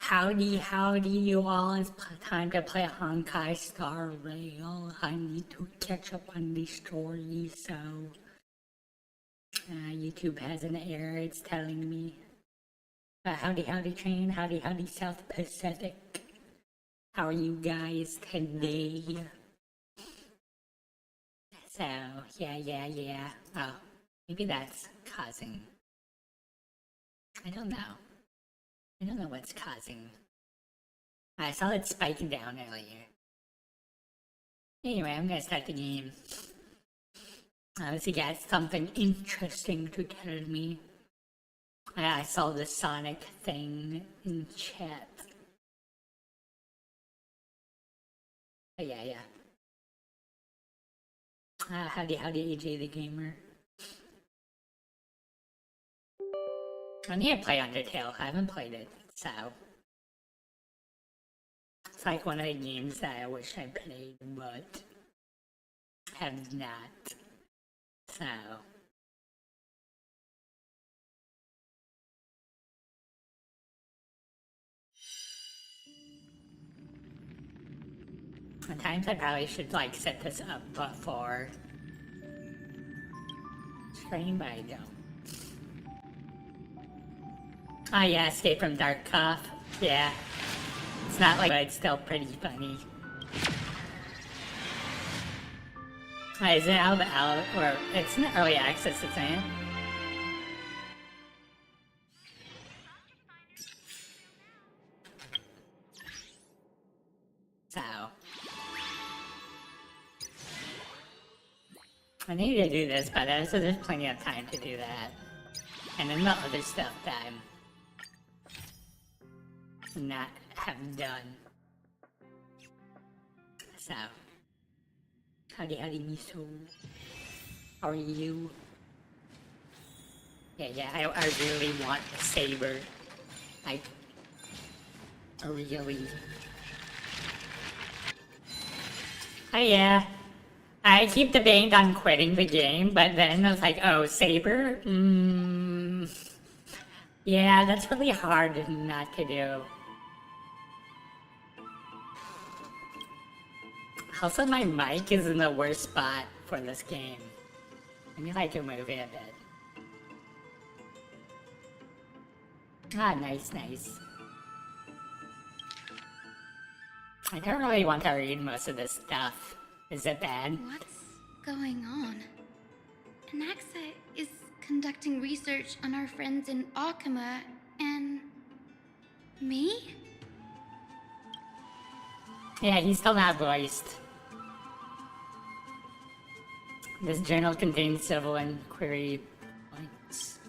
Howdy, you all. It's time to play Honkai Star Rail. I need to catch up on the story, so... YouTube has an error, it's telling me. Howdy train, howdy South Pacific. How are you guys today? So, yeah. Oh, maybe that's causing... I don't know what's causing. I saw it spiking down earlier. Anyway, I'm gonna start the game. Unless you got something interesting to tell me. I saw the Sonic thing in chat. Oh, yeah. Howdy, AJ the Gamer. I need to play Undertale. I haven't played it, so... It's like one of the games that I wish I played, but... have not. So... Sometimes I probably should, like, set this up before... stream, but I don't. Oh yeah, Escape from Darkov. Yeah. It's not like, but it's still pretty funny. Is it out or it's in early access, isn't it? So. I need to do this, but there's plenty of time to do that. And then the other stuff that I'm not have done. So, howdy, Miso. How are you? Yeah, I really want a saber. I really. Oh yeah, I keep debating on quitting the game, but then I was like, oh, saber? Yeah, that's really hard not to do. Also, my mic is in the worst spot for this game. Maybe I can move it a bit. Ah, nice. I don't really want to read most of this stuff. Is it bad? What's going on? Anaxa is conducting research on our friends in Akuma and... me? Yeah, he's still not voiced. This journal contains civil inquiry points.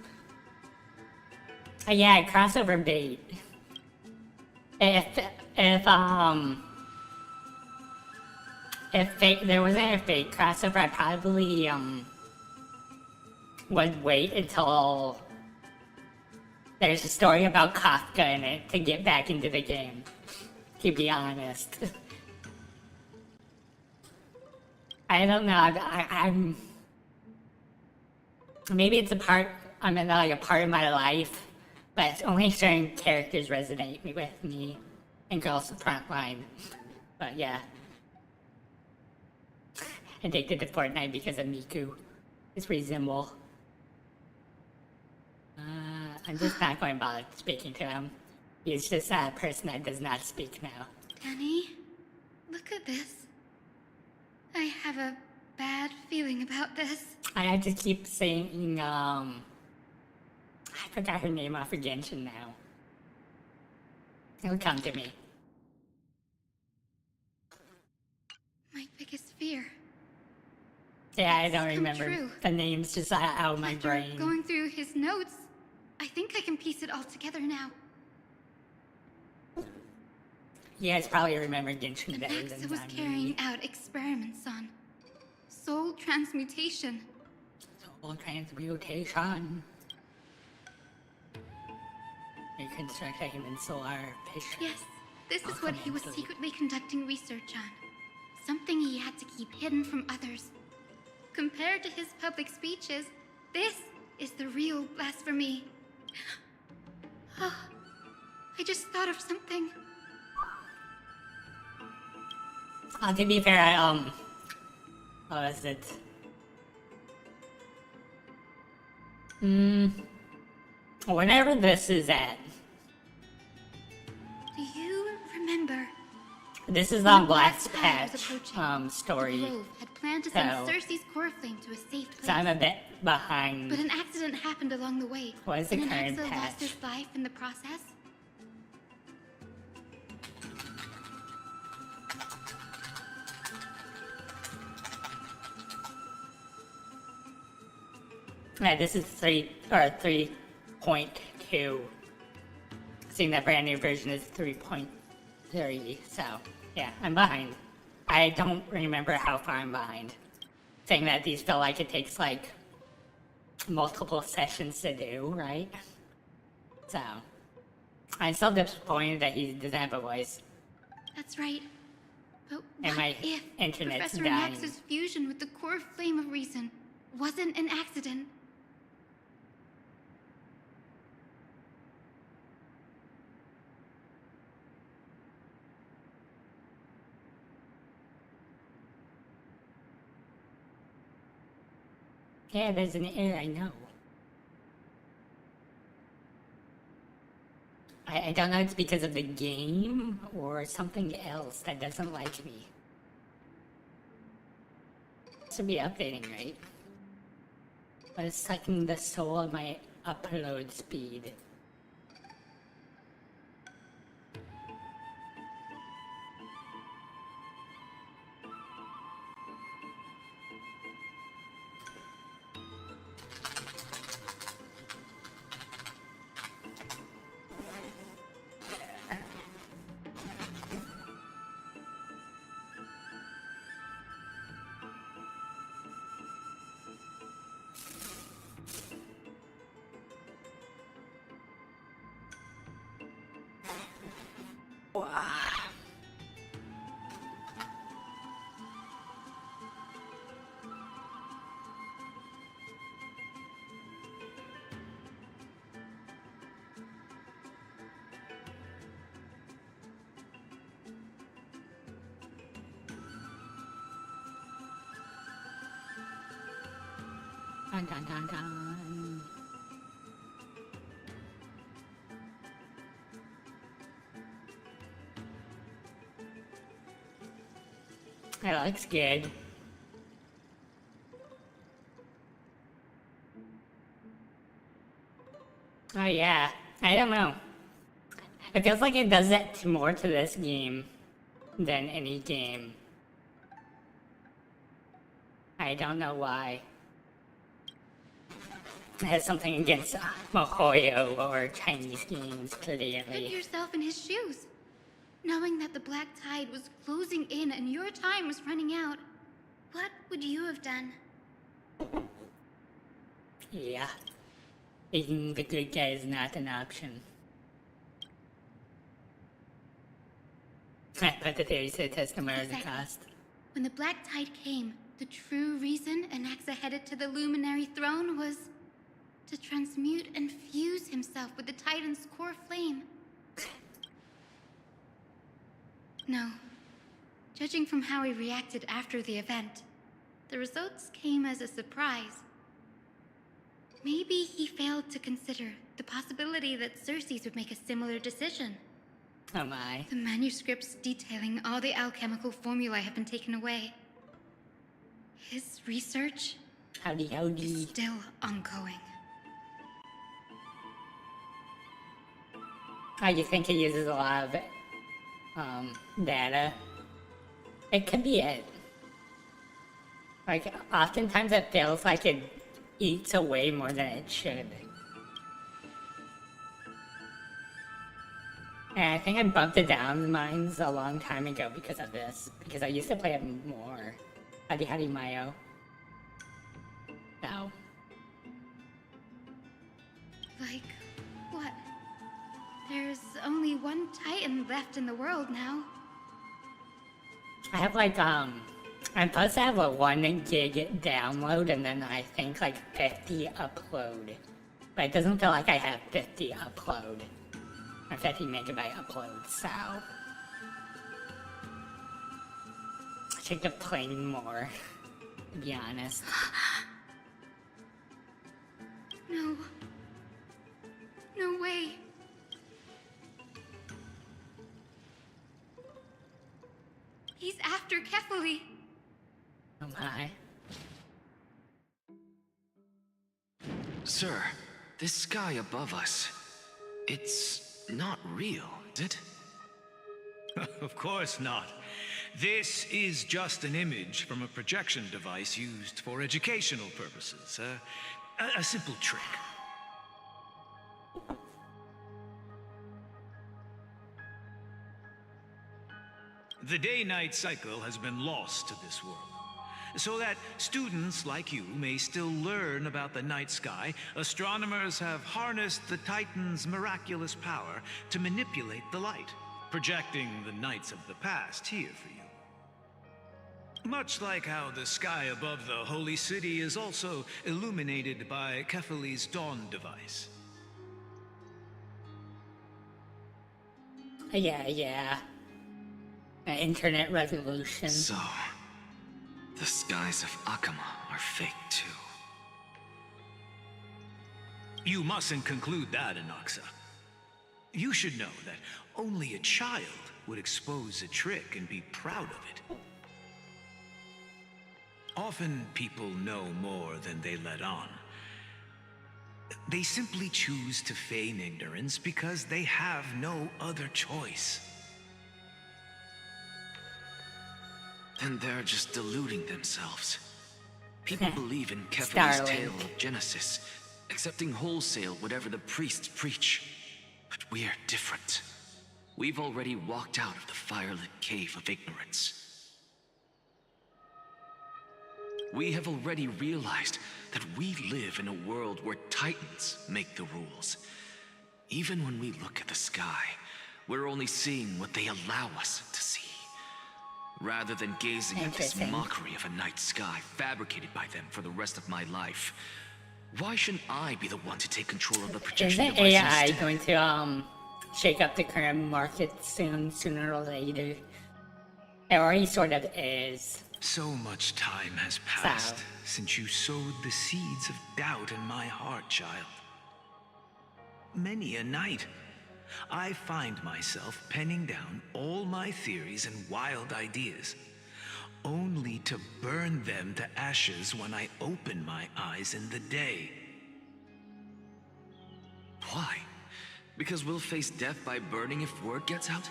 Oh yeah, crossover bait. If there wasn't a fake crossover, I probably would wait until there's a story about Kafka in it to get back into the game, to be honest. I don't know, I'm... Maybe it's a part of my life, but only certain characters resonate with me, and Girls Frontline. But yeah. Addicted to Fortnite because of Miku. It's reasonable. I'm just not going to bother speaking to him. He's just a person that does not speak now. Danny, look at this. I have a bad feeling about this. I have to keep saying, I forgot her name off of Genshin now. It'll come to me. My biggest fear. Yeah, I don't remember. The name's just out of my brain. After going through his notes, I think I can piece it all together now. You guys probably remember Genshin better than Anaxa was carrying out experiments on soul transmutation. Soul transmutation. Reconstruct a human solar picture. Yes, this is what he was secretly conducting research on. Something he had to keep hidden from others. Compared to his public speeches, this is the real blasphemy. Oh, I just thought of something. To be fair, I, what is it? Whenever this is at. Do you remember? This is when on the black Last tide was Patch, approaching, story. The Grove had planned to send So- Cersei's core flame to a safe place. So I'm a bit behind. But an accident happened along the way. What is the and current Anaxa patch? lost his life in the process. Yeah, this is 3.2. Seeing that brand new version is 3.3, so yeah, I'm behind. I don't remember how far I'm behind. Saying that these feel like it takes like multiple sessions to do, right? So I'm still disappointed that he doesn't have a voice. That's right. But And what my if internet's Professor dying. Anaxa's fusion with the core flame of reason wasn't an accident? Yeah, there's an error, I know. I don't know if it's because of the game or something else that doesn't like me. This should be updating, right? But it's sucking the soul of my upload speed. Wow. Dun dun dun dun. That looks good. Oh yeah, I don't know. It feels like it does that more to this game than any game. I don't know why. It has something against Mohoyo or Chinese games, Put clearly. yourself in his shoes. Knowing that the black tide was closing in and your time was running out, what would you have done? Yeah. Being the good guy is not an option. But the theory to the testimony of the Exactly. cost. When the black tide came, the true reason Anaxa headed to the luminary throne was to transmute and fuse himself with the Titan's core flame. No. Judging from how he reacted after the event, the results came as a surprise. Maybe he failed to consider the possibility that Cersei's would make a similar decision. Oh my. The manuscripts detailing all the alchemical formulae have been taken away. His research Howdy is howdy. still ongoing. I think it uses a lot of data. It could be it. Like, oftentimes it feels like it eats away more than it should. And I think I bumped it down mines a long time ago because of this. Because I used to play it more. Howdy howdy Mayo. No. Like, what? There's only one Titan left in the world now. I have like, I'm supposed to have a 1 gig download and then I think like 50 upload. But it doesn't feel like I have 50 upload. or 50 megabyte upload, so I should have played more, to be honest. No. No way. He's after Kefali. Oh my. Sir, this sky above us, it's not real, is it? Of course not. This is just an image from a projection device used for educational purposes. A simple trick. The day-night cycle has been lost to this world. So that students like you may still learn about the night sky, astronomers have harnessed the Titan's miraculous power to manipulate the light, projecting the nights of the past here for you. Much like how the sky above the Holy City is also illuminated by Kefali's dawn device. Yeah. Internet resolution. So, the skies of Akama are fake too. You mustn't conclude that, Inoxa. You should know that only a child would expose a trick and be proud of it. Often people know more than they let on. They simply choose to feign ignorance because they have no other choice. Then they're just deluding themselves. People believe in Kefali's Starling. tale of Genesis, accepting wholesale whatever the priests preach. But we're different. We've already walked out of the firelit cave of ignorance. We have already realized that we live in a world where Titans make the rules. Even when we look at the sky, we're only seeing what they allow us to see. Rather than gazing at this Interesting. mockery of a night sky fabricated by them for the rest of my life, why shouldn't I be the one to take control of the projection Isn't device AI instead? going to shake up the current market sooner or later? It already sort of is. So much time has passed since you sowed the seeds of doubt in my heart, child. Many a night, I find myself penning down all my theories and wild ideas, only to burn them to ashes when I open my eyes in the day. Why? Because we'll face death by burning if word gets out?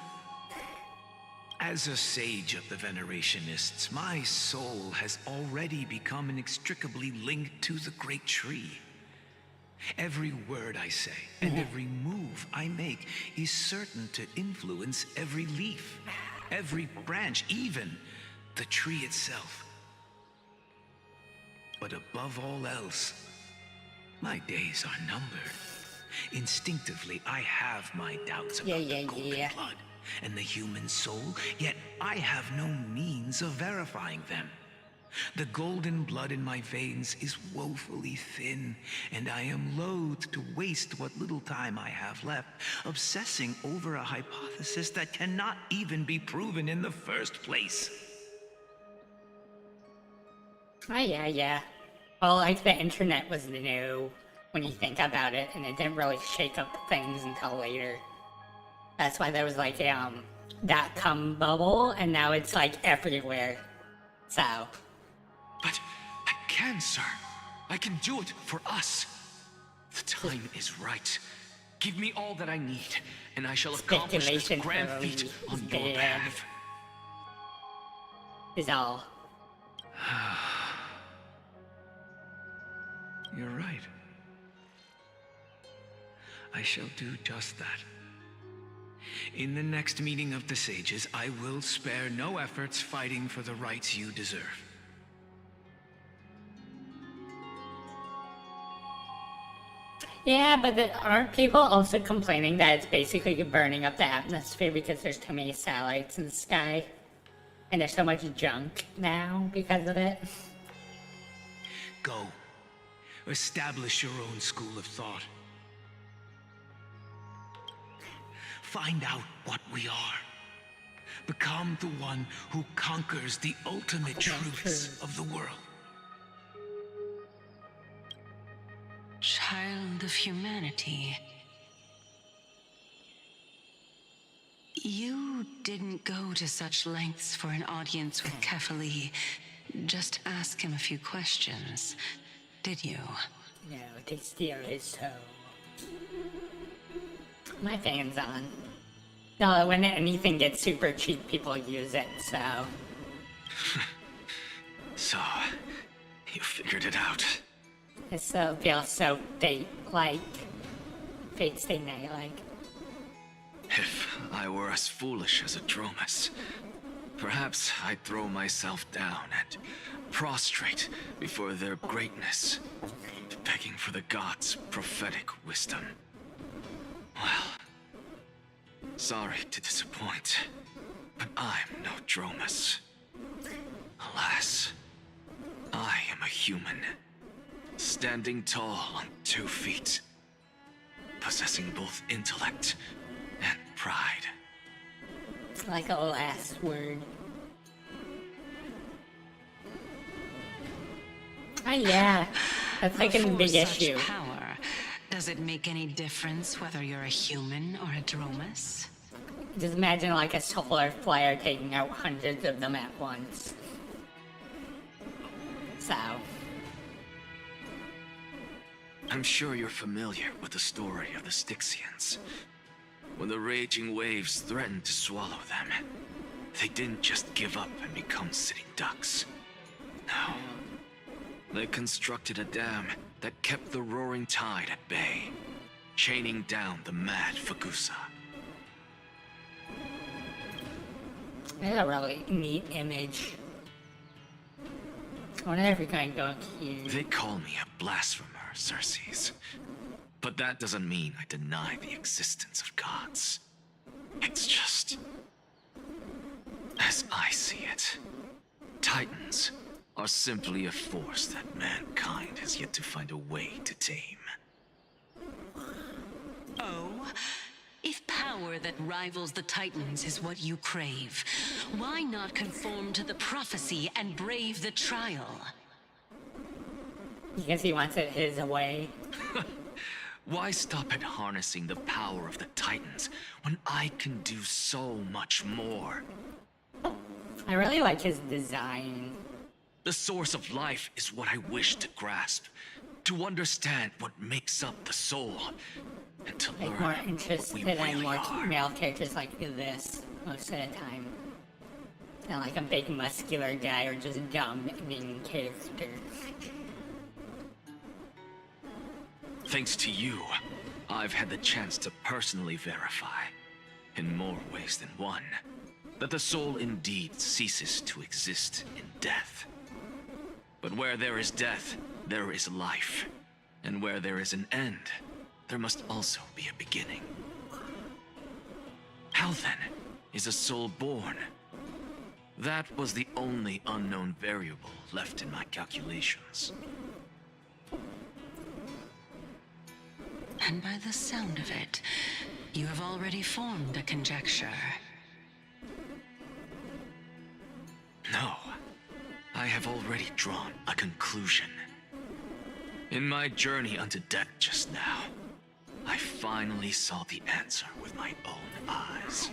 As a sage of the Venerationists, my soul has already become inextricably linked to the great tree. Every word I say and every move I make is certain to influence every leaf, every branch, even the tree itself. But above all else, my days are numbered. Instinctively, I have my doubts about the golden blood and the human soul, yet I have no means of verifying them. The golden blood in my veins is woefully thin, and I am loath to waste what little time I have left obsessing over a hypothesis that cannot even be proven in the first place. Yeah. Well, like the internet was new when you think about it, and it didn't really shake up things until later. That's why there was like a .com bubble, and now it's like everywhere. So. But I can, sir. I can do it for us. The time is right. Give me all that I need, and I shall accomplish this Speculation grand early feat is on your bad. behalf. Is all. You're right. I shall do just that. In the next meeting of the sages, I will spare no efforts fighting for the rights you deserve. Yeah, but aren't people also complaining that it's basically burning up the atmosphere because there's too many satellites in the sky? And there's so much junk now because of it? Go. Establish your own school of thought. Find out what we are. Become the one who conquers the ultimate truths of the world. Child of humanity. You didn't go to such lengths for an audience with Kefali. Just ask him a few questions, did you? No, they steal his soul. My fan's on. No, when anything gets super cheap, people use it, so... So, you figured it out. It so feels so fate-like. Fate Stay Night-like. If I were as foolish as a Dromus, perhaps I'd throw myself down and prostrate before their greatness, begging for the gods' prophetic wisdom. Well, sorry to disappoint, but I'm no Dromus. Alas, I am a human, standing tall on 2 feet, possessing both intellect and pride. It's like a last word. Oh yeah, that's like a Before big such issue. power, does it make any difference whether you're a human or a Dromus? Just imagine like a solar flare taking out hundreds of them at once. So... I'm sure you're familiar with the story of the Styxians. When the raging waves threatened to swallow them, they didn't just give up and become sitting ducks. No. They constructed a dam that kept the roaring tide at bay, chaining down the mad Fagusa. That's a really neat image. I wonder if you're going to go here. They call me a blasphemer, Xerxes. But that doesn't mean I deny the existence of gods. It's just... as I see it, Titans are simply a force that mankind has yet to find a way to tame. Oh? If power that rivals the Titans is what you crave, why not conform to the prophecy and brave the trial? Because he wants it his way. Why stop at harnessing the power of the Titans when I can do so much more? I really like his design. The source of life is what I wish to grasp, to understand what makes up the soul, and to Like learn more what we interested really in more are. male characters like this most of the time. Not like a big muscular guy or just dumb main character. Thanks to you, I've had the chance to personally verify, in more ways than one, that the soul indeed ceases to exist in death. But where there is death, there is life. And where there is an end, there must also be a beginning. How then is a soul born? That was the only unknown variable left in my calculations. And by the sound of it, you have already formed a conjecture. No, I have already drawn a conclusion. In my journey unto death just now, I finally saw the answer with my own eyes.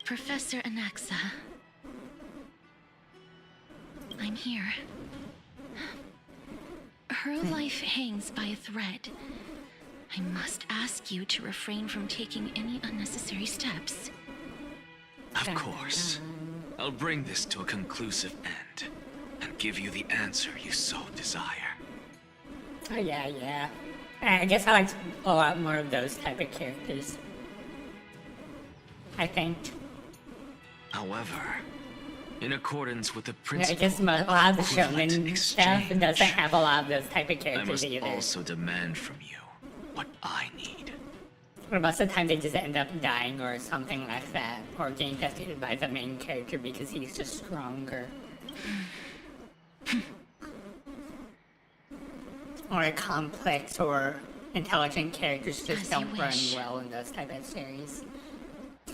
Professor Anaxa. I'm here. Her life hangs by a thread. I must ask you to refrain from taking any unnecessary steps. Of course. I'll bring this to a conclusive end and give you the answer you so desire. Oh yeah, yeah. I guess I like a lot more of those type of characters. I think. However, in accordance with the I principle guess a lot of the of equivalent shonen stuff exchange, doesn't have a lot of those type of I characters must either. also demand from you what I need. Or most of the time they just end up dying or something like that. Or getting defeated by the main character because he's just stronger. Or complex or intelligent characters just As don't you run wish. well in those type of series.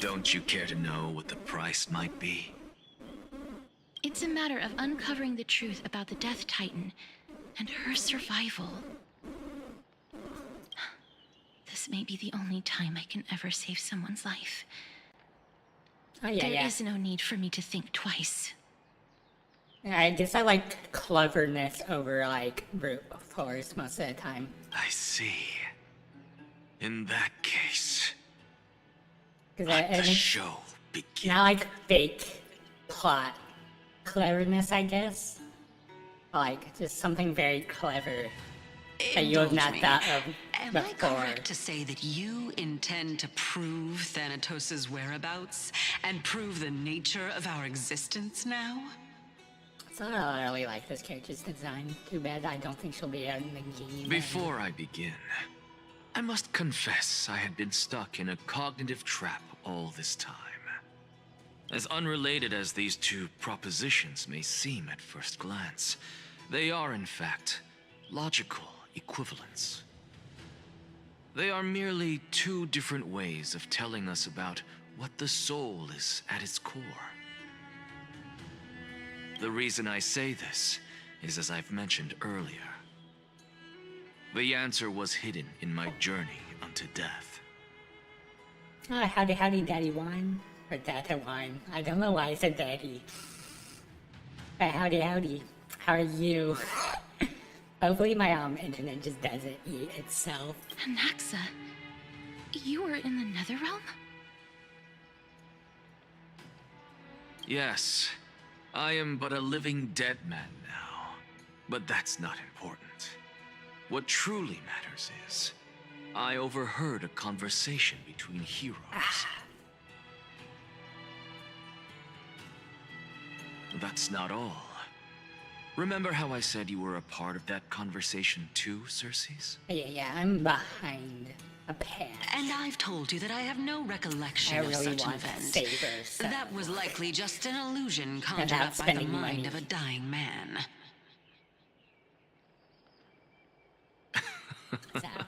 Don't you care to know what the price might be? It's a matter of uncovering the truth about the Death Titan and her survival. This may be the only time I can ever save someone's life. Oh yeah, There yeah. is no need for me to think twice. I guess I like cleverness over like brute force most of the time. I see. In that case, Because let the it's show begin. not like fake plot cleverness, I guess. Like just something very clever that you have Indulge not me. thought of Am I before. correct to say that you intend to prove Thanatos' whereabouts and prove the nature of our existence now? So I don't really like this character's design. Too bad I don't think she'll be out in the game. Before I begin, I must confess I had been stuck in a cognitive trap all this time. As unrelated as these two propositions may seem at first glance, they are in fact logical equivalents. They are merely two different ways of telling us about what the soul is at its core. The reason I say this is as I've mentioned earlier. The answer was hidden in my journey unto death. Oh, howdy, Daddy Wine. Or Data Wine. I don't know why I said Daddy. But howdy. How are you? Hopefully my internet just doesn't eat itself. Anaxa, you were in the Netherrealm? Yes, I am but a living dead man now. But that's not important. What truly matters is, I overheard a conversation between heroes. That's not all. Remember how I said you were a part of that conversation too, Circes? Yeah, I'm behind a patch. And I've told you that I have no recollection I of really such an want to event. save her, so... That was likely just an illusion conjured Without up by the spending mind money. of a dying man.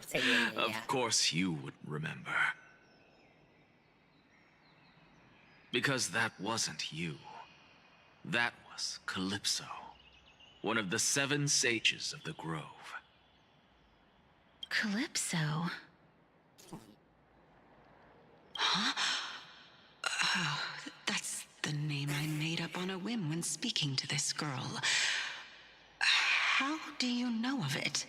So, yeah. Of course you would remember. Because that wasn't you. That was Calypso, one of the 7 sages of the Grove. Calypso? That's the name I made up on a whim when speaking to this girl. How do you know of it?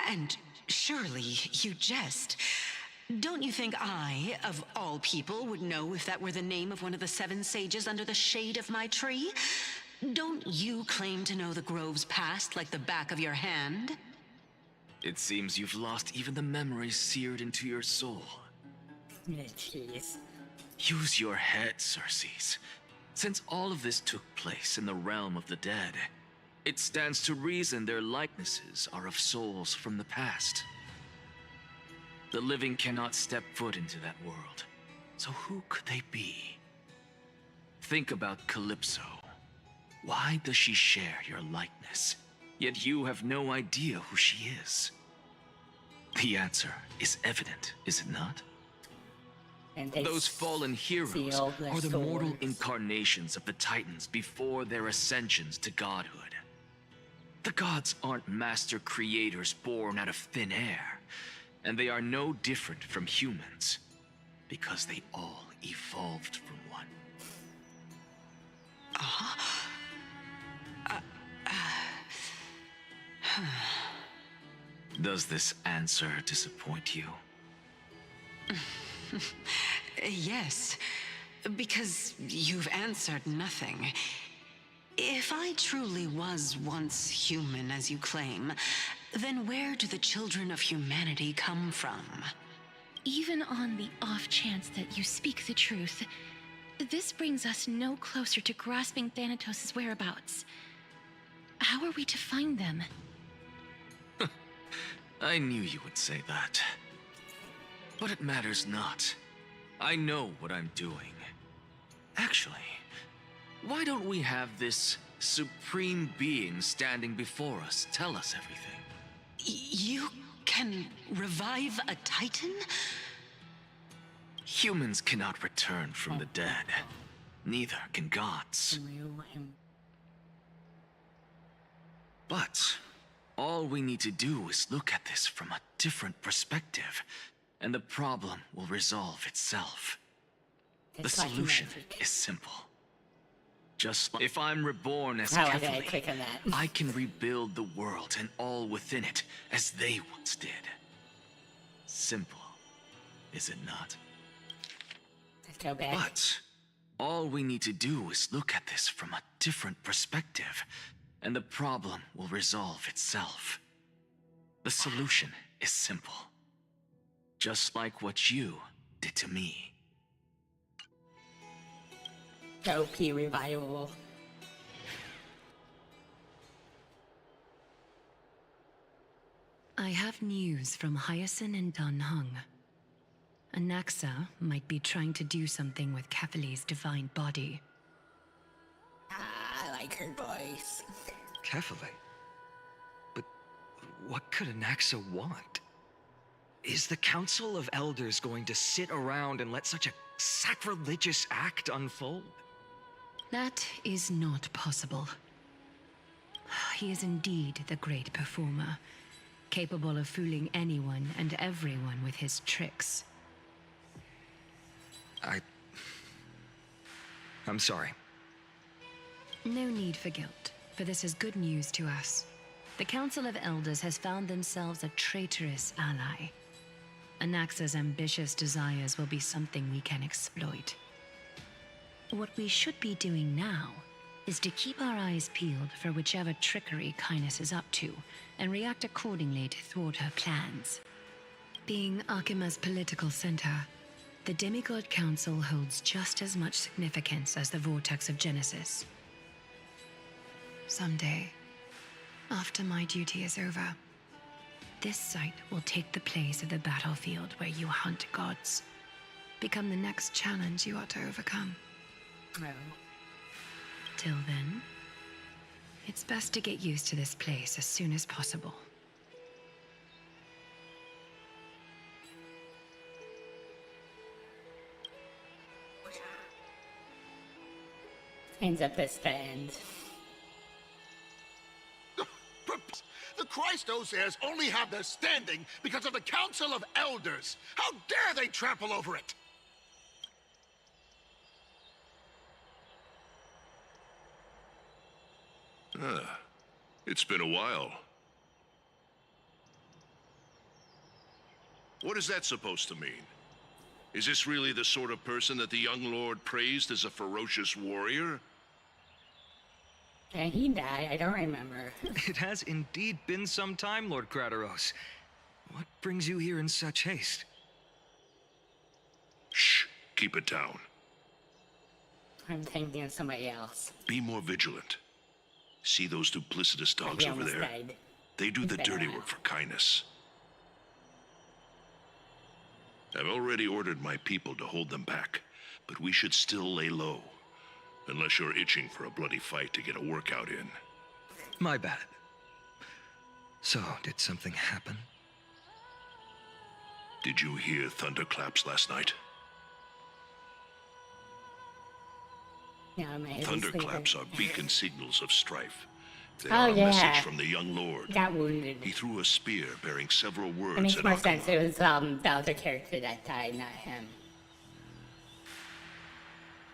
And surely you jest. Don't you think I, of all people, would know if that were the name of one of the 7 sages under the shade of my tree? Don't you claim to know the Grove's past like the back of your hand? It seems you've lost even the memories seared into your soul. Jeez. Use your head, Circes. Since all of this took place in the realm of the dead, it stands to reason their likenesses are of souls from the past. The living cannot step foot into that world, so who could they be? Think about Calypso. Why does she share your likeness, yet you have no idea who she is? The answer is evident, is it not? And they Those fallen heroes seal their are the mortal swords. incarnations of the Titans before their ascensions to godhood. The gods aren't master creators born out of thin air, and they are no different from humans, because they all evolved from one. Does this answer disappoint you? Yes, because you've answered nothing. If I truly was once human, as you claim, then where do the children of humanity come from? Even on the off chance that you speak the truth, this brings us no closer to grasping Thanatos' whereabouts. How are we to find them? I knew you would say that. But it matters not. I know what I'm doing. Actually, why don't we have this supreme being standing before us tell us everything? You can revive a Titan? Humans cannot return from the dead. Neither can gods. But all we need to do is look at this from a different perspective, and the problem will resolve itself. The solution is simple. Just like if I'm reborn as Kefali, I can rebuild the world and all within it as they once did. Simple, is it not? Let's go back. But all we need to do is look at this from a different perspective, and the problem will resolve itself. The solution is simple. Just like what you did to me. OP revival. I have news from Hyacinth and Danhung. Anaxa might be trying to do something with Kefali's divine body. I like her voice. Kefali? But what could Anaxa want? Is the Council of Elders going to sit around and let such a sacrilegious act unfold? That is not possible. He is indeed the great performer, capable of fooling anyone and everyone with his tricks. I'm sorry. No need for guilt, for this is good news to us. The Council of Elders has found themselves a traitorous ally. Anaxa's ambitious desires will be something we can exploit. What we should be doing now is to keep our eyes peeled for whichever trickery Kainis is up to, and react accordingly to thwart her plans. Being Akima's political center, the Demigod Council holds just as much significance as the Vortex of Genesis. Someday, after my duty is over, this site will take the place of the battlefield where you hunt gods. Become the next challenge you are to overcome. Oh. Till then, it's best to get used to this place as soon as possible. Ends up this the end. The Christosairs only have their standing because of the Council of Elders. How dare they trample over it? It's been a while. What is that supposed to mean? Is this really the sort of person that the young lord praised as a ferocious warrior? Did he die? I don't remember. It has indeed been some time, Lord Krateros. What brings you here in such haste? Shh, keep it down. I'm thinking of somebody else. Be more vigilant. See those duplicitous dogs He over almost there? died. They do He's the been dirty around. work for kindness. I've already ordered my people to hold them back, but we should still lay low. Unless you're itching for a bloody fight to get a workout in. My bad. So, did something happen? Did you hear thunderclaps last night? Yeah, my head is Thunderclaps are sleeping. beacon signals of strife. They Oh, are a yeah. message from the young lord. Got wounded. He threw a spear bearing several words It makes at more Akuma. sense. It was the other character that died, not him.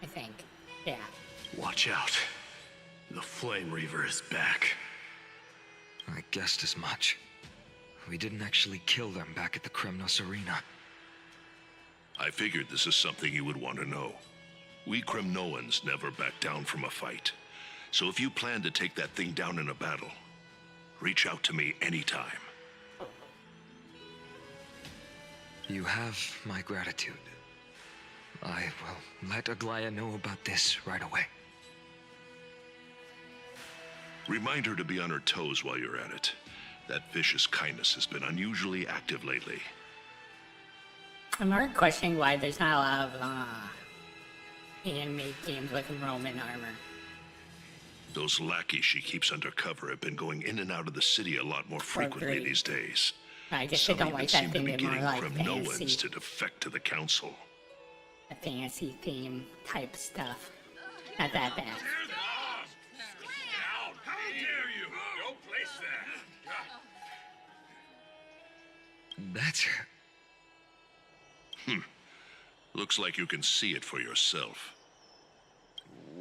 I think. Yeah. Watch out. The Flame Reaver is back. I guessed as much. We didn't actually kill them back at the Kremnos Arena. I figured this is something you would want to know. We Kremnoans never back down from a fight. So if you plan to take that thing down in a battle, reach out to me anytime. You have my gratitude. I will let Aglaya know about this right away. Remind her to be on her toes while you're at it. That vicious kindness has been unusually active lately. I'm more questioning why there's not a lot of handmade games with Roman armor. Those lackeys she keeps undercover have been going in and out of the city a lot more frequently these days. I guess Some they don't even like seem that to thing. be They're more getting like Kremnoans fancy, to defect to the council. the fancy theme type stuff. Not that bad. How dare you? Don't place that. That's... Looks like you can see it for yourself.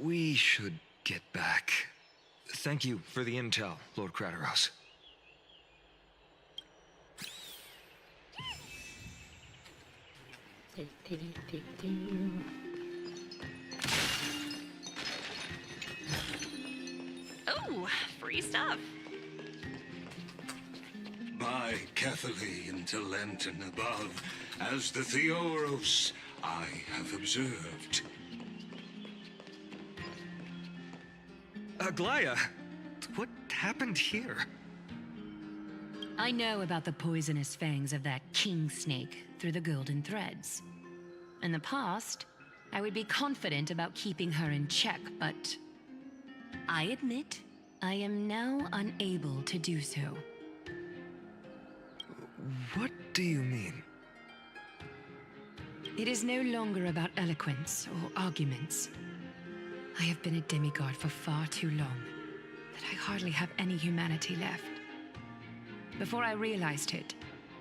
We should get back. Thank you for the intel, Lord Crateros. Oh, free stuff. By Catholic into Lenten above, as the Theoros I have observed. Aglaya, what happened here? I know about the poisonous fangs of that king snake through the golden threads. In the past, I would be confident about keeping her in check, but I admit I am now unable to do so. What do you mean? It is no longer about eloquence or arguments. I have been a demigod for far too long that I hardly have any humanity left. Before I realized it,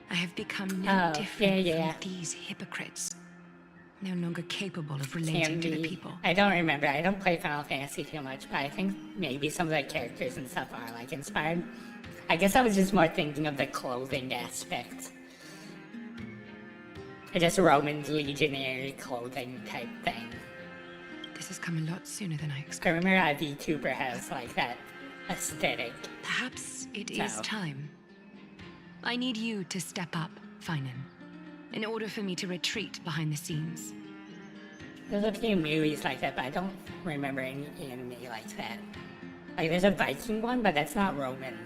I have become no different from these hypocrites. No longer capable of relating to the people. I don't remember. I don't play Final Fantasy too much, but I think maybe some of the characters and stuff are like inspired. I guess I was just more thinking of the clothing aspect. Or just Roman legionary clothing type thing. This has come a lot sooner than I I expected. remember how VTuber has like that aesthetic. Perhaps it is time. I need you to step up, Finan, in order for me to retreat behind the scenes. There's a few movies like that, but I don't remember any anime like that. Like there's a Viking one, but that's not Roman-esque.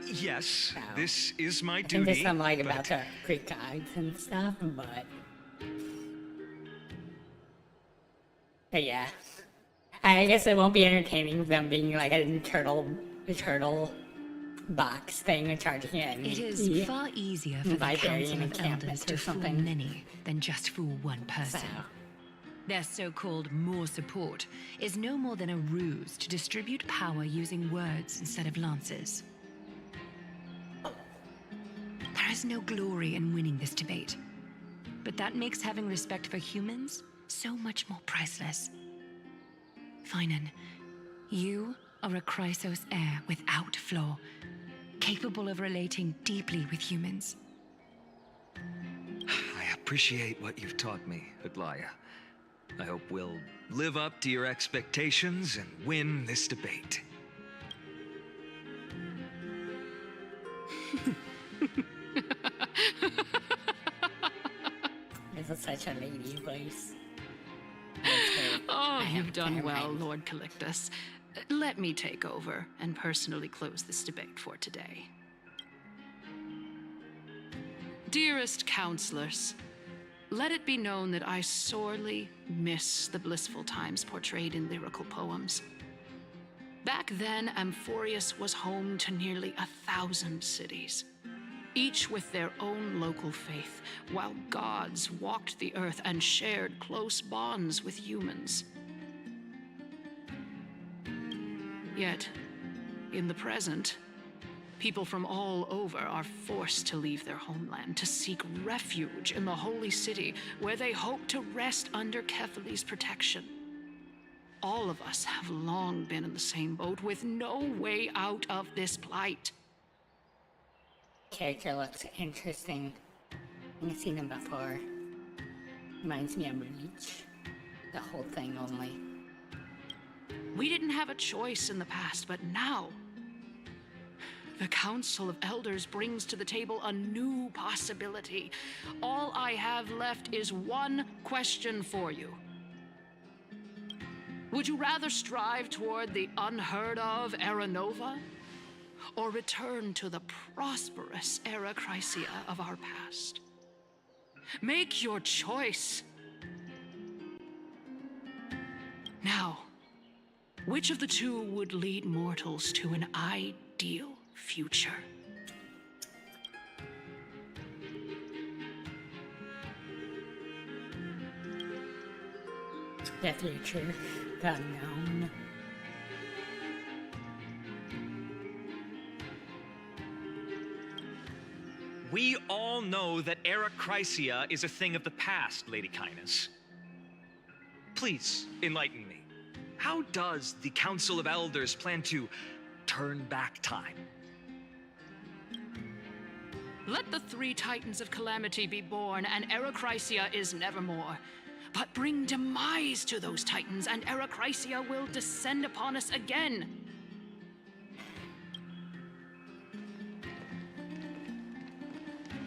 Yes, this is my I think duty. there's some like but about the Greek gods and stuff, but yeah. I guess it won't be entertaining them being like an eternal box thing and charging it. It is far easier for the Council of Elders to fool many than just fool one person. Their so-called more support is no more than a ruse to distribute power using words instead of lances. There is no glory in winning this debate, but that makes having respect for humans so much more priceless. Finan, you are a Chrysos heir without flaw, capable of relating deeply with humans. I appreciate what you've taught me, Aglaya. I hope we'll live up to your expectations and win this debate. This is such a lady voice. Oh, you've done well, Lord Calictus. Let me take over and personally close this debate for today. Dearest counselors, let it be known that I sorely miss the blissful times portrayed in lyrical poems. Back then, Amphorius was home to nearly 1,000 cities, each with their own local faith, while gods walked the earth and shared close bonds with humans. Yet, in the present, people from all over are forced to leave their homeland to seek refuge in the holy city, where they hope to rest under Kefali's protection. All of us have long been in the same boat, with no way out of this plight. Character looks interesting. I've seen him before. Reminds me of Reach. The whole thing only. We didn't have a choice in the past, but now the Council of Elders brings to the table a new possibility. All I have left is one question for you. Would you rather strive toward the unheard of Era Nova, or return to the prosperous Era Chrysia of our past? Make your choice. Now, Which of the two would lead mortals to an ideal future? The future, the unknown. We all know that Arachrysia is a thing of the past, Lady Kindness. Please, enlighten me. How does the Council of Elders plan to turn back time? Let the three Titans of Calamity be born, and Arachrysia is nevermore. But bring demise to those Titans, and Arachrysia will descend upon us again.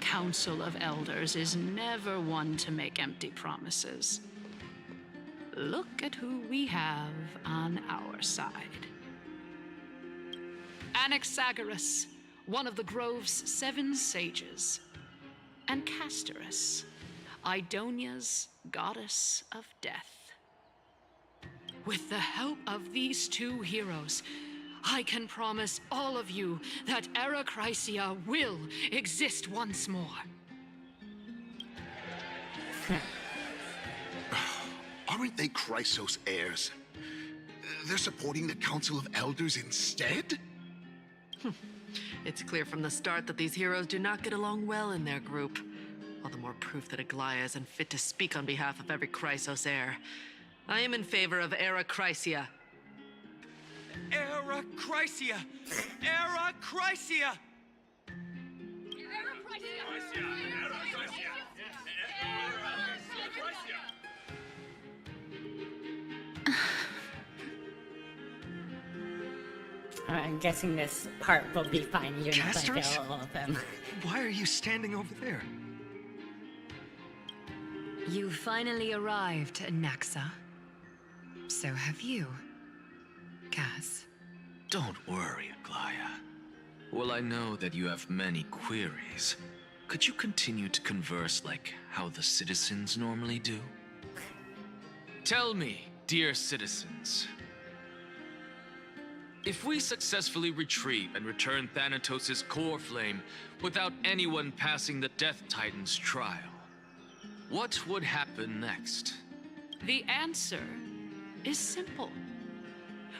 Council of Elders is never one to make empty promises. Look at who we have on our side. Anaxagoras, one of the Grove's 7 sages, and Castorus, Idonia's goddess of death. With the help of these two heroes, I can promise all of you that Arachrysia will exist once more. Aren't they Chrysos heirs? They're supporting the Council of Elders instead? It's clear from the start that these heroes do not get along well in their group. All the more proof that Aglaya is unfit to speak on behalf of every Chrysos heir. I am in favor of Arachrysia. Arachrysia! Arachrysia! I'm guessing this part will be fine even if I kill all of them. Why are you standing over there? You finally arrived, Naxa. So have you, Kaz. Don't worry, Aglaya. Well, I know that you have many queries. Could you continue to converse like how the citizens normally do? Tell me, dear citizens, if we successfully retrieve and return Thanatos' core flame without anyone passing the Death Titan's trial, what would happen next? The answer is simple.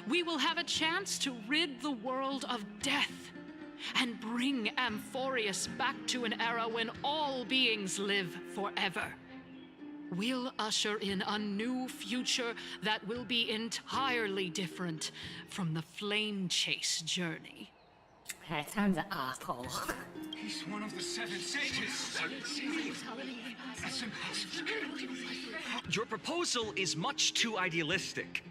We will have a chance to rid the world of death and bring Amphorius back to an era when all beings live forever. We'll usher in a new future that will be entirely different from the flame chase journey. That sounds awful. He's one of the 7 sages. That's impossible. Your proposal is much too idealistic.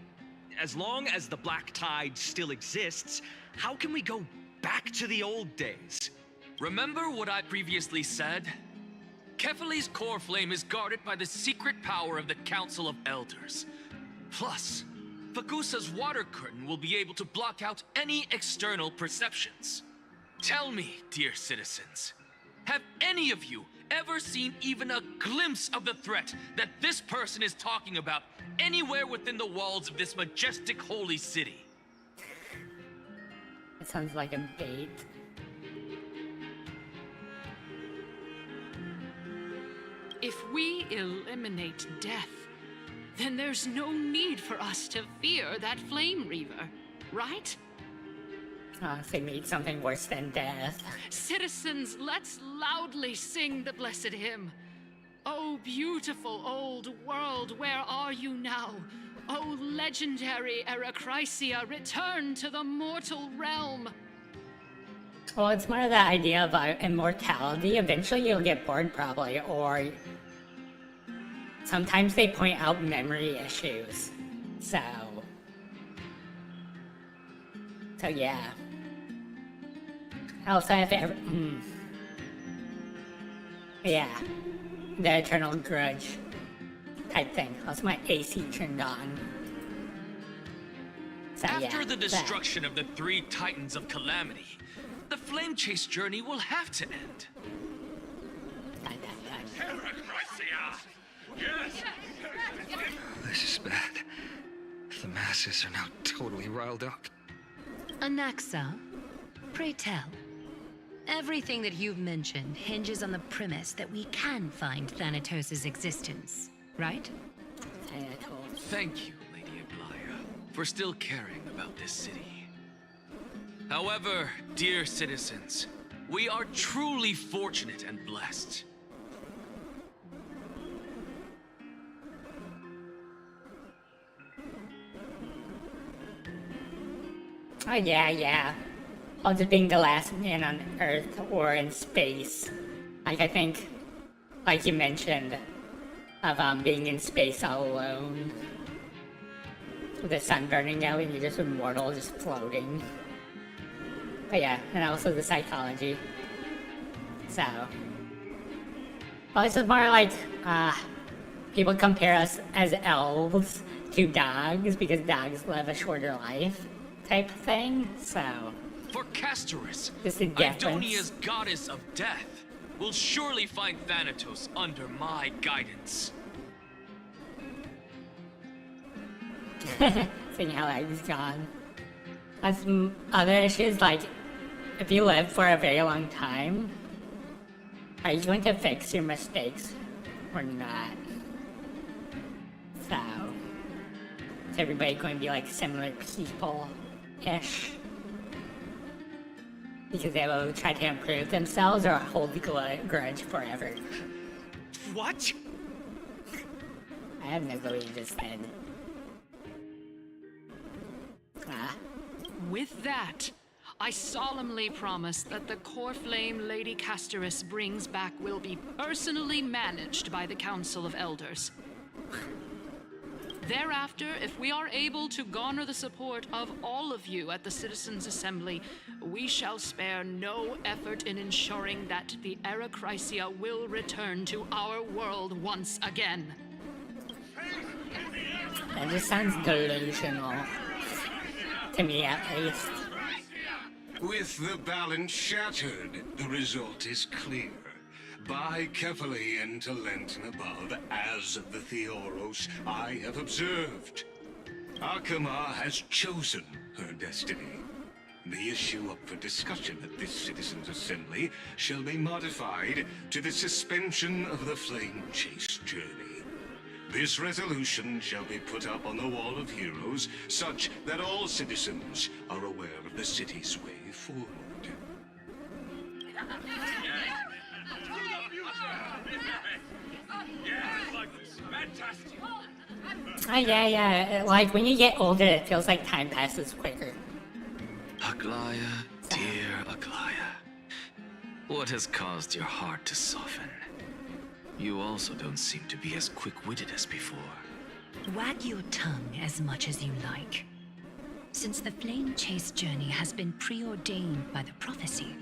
As long as the Black Tide still exists, how can we go back to the old days? Remember what I previously said? Kefali's core flame is guarded by the secret power of the Council of Elders. Plus, Fagusa's water curtain will be able to block out any external perceptions. Tell me, dear citizens, have any of you ever seen even a glimpse of the threat that this person is talking about anywhere within the walls of this majestic holy city? It sounds like a bait. If we eliminate death, then there's no need for us to fear that Flame Reaver, right? If they meet something worse than death. Citizens, let's loudly sing the blessed hymn. Oh, beautiful old world, where are you now? Oh, legendary Arachrysia, return to the mortal realm. Well, it's more the idea of immortality. Eventually you'll get bored probably, or sometimes they point out memory issues. So yeah. Also, if ever, yeah, the eternal grudge type thing. Also, my AC turned on. So, After yeah, the destruction of the 3 Titans of Calamity, the flame chase journey will have to end. This is bad. The masses are now totally riled up. Anaxa, pray tell. Everything that you've mentioned hinges on the premise that we can find Thanatos' existence, right? Thank you, Lady Aglaya, for still caring about this city. However, dear citizens, we are truly fortunate and blessed. Oh yeah. Also being the last man on Earth or in space. Like I think, like you mentioned, of being in space all alone. With the sun burning out and you're just immortal, just floating. But yeah, and also the psychology. So. Well, this is more like, people compare us as elves to dogs because dogs live a shorter life type thing, so. For Castorus, This is difference. Idonia's goddess of death, will surely find Thanatos under my guidance. Seeing how he's gone. As other issues, like, if you live for a very long time, are you going to fix your mistakes or not? So, is everybody going to be like similar people-ish? Because they will try to improve themselves or hold the grudge forever. What? I have no clue what you just said. With that, I solemnly promise that the core flame Lady Castorus brings back will be personally managed by the Council of Elders. Thereafter, if we are able to garner the support of all of you at the Citizens' Assembly, we shall spare no effort in ensuring that the Era Chrysia will return to our world once again. That just sounds delusional. To me, at least. With the balance shattered, the result is clear. Buy carefully into Lenten above, as the Theoros I have observed. Akama has chosen her destiny. The issue up for discussion at this Citizens' Assembly shall be modified to the suspension of the Flame Chase journey. This resolution shall be put up on the Wall of Heroes, such that all citizens are aware of the city's way forward. Oh yeah. Like, when you get older, it feels like time passes quicker. Aglaya, dear Aglaya, what has caused your heart to soften? You also don't seem to be as quick-witted as before. Wag your tongue as much as you like. Since the Flame Chase journey has been preordained by the prophecy,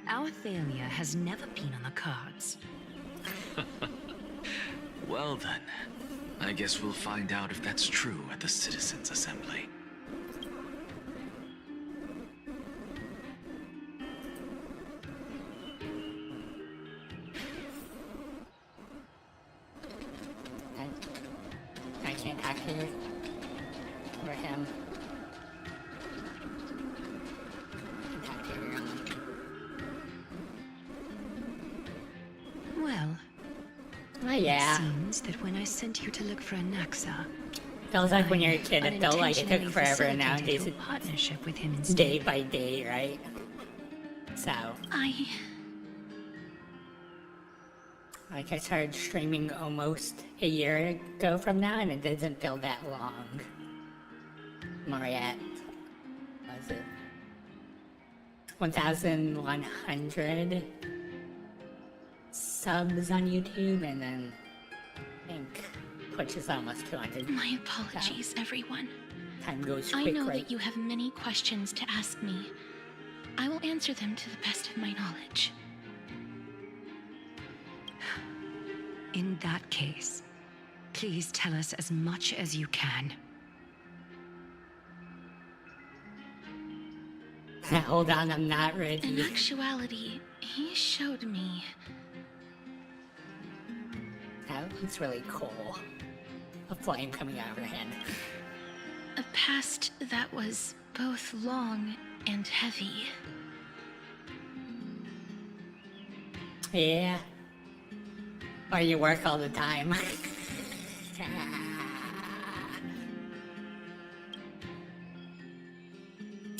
our failure has never been on the cards. Well then, I guess we'll find out if that's true at the Citizens' Assembly. I can't talk to you. Or him. I can talk to everyone. Well, Oh yeah. it seems that when I sent you to look for Anaxa, Feels like when you're a kid, it felt like it took unintentionally forever, and nowadays facilitated your it's partnership with him instead. day by day, right? So, like I started streaming almost a year ago from now, and it doesn't feel that long. More yet. Was it 1,100 subs on YouTube, and then I think Twitch is almost 200. My apologies, everyone. Time goes I quick, know right? that you have many questions to ask me. I will answer them to the best of my knowledge. In that case, please tell us as much as you can. Hold on, I'm not In ready. actuality, he showed me. That looks really cool. A flame coming out of her head. A past that was both long and heavy. Yeah. Or you work all the time.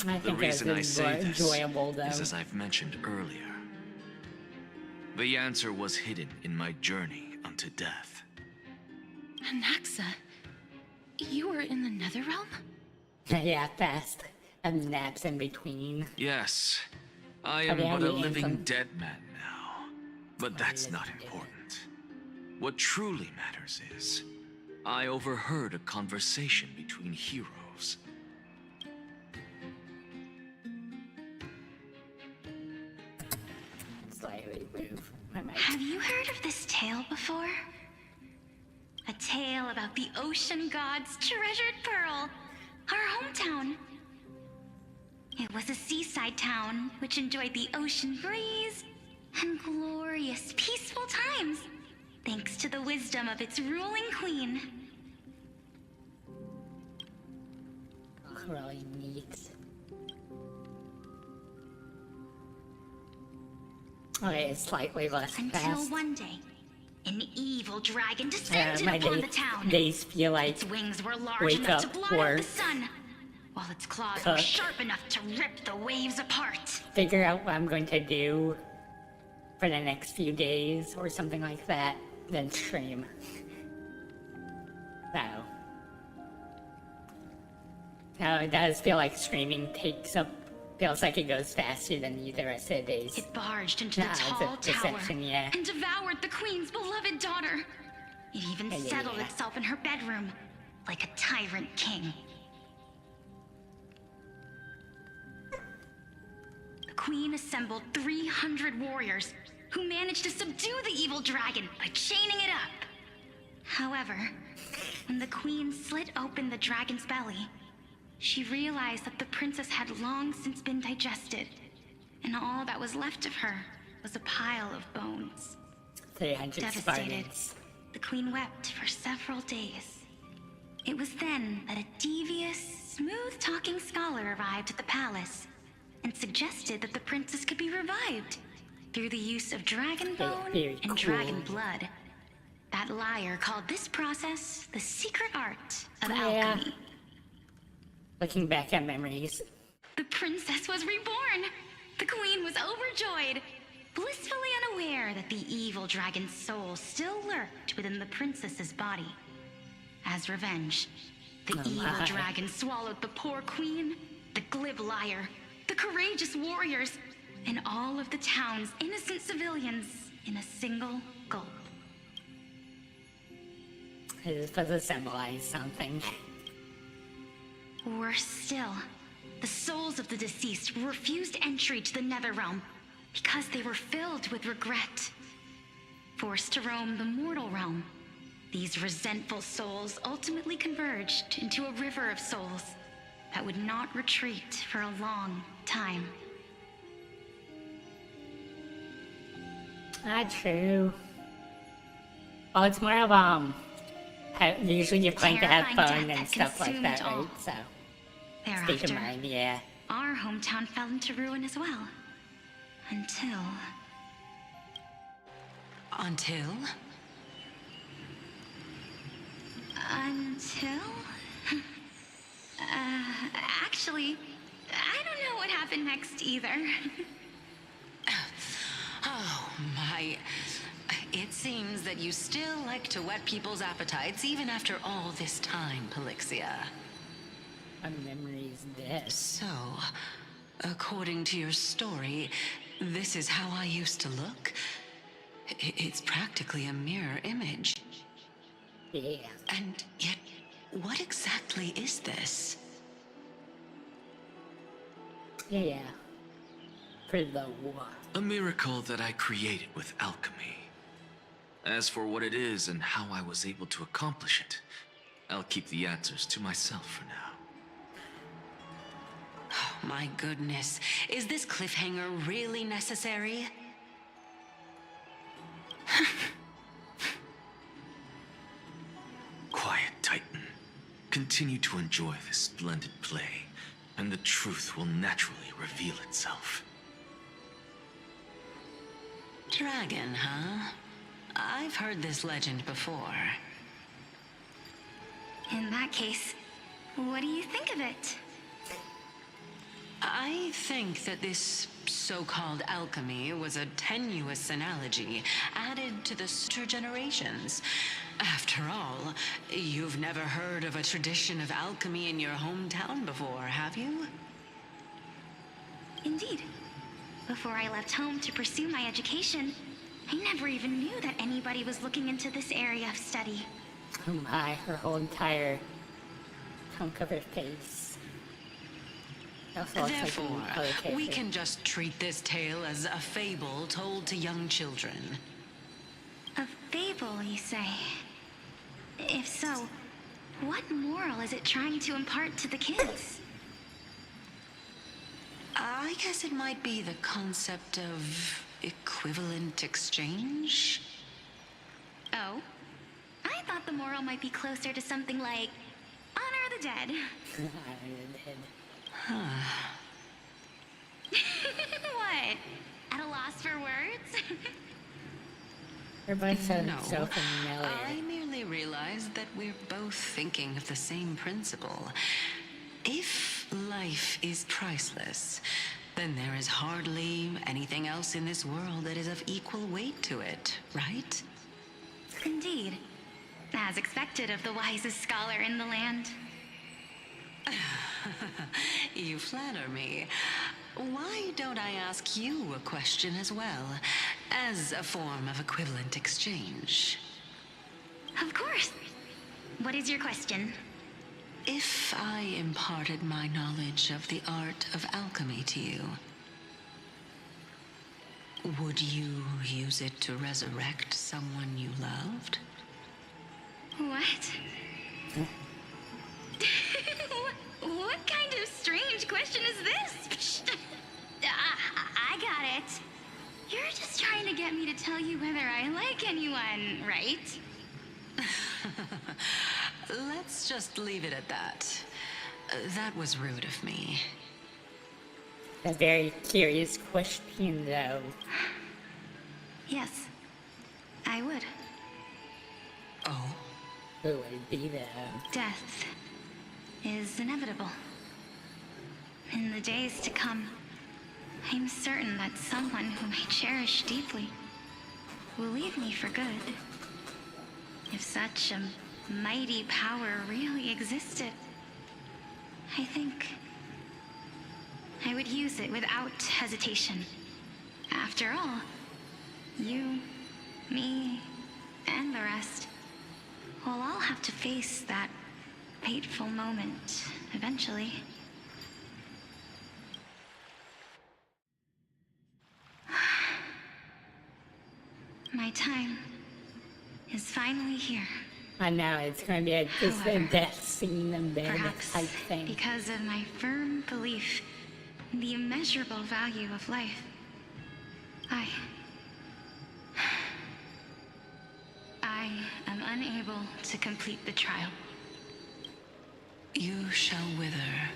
I The think reason I it's say this enjoyable though. is as I've mentioned earlier. The answer was hidden in my journey unto death. Anaxa, you were in the Netherrealm? Yeah, fast. And naps in between. Yes, I am but a living dead man now. But that's not important. What truly matters is, I overheard a conversation between heroes. Slightly move my mic. Have you heard of this tale before? A tale about the ocean god's treasured pearl, our hometown. It was a seaside town which enjoyed the ocean breeze and glorious, peaceful times, thanks to the wisdom of its ruling queen. Really neat. Okay, it's slightly less Until fast. one day, an evil dragon descended My upon the town. days feel like Its wings were large wake enough to up, blot out work, the sun, while its claws were cook, sharp enough to rip the waves apart. figure out what I'm going to do for the next few days or something like that, then stream. So it does feel like streaming feels like it goes faster than the rest of the days. It barged into the It's tall a tower deception, yeah. and devoured the queen's beloved daughter. It even Yeah, yeah, settled yeah. itself in her bedroom like a tyrant king. The queen assembled 300 warriors who managed to subdue the evil dragon by chaining it up. However, when the queen slit open the dragon's belly, she realized that the princess had long since been digested, and all that was left of her was a pile of bones. 300 Devastated, Spartans. the queen wept for several days. It was then that a devious, smooth-talking scholar arrived at the palace and suggested that the princess could be revived through the use of dragon bone very and cool. dragon blood. That liar called this process the secret art of Yeah. alchemy. Looking back at memories. The princess was reborn! The queen was overjoyed, blissfully unaware that the evil dragon's soul still lurked within the princess's body. As revenge, the Oh evil my. dragon swallowed the poor queen, the glib liar, the courageous warriors, and all of the town's innocent civilians in a single gulp. It is supposed to symbolize something. Worse still, the souls of the deceased refused entry to the Netherrealm because they were filled with regret. Forced to roam the mortal realm, these resentful souls ultimately converged into a river of souls that would not retreat for a long time. Not true. Oh, it's more of usually you're playing to have Terrifying fun death and that stuff like that, consumed all. right? So keep in Thereafter, mind, yeah. our hometown fell into ruin as well. Until... Until? Actually, I don't know what happened next either. Oh, my. It seems that you still like to whet people's appetites even after all this time, Pelixia. What memory is this? So, according to your story, this is how I used to look? It's practically a mirror image. Yeah. And yet, what exactly is this? Yeah. For the what? A miracle that I created with alchemy. As for what it is and how I was able to accomplish it, I'll keep the answers to myself for now. Oh, my goodness. Is this cliffhanger really necessary? Quiet, Titan. continue to enjoy this splendid play, and the truth will naturally reveal itself. Dragon, huh? I've heard this legend before. In that case, what do you think of it? I think that this so-called alchemy was a tenuous analogy added to the future generations. After all, you've never heard of a tradition of alchemy in your hometown before, have you? Indeed. Before I left home to pursue my education, I never even knew that anybody was looking into this area of study. Oh my, her whole entire hunk of her face. Therefore, we can just treat this tale as a fable told to young children. A fable, you say? If so, what moral is it trying to impart to the kids? I guess it might be the concept of equivalent exchange? Oh? I thought the moral might be closer to something like honor the dead. Honor the dead. Huh. What? At a loss for words? We're both so No, familiar. I merely realized that we're both thinking of the same principle. If life is priceless, then there is hardly anything else in this world that is of equal weight to it, right? Indeed. As expected of the wisest scholar in the land. You flatter me. Why don't I ask you a question as well, as a form of equivalent exchange? Of course. What is your question? If I imparted my knowledge of the art of alchemy to you, would you use it to resurrect someone you loved? What? What kind of strange question is this? I got it. You're just trying to get me to tell you whether I like anyone, right? Let's just leave it at that. That was rude of me. A very curious question, though. Yes, I would. Oh? Who would it be, though? Death is inevitable. In the days to come, I'm certain that someone whom I cherish deeply will leave me for good. If such a mighty power really existed, I think I would use it without hesitation. After all, you, me, and the rest will all have to face that fateful moment eventually. My time is finally here. I know, it's going to be just a death scene in bed Perhaps type thing. because of my firm belief in the immeasurable value of life, I am unable to complete the trial. You shall wither,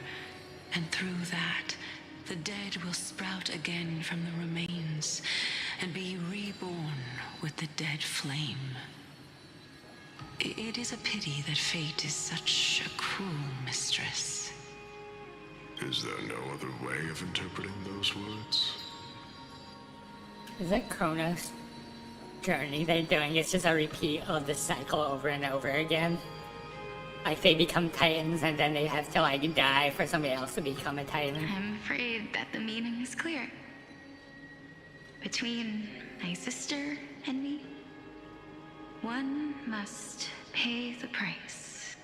and through that, the dead will sprout again from the remains, and be reborn with the dead flame. It is a pity that fate is such a cruel mistress. Is there no other way of interpreting those words? Is that Kronos' journey they're doing? It's just a repeat of the cycle over and over again. Like, they become titans and then they have to, like, die for somebody else to become a titan. I'm afraid that the meaning is clear. Between my sister and me, one must pay the price.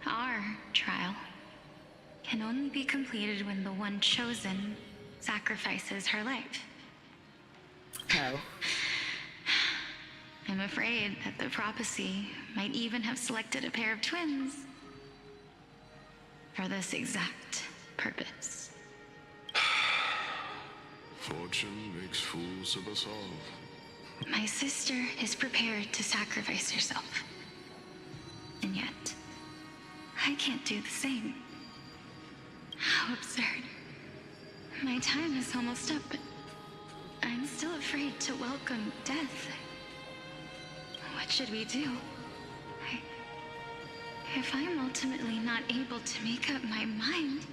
Our trial can only be completed when the one chosen sacrifices her life. Oh. I'm afraid that the prophecy might even have selected a pair of twins for this exact purpose. Fortune makes fools of us all. My sister is prepared to sacrifice herself. And yet, can't do the same. How absurd. My time is almost up, but I'm still afraid to welcome death. What should we do? If I'm ultimately not able to make up my mind...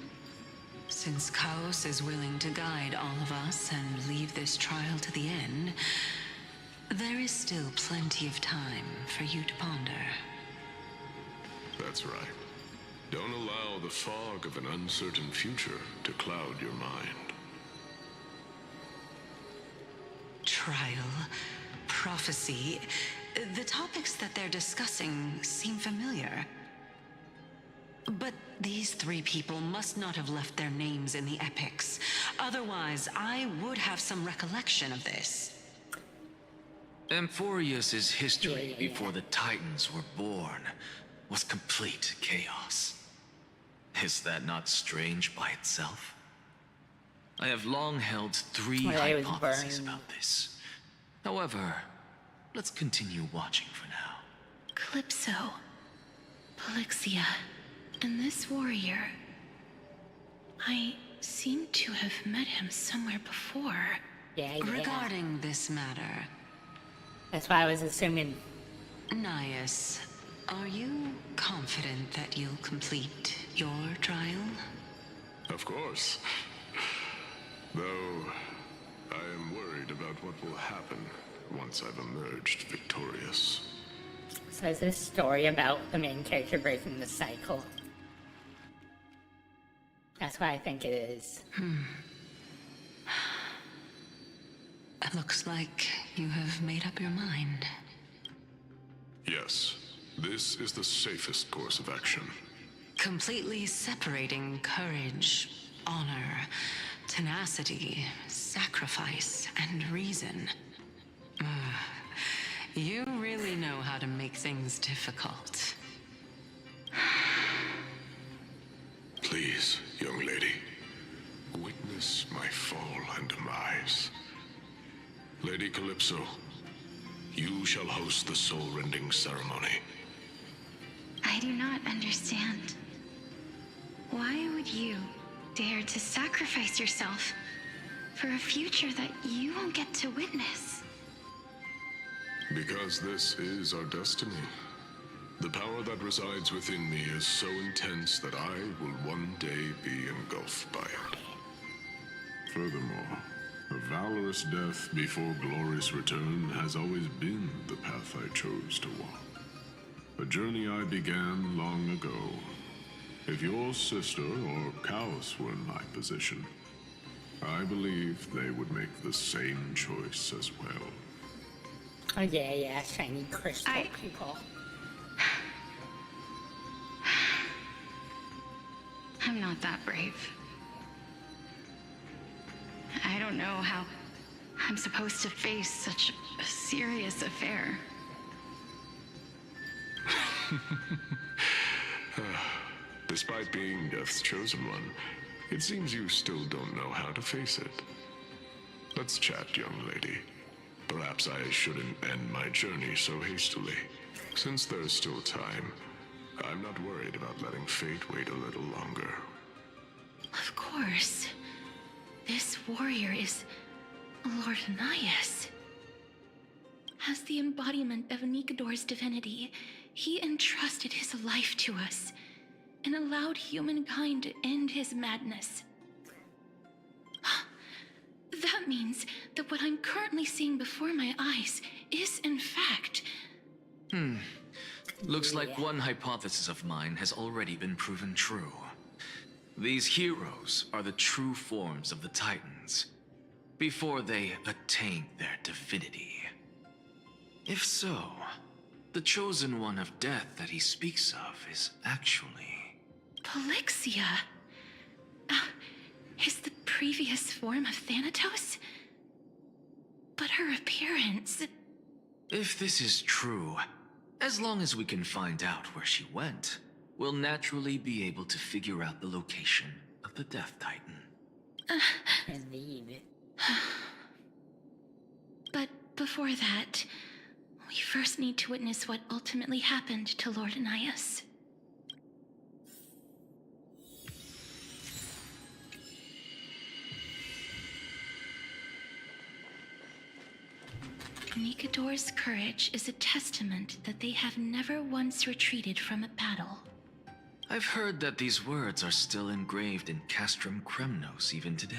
Since Chaos is willing to guide all of us and leave this trial to the end, there is still plenty of time for you to ponder. That's right. Don't allow the fog of an uncertain future to cloud your mind. Trial, prophecy, the topics that they're discussing seem familiar. But these three people must not have left their names in the epics. Otherwise, I would have some recollection of this. Amphorius's history before the Titans were born was complete chaos. Is that not strange by itself? I have long held three hypotheses about this. However, let's continue watching for now. Calypso, Polixia, and this warrior. I seem to have met him somewhere before. Yeah. Regarding this matter... That's why I was assuming. Nias, are you confident that you'll complete your trial? Of course. Though, I am worried about what will happen once I've emerged victorious. So is this story about the main character breaking the cycle? That's what I think it is. It looks like you have made up your mind. Yes, this is the safest course of action. Completely separating courage, honor, tenacity, sacrifice, and reason. You really know how to make things difficult. Please, young lady, witness my fall and demise. Lady Calypso, you shall host the soul-rending ceremony. I do not understand. Why would you dare to sacrifice yourself for a future that you won't get to witness? Because this is our destiny. The power that resides within me is so intense that I will one day be engulfed by it. Furthermore, a valorous death before glorious return has always been the path I chose to walk. A journey I began long ago. If your sister or Chaos were in my position, I believe they would make the same choice as well. Oh yeah, shiny crystal people. I'm not that brave. I don't know how I'm supposed to face such a serious affair. Despite being Death's chosen one, it seems you still don't know how to face it. Let's chat, young lady. Perhaps I shouldn't end my journey so hastily. Since there's still time, I'm not worried about letting fate wait a little longer. Of course. This warrior is Lord Nias. As the embodiment of Nikador's divinity, he entrusted his life to us and allowed humankind to end his madness. That means that what I'm currently seeing before my eyes is, in fact... Looks like one hypothesis of mine has already been proven true. These heroes are the true forms of the Titans, before they attained their divinity. If so, the chosen one of death that he speaks of is actually... Polixia? Is the previous form of Thanatos? But her appearance... If this is true, as long as we can find out where she went, we'll naturally be able to figure out the location of the Death Titan. Indeed. But before that, we first need to witness what ultimately happened to Lord Nias. Nikador's courage is a testament that they have never once retreated from a battle. I've heard that these words are still engraved in Castrum Kremnos even today.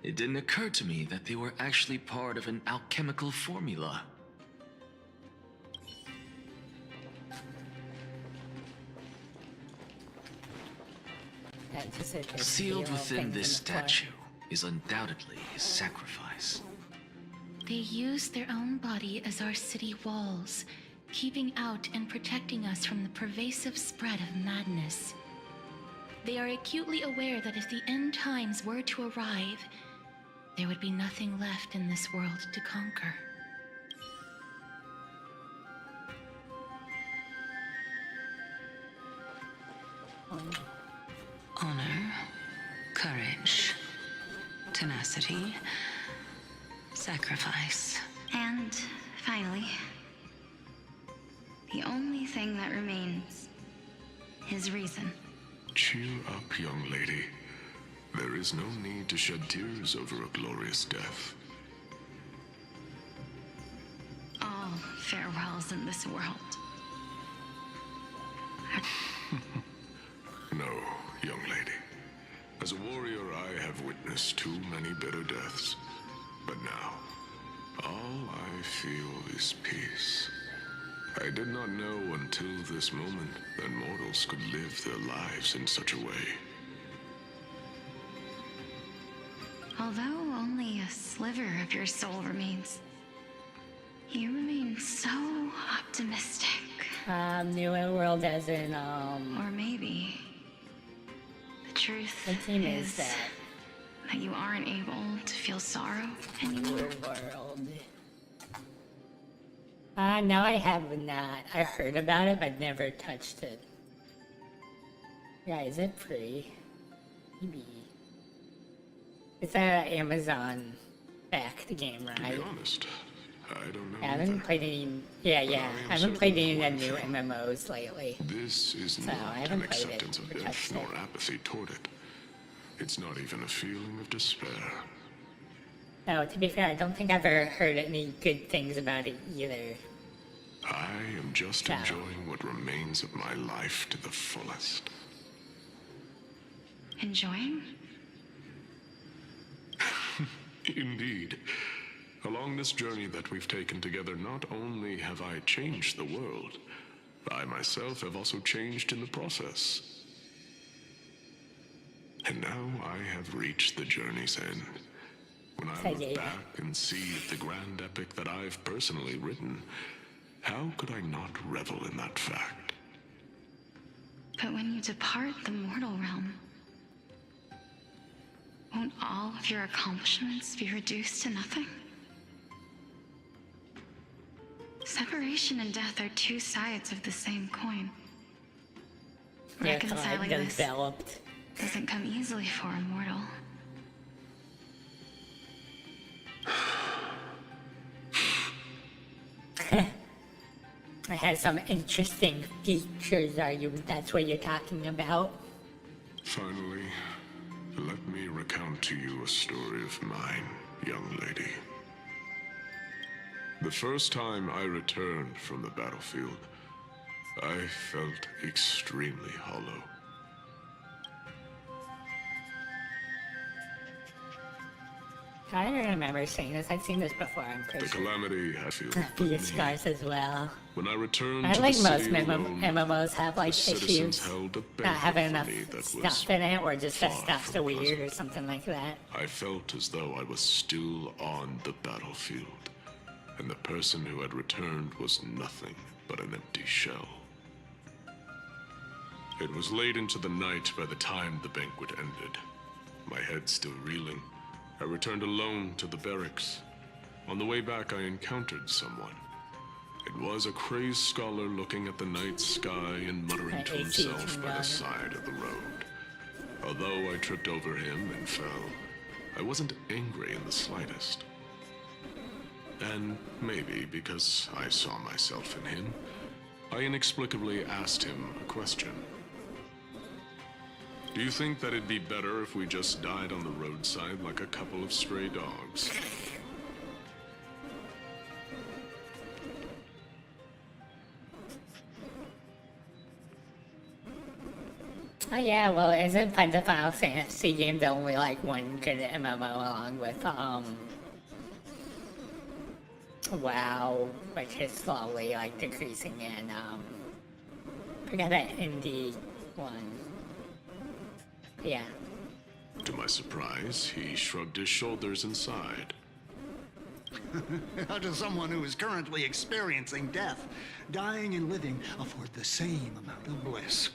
It didn't occur to me that they were actually part of an alchemical formula. Sealed within this statue is undoubtedly his sacrifice. They use their own body as our city walls, keeping out and protecting us from the pervasive spread of madness. They are acutely aware that if the end times were to arrive, there would be nothing left in this world to conquer. Honor, courage, tenacity, sacrifice. And finally, the only thing that remains is reason. Cheer up, young lady. There is no need to shed tears over a glorious death. All farewells in this world. No, young lady. As a warrior, I have witnessed too many bitter deaths. But now, all I feel is peace. I did not know until this moment that mortals could live their lives in such a way. Although only a sliver of your soul remains, you remain so optimistic. New world as in, Or maybe the truth is that you aren't able to feel sorrow anymore. World. No, I have not. I heard about it, but never touched it. Yeah, is it free? Maybe. It's an Amazon backed game, right? To be honest, I don't know. I haven't played any. I haven't played any of the new MMOs lately. This is So not I haven't an played it acceptance of or death touched nor it. apathy toward it. It's not even a feeling of despair. No, to be fair, I don't think I've ever heard any good things about it either. I am just So. enjoying what remains of my life to the fullest. Enjoying? Indeed. Along this journey that we've taken together, not only have I changed the world, I myself have also changed in the process. And now I have reached the journey's end. When I look back and see the grand epic that I've personally written, how could I not revel in that fact? But when you depart the mortal realm, won't all of your accomplishments be reduced to nothing? Separation and death are two sides of the same coin. Reconciling this doesn't come easily for a mortal. It has some interesting features, that's what you're talking about? Finally, let me recount to you a story of mine, young lady. The first time I returned from the battlefield, I felt extremely hollow. I don't remember seeing this. I've seen this before, I'm pretty The sure. calamity I feel. The scars as well. When I returned I to like the most city alone, MMOs have like the citizens issues held a not banquet having for enough me that was stuff in it, or just that far stuff's from so weird pleasant. or something like that. I felt as though I was still on the battlefield, and the person who had returned was nothing but an empty shell. It was late into the night by the time the banquet ended. My head still reeling, I returned alone to the barracks. On the way back, I encountered someone. It was a crazed scholar looking at the night sky and muttering to himself by the side of the road. Although I tripped over him and fell, I wasn't angry in the slightest. And maybe because I saw myself in him, I inexplicably asked him a question. Do you think that it'd be better if we just died on the roadside like a couple of stray dogs? Oh yeah, well, isn't the Final Fantasy game the only like one good MMO along with WoW, which is slowly like decreasing in forget that indie one. Yeah. To my surprise, he shrugged his shoulders and sighed. How does someone who is currently experiencing death, dying and living, afford the same amount of bliss?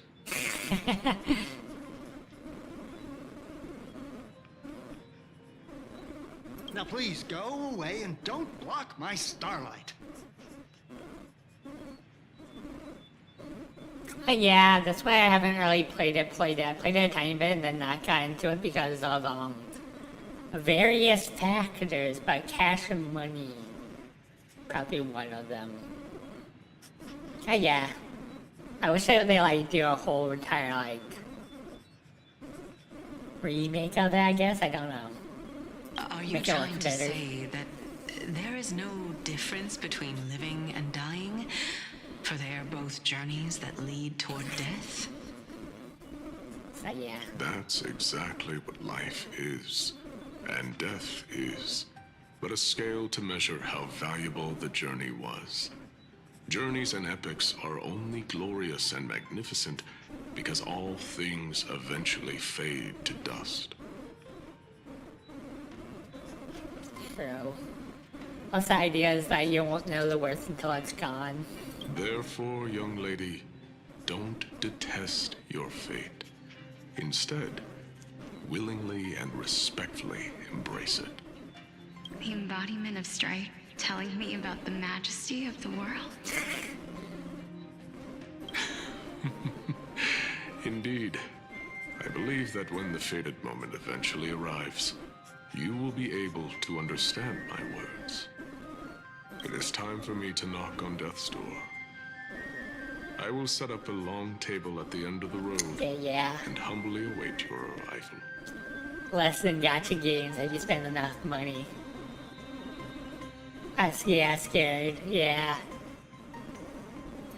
Now please go away and don't block my starlight. Yeah, that's why I haven't really played it. I played it a tiny bit and then not got into it because of various factors, but cash and money, probably one of them. Yeah, I wish they like do a whole entire like remake of it. I guess I don't know. Are you trying to say that there is no difference between living and dying? For they are both journeys that lead toward death? Yeah. That's exactly what life is. And death is. But a scale to measure how valuable the journey was. Journeys and epics are only glorious and magnificent because all things eventually fade to dust. True. Plus the idea is that you won't know the worth until it's gone. Therefore, young lady, don't detest your fate. Instead, willingly and respectfully embrace it. The embodiment of strife telling me about the majesty of the world. Indeed. I believe that when the fated moment eventually arrives, you will be able to understand my words. It is time for me to knock on death's door. I will set up a long table at the end of the road and humbly await your arrival. Less than gacha games if you spend enough money. Yeah, scared, yeah.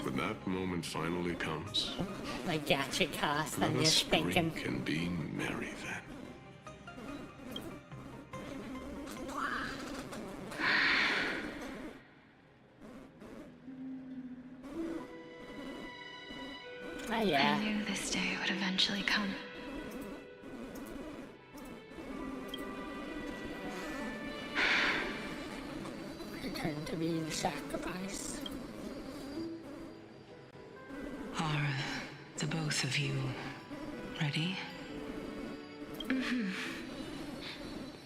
When that moment finally comes, like gacha cost, I'm let us just thinking. drink and be merry then. Yeah. I knew this day would eventually come. Return to being sacrificed. Are the both of you ready? Mm-hmm.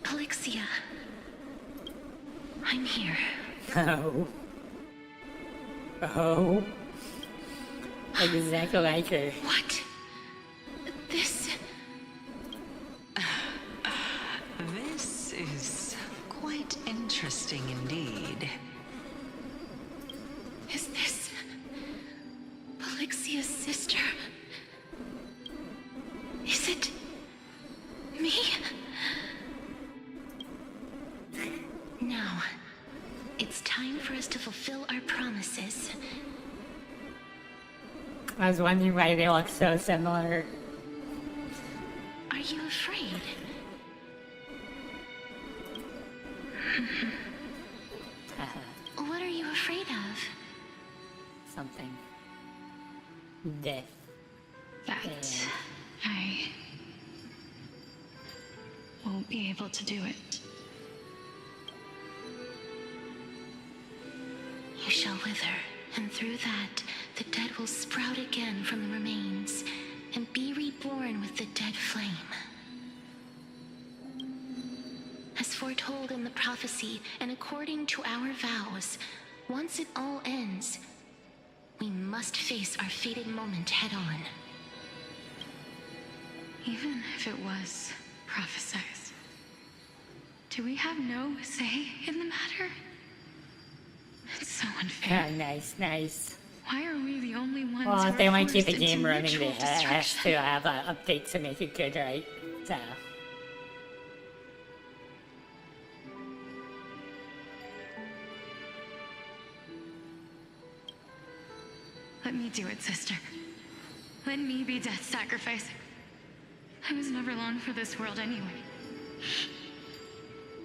Polixia. I'm here. Oh. Oh. Exactly like her. What? This... This is quite interesting indeed. Is this... Polixia's sister? Is it... me? Now, it's time for us to fulfill our promises. I was wondering why they look so similar. Are you afraid? What are you afraid of? Something. Death. That I won't be able to do it. You shall wither, and through that, the dead will sprout again from the remains, and be reborn with the dead flame. As foretold in the prophecy, and according to our vows, once it all ends, we must face our fated moment head-on. Even if it was prophesized, do we have no say in the matter? It's so unfair. Nice, nice. Why are we the only ones? Well, who if they are want to keep the forced game into running, mutual they have destruction? to have updates to make it good, right? So. Let me do it, sister. Let me be death's sacrifice. I was never long for this world anyway.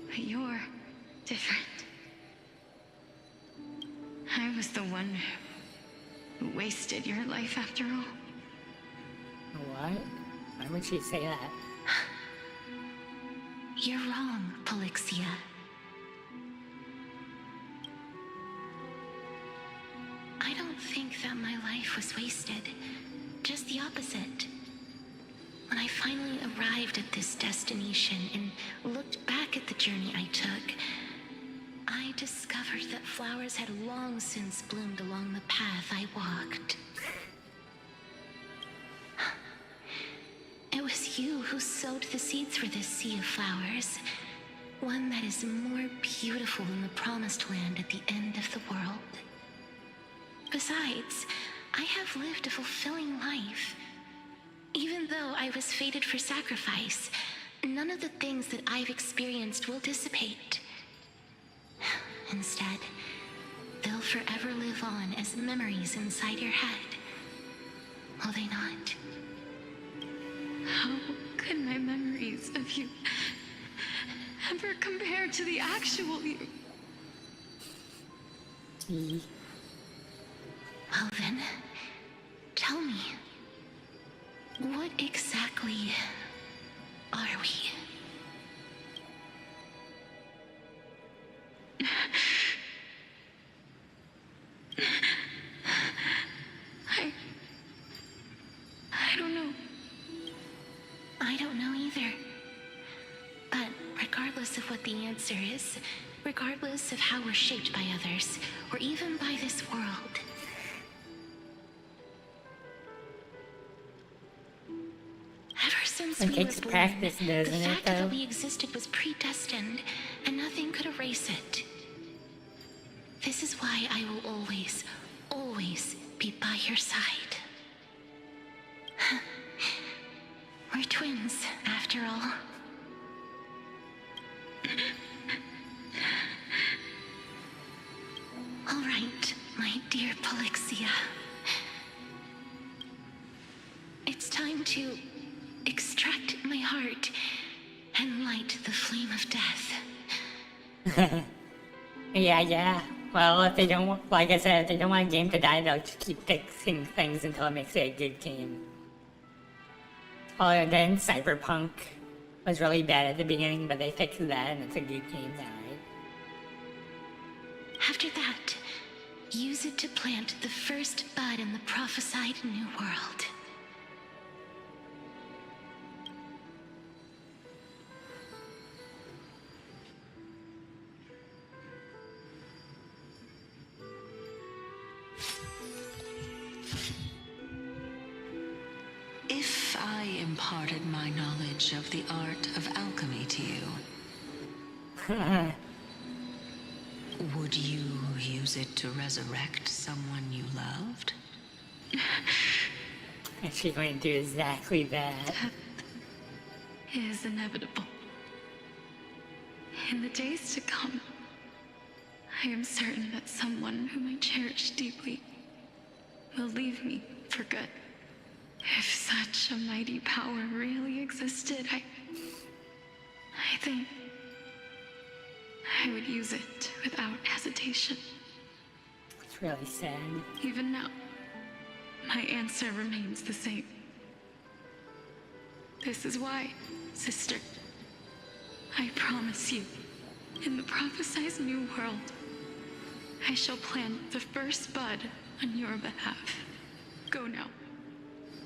But you're different. I was the one who wasted your life after all. What? Why would she say that? You're wrong, Polixia. I don't think that my life was wasted. Just the opposite. When I finally arrived at this destination and looked back at the journey I took, I discovered that flowers had long since bloomed along the path I walked. It was you who sowed the seeds for this sea of flowers, one that is more beautiful than the promised land at the end of the world. Besides, I have lived a fulfilling life. Even though I was fated for sacrifice, none of the things that I've experienced will dissipate. Instead, they'll forever live on as memories inside your head. Will they not? How could my memories of you ever compare to the actual you? Well then, tell me, what exactly are we? I don't know. I don't know either. But regardless of what the answer is, regardless of how we're shaped by others, or even by this world, ever since It we takes were born, practice, the doesn't it, fact though? that we existed was predestined, and nothing could erase it. This is why I will always, always be by your side. We're twins, after all. All right, my dear Polixia. It's time to extract my heart and light the flame of death. Yeah. Well, if they don't, like I said, if they don't want a game to die, they'll just keep fixing things until it makes it a good game. Oh, and then Cyberpunk was really bad at the beginning, but they fixed that and it's a good game now, right? After that, use it to plant the first bud in the prophesied new world. If I imparted my knowledge of the art of alchemy to you, would you use it to resurrect someone you loved? And she's going to do exactly that. Death is inevitable. In the days to come, I am certain that someone whom I cherish deeply will leave me for good. If such a mighty power really existed, I think I would use it without hesitation. It's really sad. Even now, my answer remains the same. This is why, sister, I promise you, in the prophesied new world, I shall plant the first bud on your behalf. Go now.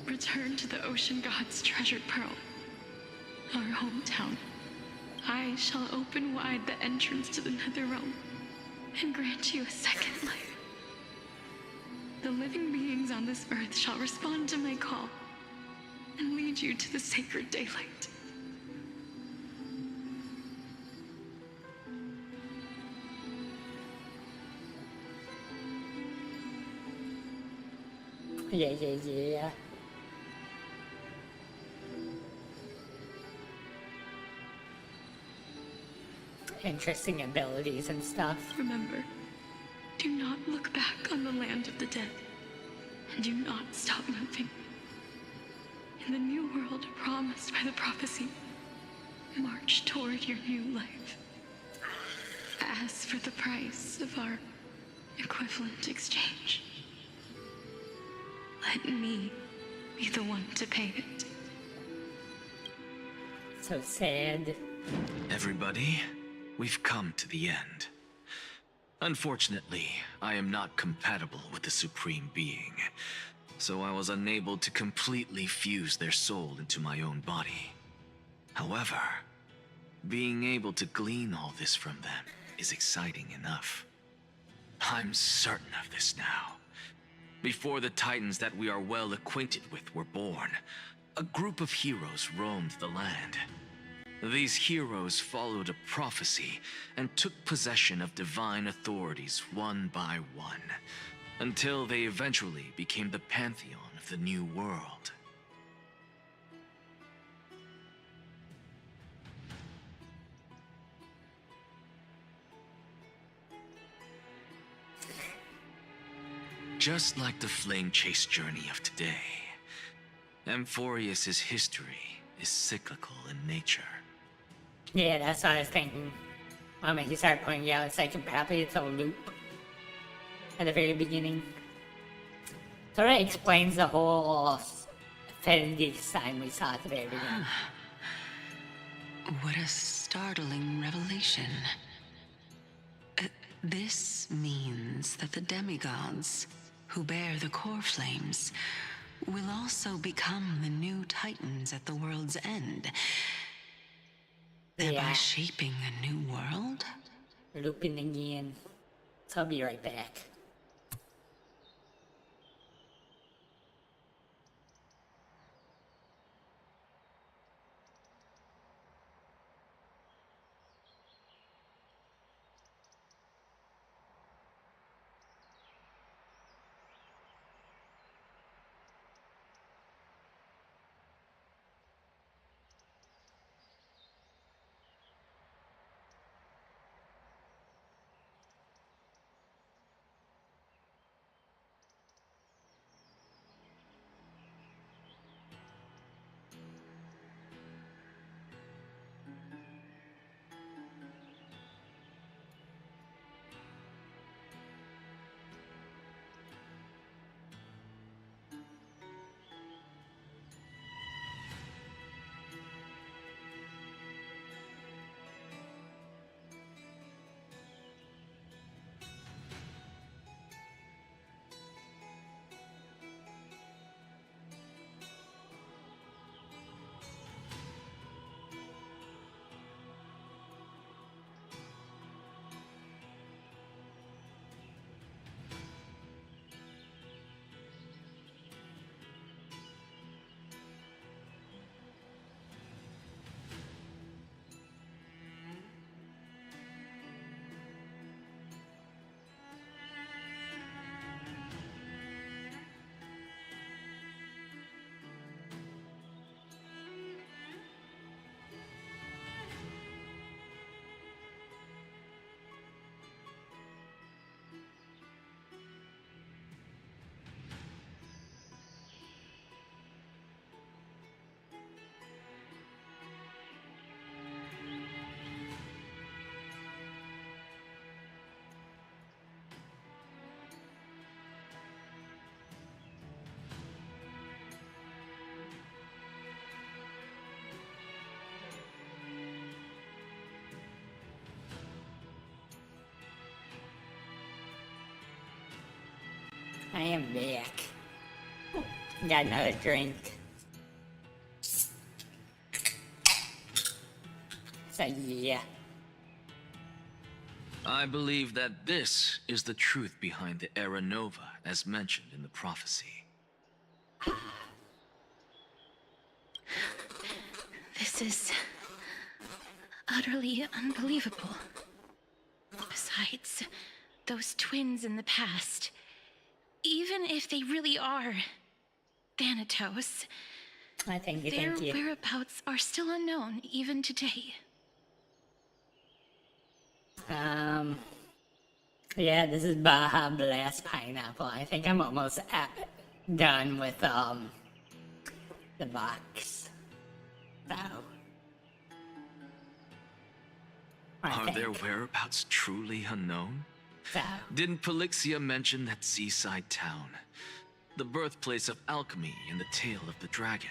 Return to the ocean god's treasured pearl, our hometown. I shall open wide the entrance to the nether realm and grant you a second life. The living beings on this earth shall respond to my call and lead you to the sacred daylight. Yeah. Interesting abilities and stuff. Remember, do not look back on the land of the dead, and do not stop moving. the new world promised by the prophecy. March toward your new life. Ask for the price of our equivalent exchange. Let me be the one to pay it. So sad. Everybody, we've come to the end. Unfortunately, I am not compatible with the Supreme Being, so I was unable to completely fuse their soul into my own body. However, being able to glean all this from them is exciting enough. I'm certain of this now. Before the Titans that we are well acquainted with were born, a group of heroes roamed the land. These heroes followed a prophecy and took possession of divine authorities one by one, until they eventually became the pantheon of the new world. Just like the flame chase journey of today, Amphorius's history is cyclical in nature. Yeah, that's what I was thinking. When he started pointing out, it's like probably it's a loop at the very beginning. Sort of explains the whole Vestige sign we saw at the very beginning. What a startling revelation. This means that the demigods, who bear the core flames, will also become the new Titans at the world's end. Thereby shaping a new world? Looping again. So I'll be right back. I am back. Got another drink. So yeah. I believe that this is the truth behind the Era Nova, as mentioned in the prophecy. This is utterly unbelievable. Besides, those twins in the past, even if they really are Thanatos, their whereabouts are still unknown even today. Yeah, this is Baja Blast Pineapple. I think I'm almost done with the box. So. Are their whereabouts truly unknown? So. Didn't Polixia mention that seaside town? The birthplace of alchemy and the tale of the dragon.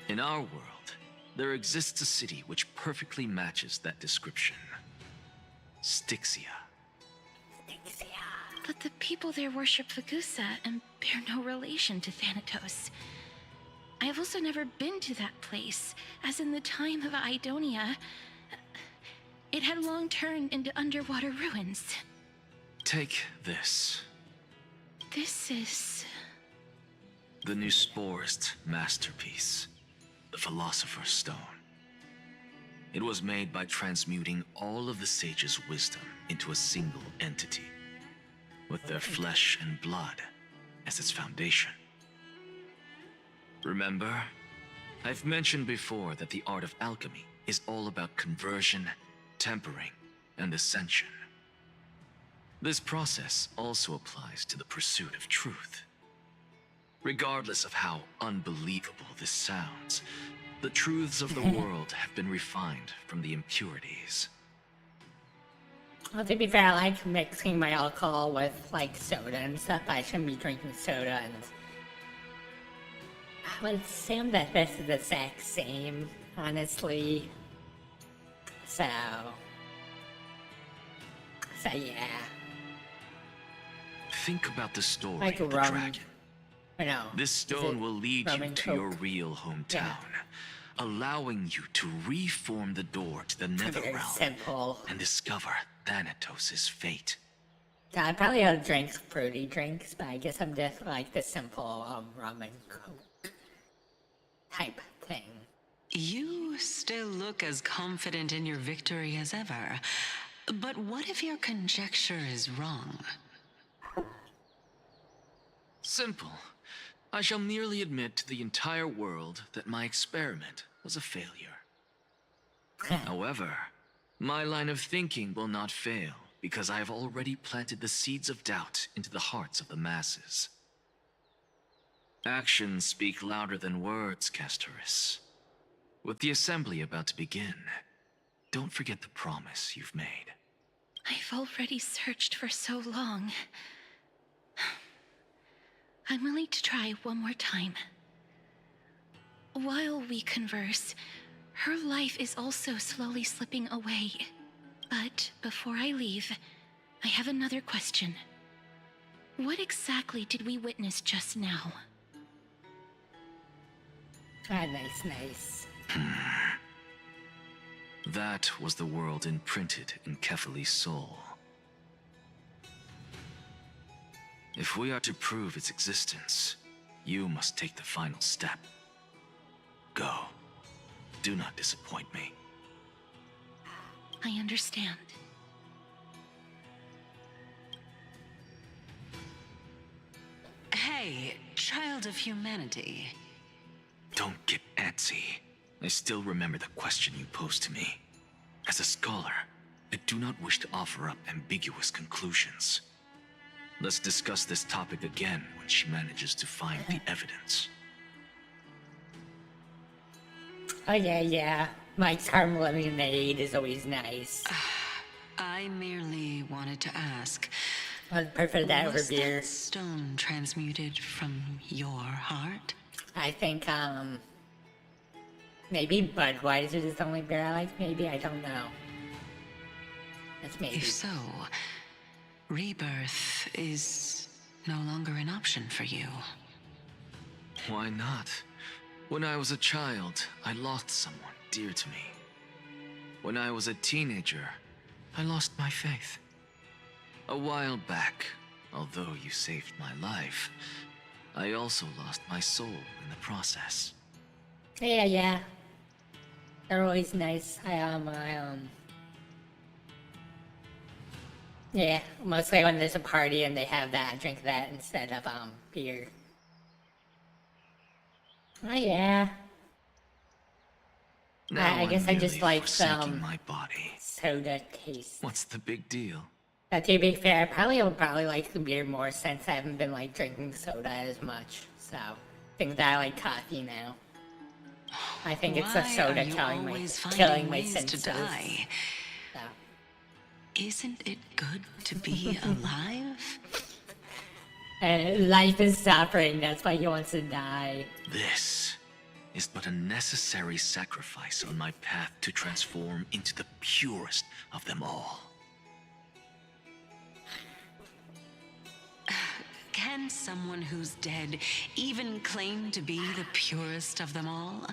In our world, there exists a city which perfectly matches that description. Styxia. But the people there worship Vagusa and bear no relation to Thanatos. I have also never been to that place, as in the time of Idonia, it had long turned into underwater ruins. Take this. This is... The new Sporist masterpiece, the Philosopher's Stone. It was made by transmuting all of the sages' wisdom into a single entity, with their flesh and blood as its foundation. Remember, I've mentioned before that the art of alchemy is all about conversion, tempering, and ascension. This process also applies to the pursuit of truth. Regardless of how unbelievable this sounds, the truths of the world have been refined from the impurities. Well, to be fair, I like mixing my alcohol with, like, soda and stuff. I shouldn't be drinking soda, and I would assume that this is the exact same, honestly. So yeah. Think about the story Like of the rum. dragon. I know. This stone will lead rum you and to your Coke? real hometown, allowing you to reform the door to the Very Netherrealm simple. and discover Thanatos' fate. I probably would drink fruity drinks, but I guess I'm just like the simple rum and Coke type thing. You still look as confident in your victory as ever. But what if your conjecture is wrong? Simple. I shall merely admit to the entire world that my experiment was a failure. However, my line of thinking will not fail because I have already planted the seeds of doubt into the hearts of the masses. Actions speak louder than words, Castoris. With the assembly about to begin, don't forget the promise you've made. I've already searched for so long. I'm willing to try one more time. While we converse, her life is also slowly slipping away. But before I leave, I have another question. What exactly did we witness just now? Ah, nice. That was the world imprinted in Kefali's soul. If we are to prove its existence, you must take the final step. Go. Do not disappoint me. I understand. Hey, child of humanity. Don't get antsy. I still remember the question you posed to me. As a scholar, I do not wish to offer up ambiguous conclusions. Let's discuss this topic again when she manages to find the evidence. Oh yeah. Mike's harm lemonade is always nice. I merely wanted to ask. I'd prefer that over Was beer. that stone transmuted from your heart? I think, maybe Budweiser is the only beer I like. Maybe, I don't know. That's maybe. If so, rebirth is no longer an option for you. Why not? When I was a child, I lost someone dear to me. When I was a teenager, I lost my faith. A while back, although you saved my life, I also lost my soul in the process. Yeah. They're always nice. Yeah, mostly when there's a party and they have that, drink that instead of, beer. Oh yeah. Now I guess I I'm just merely like forsaking my body. soda taste. What's the big deal? To be fair, I will probably like the beer more since I haven't been like drinking soda as much. So Things that I like coffee now. I think it's the Why soda are you always killing finding my ways senses. to die? So. Isn't it good to be alive? Life is suffering, that's why he wants to die. This is but a necessary sacrifice on my path to transform into the purest of them all. Can someone who's dead even claim to be the purest of them all?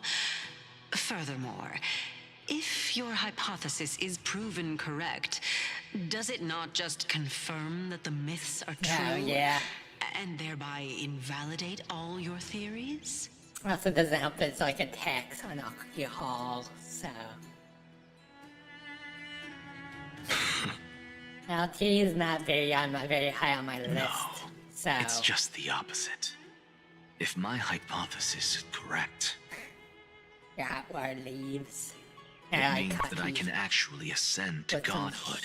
Furthermore, if your hypothesis is proven correct, does it not just confirm that the myths are true? Oh, yeah. And thereby invalidate all your theories? Also doesn't help that it's like a tax on alcohol, so... Now, tea is not very high on my list. No, so... it's just the opposite. If my hypothesis is correct, your hot water leaves. it means that I can actually ascend to godhood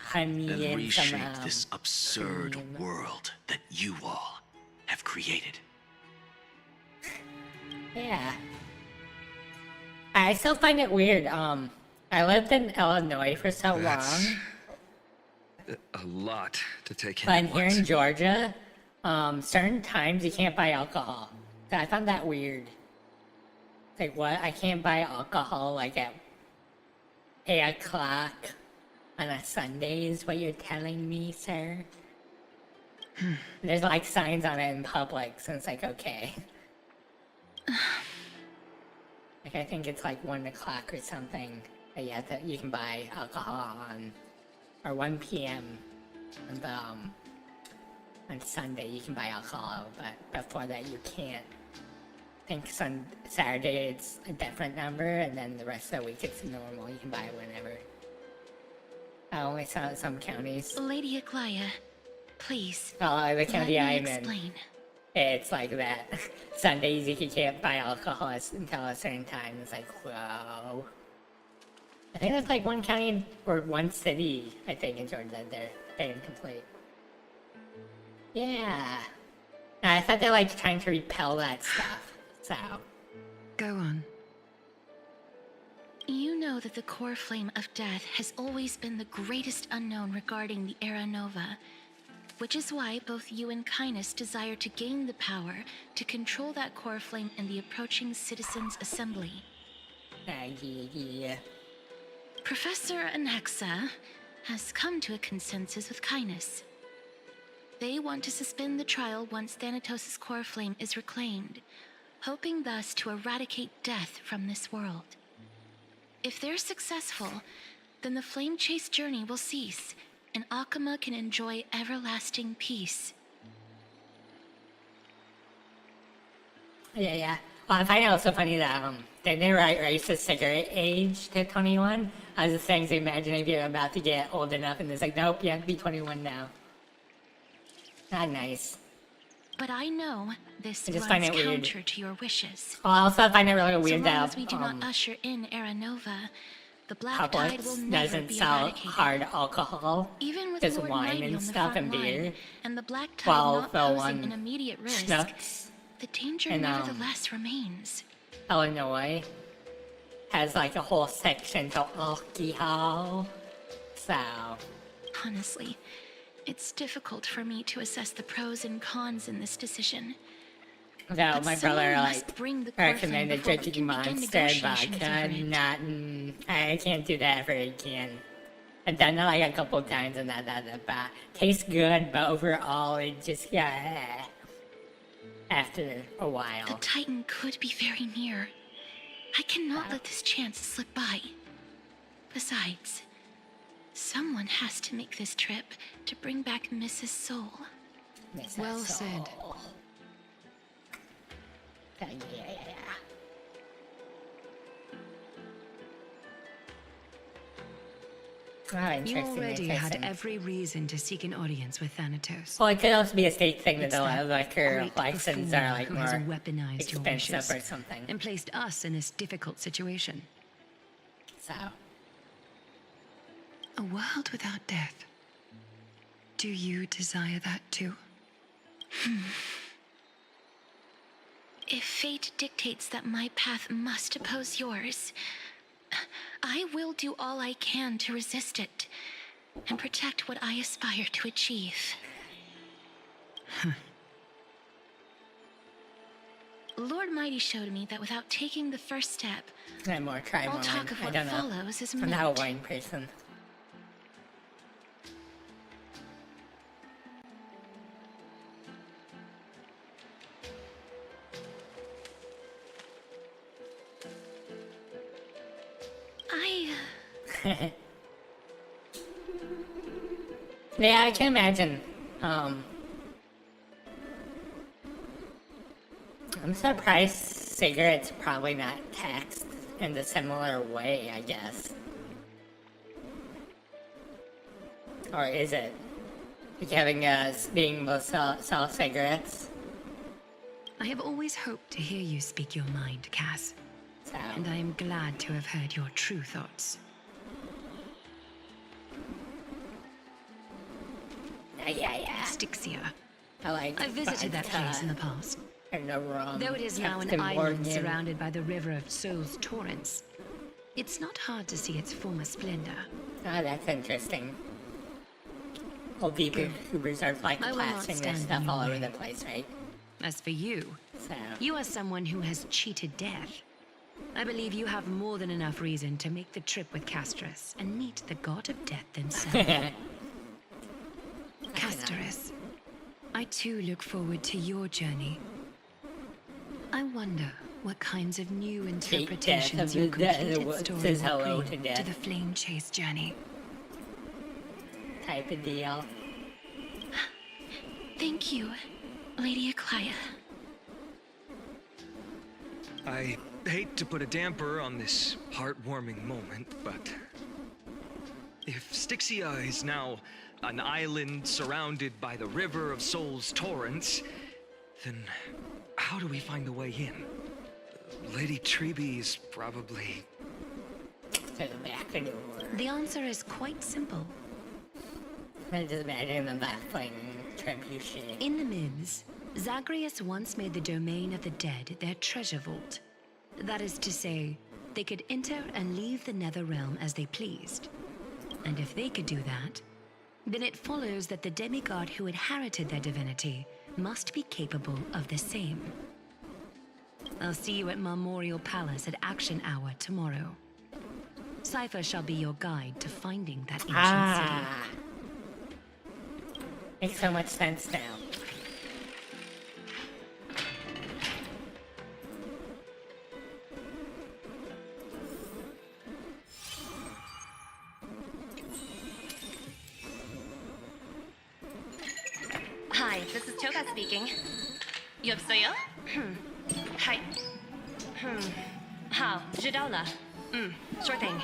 Honey and and reshape some, this absurd world that you all have created. Yeah. I still find it weird. I lived in Illinois for so long. A lot to take in. But at here once. in Georgia, certain times you can't buy alcohol. So I found that weird. Like, what? I can't buy alcohol, like, at 8 o'clock on a Sunday is what you're telling me, sir? There's, like, signs on it in public, so it's like, okay. Like, I think it's, like, 1 o'clock or something that you can buy alcohol on. Or 1 p.m. On Sunday you can buy alcohol, but before that you can't. I think Saturday it's a different number, and then the rest of the week it's normal. You can buy it whenever. I only saw it in some counties. Lady Aglaya, please. Oh, the county let me I'm in. explain. It's like that. Sundays you can't buy alcohol until a certain time. It's like, whoa. I think there's like one county or one city, I think, in Georgia that they're incomplete. Yeah. I thought they're like trying to repel that stuff, so. Go on. You know that the core flame of death has always been the greatest unknown regarding the Era Nova, which is why both you and Kindness desire to gain the power to control that core flame in the approaching Citizens' Assembly. Yeah. Professor Anaxa has come to a consensus with Kindness. They want to suspend the trial once Thanatos' core flame is reclaimed, hoping thus to eradicate death from this world. If they're successful, then the flame chase journey will cease, and Akama can enjoy everlasting peace. Yeah. Well, I find it also funny that they never raised the cigarette age to 21. I was just saying, so imagine if you're about to get old enough and it's like, nope, you have to be 21 now. Not nice. But I know this I just runs find it weird. counter to your wishes. Well, I also find it really weird so long that as we do not usher in Era Nova, the Black Publix Tide will never doesn't be sell eradicated. hard alcohol, Even with just Lord wine Mighty and on the stuff front and beer. line, and the Black Tide While not the posing one an immediate risk, Schnucks the danger in, nevertheless remains. Illinois has like a whole section to alcohol, so. Honestly, it's difficult for me to assess the pros and cons in this decision. No, But my someone brother must bring the core flame recommended before we drinking can begin Monster and negotiations vodka. over it. Not, I can't do that ever again. I've done it like a couple times and that tastes good, but overall it just after a while. The Titan could be very near. I cannot let this chance slip by. Besides, someone has to make this trip to bring back Mrs. Soul. Well said. Yeah. You already had every reason to seek an audience with Thanatos. Well, it could also be a state thing that It's the that liquor great license buffoon are like who more has weaponized your wishes expensive or something. and placed us in this difficult situation. So, a world without death. Do you desire that too? If fate dictates that my path must oppose yours, I will do all I can to resist it and protect what I aspire to achieve. Lord Mighty showed me that without taking the first step, I'm more tribal. all talk of I what don't know. follows is I'm moot. not a wine person. Yeah, I can imagine. I'm surprised cigarettes probably not taxed in a similar way, I guess. Or is it? Like having being able to sell cigarettes? I have always hoped to hear you speak your mind, Cass. So. And I am glad to have heard your true thoughts. Yeah. Styxia. I visited that place in the past. Though it is now an island surrounded by the river of Soul's torrents, it's not hard to see its former splendor. Ah, that's interesting. Well, VTubers are like blasting their stuff all over the place, right? As for you, you are someone who has cheated death. I believe you have more than enough reason to make the trip with Castrus and meet the god of death himself. Castrus, I too look forward to your journey. I wonder what kinds of new interpretations your completed story will bring to the Flame Chase journey. Type of deal. Thank you, Lady Aklaya. I hate to put a damper on this heartwarming moment, but if Styxia is now an island surrounded by the river of Soul's torrents, then how do we find a way in? Lady Treeby is probably... The answer is quite simple. I just imagine them baffling trebuchet. In the myths, Zagreus once made the domain of the dead their treasure vault. That is to say, they could enter and leave the nether realm as they pleased. And if they could do that, then it follows that the demigod who inherited their divinity must be capable of the same. I'll see you at Memorial Palace at Action Hour tomorrow. Cypher shall be your guide to finding that ancient city. Makes so much sense now. Hi, this is Toga speaking. 여보세요? Hi. 好，知道了。Sure thing.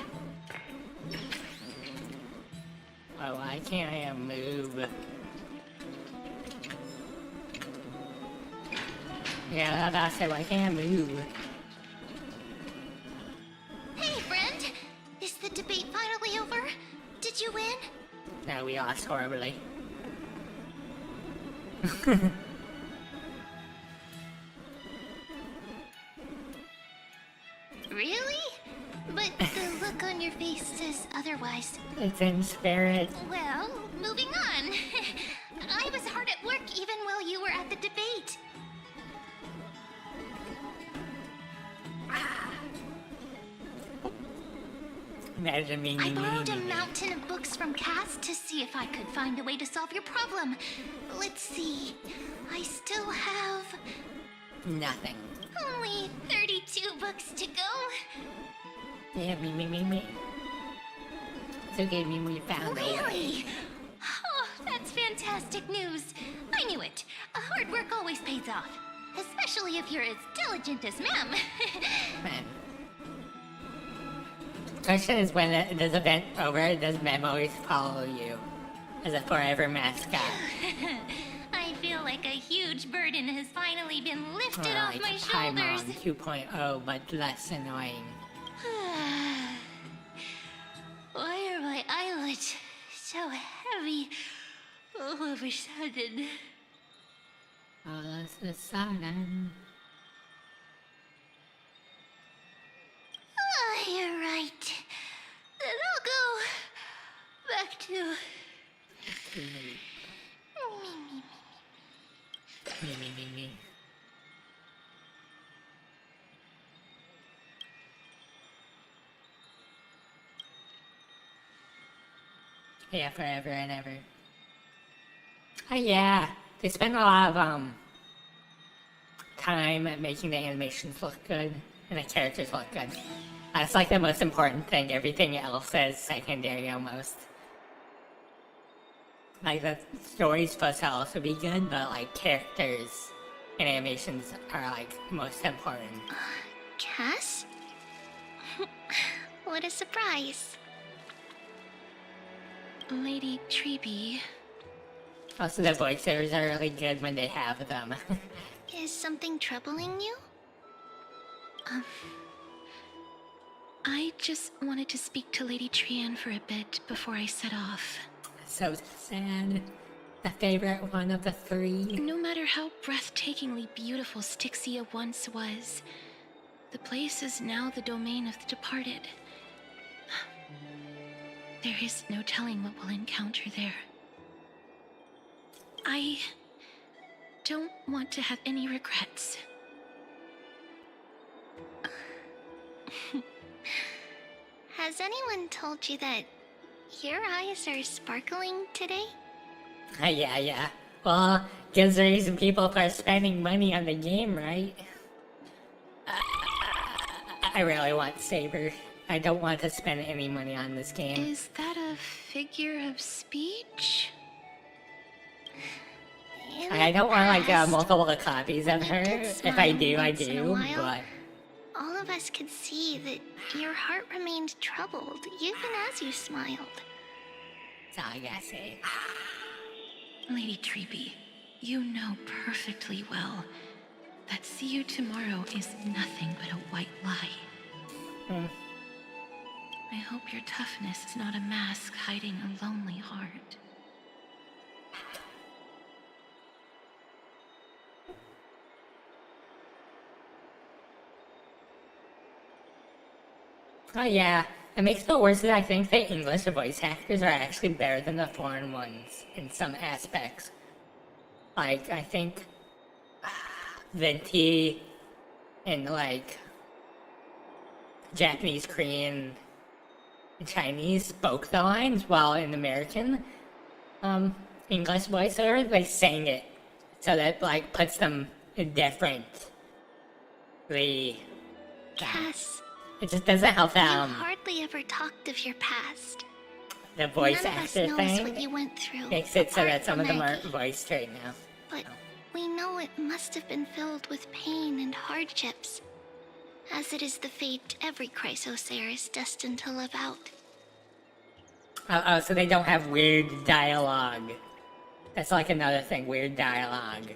Oh, why can't I move? Yeah, that's it. Why can't I move? Hey, friend! Is the debate finally over? Did you win? No, we lost horribly. Really? But the look on your face says otherwise. It's in spirit. Well, moving on. I was hard at work even while you were at the debate. Imagine me. I borrowed a mountain of books from Cass to see if I could find a way to solve your problem. Let's see. I still have... Nothing. only 32 books to go. Yeah, me. It's okay, we found it. Really? Oh, that's fantastic news. I knew it. Hard work always pays off. Especially if you're as diligent as Mem. Man. Question is, when this event over, does Mem always follow you as a forever mascot? I feel like a huge burden has finally been lifted Or off like my Paimon shoulders. 2.0, but less annoying. Why are my eyelids so heavy all of a sudden? All of a sudden. Me. Yeah, forever and ever. Oh yeah, they spend a lot of time at making the animations look good and the characters look good. That's like the most important thing. Everything else is secondary almost. Like the story's supposed to also be good, but like characters and animations are like most important. Cass? What a surprise. Lady Treeby. Also, the voiceovers are really good when they have them. Is something troubling you? I just wanted to speak to Lady Trian for a bit before I set off. So sad. The favorite one of the three. No matter how breathtakingly beautiful Styxia once was, the place is now the domain of the departed. There is no telling what we'll encounter there. I don't want to have any regrets. Has anyone told you that your eyes are sparkling today? Yeah. Well, gives the reason people are spending money on the game, right? I really want Saber. I don't want to spend any money on this game. Is that a figure of speech? I don't want like multiple copies of her. If I do, I do. But all of us could see that your heart remained troubled, even as you smiled. that's all I gotta say. Lady Treeby, you know perfectly well that see you tomorrow is nothing but a white lie. I hope your toughness is not a mask hiding a lonely heart. Oh yeah, it makes it worse that I think the English voice actors are actually better than the foreign ones in some aspects. Like, I think Venti and like Japanese, Korean, and Chinese spoke the lines, while in American English voiceover they sang it, so that like puts them differently. Cass, It just doesn't help you that hardly ever talked of your past. the voice None of us actor knows thing what you went through, makes it so apart that some of from them Maggie. aren't voiced right now. But we know it must have been filled with pain and hardships, as it is the fate every Chrysosaur is destined to live out. Oh, so they don't have weird dialogue. That's like another thing, weird dialogue.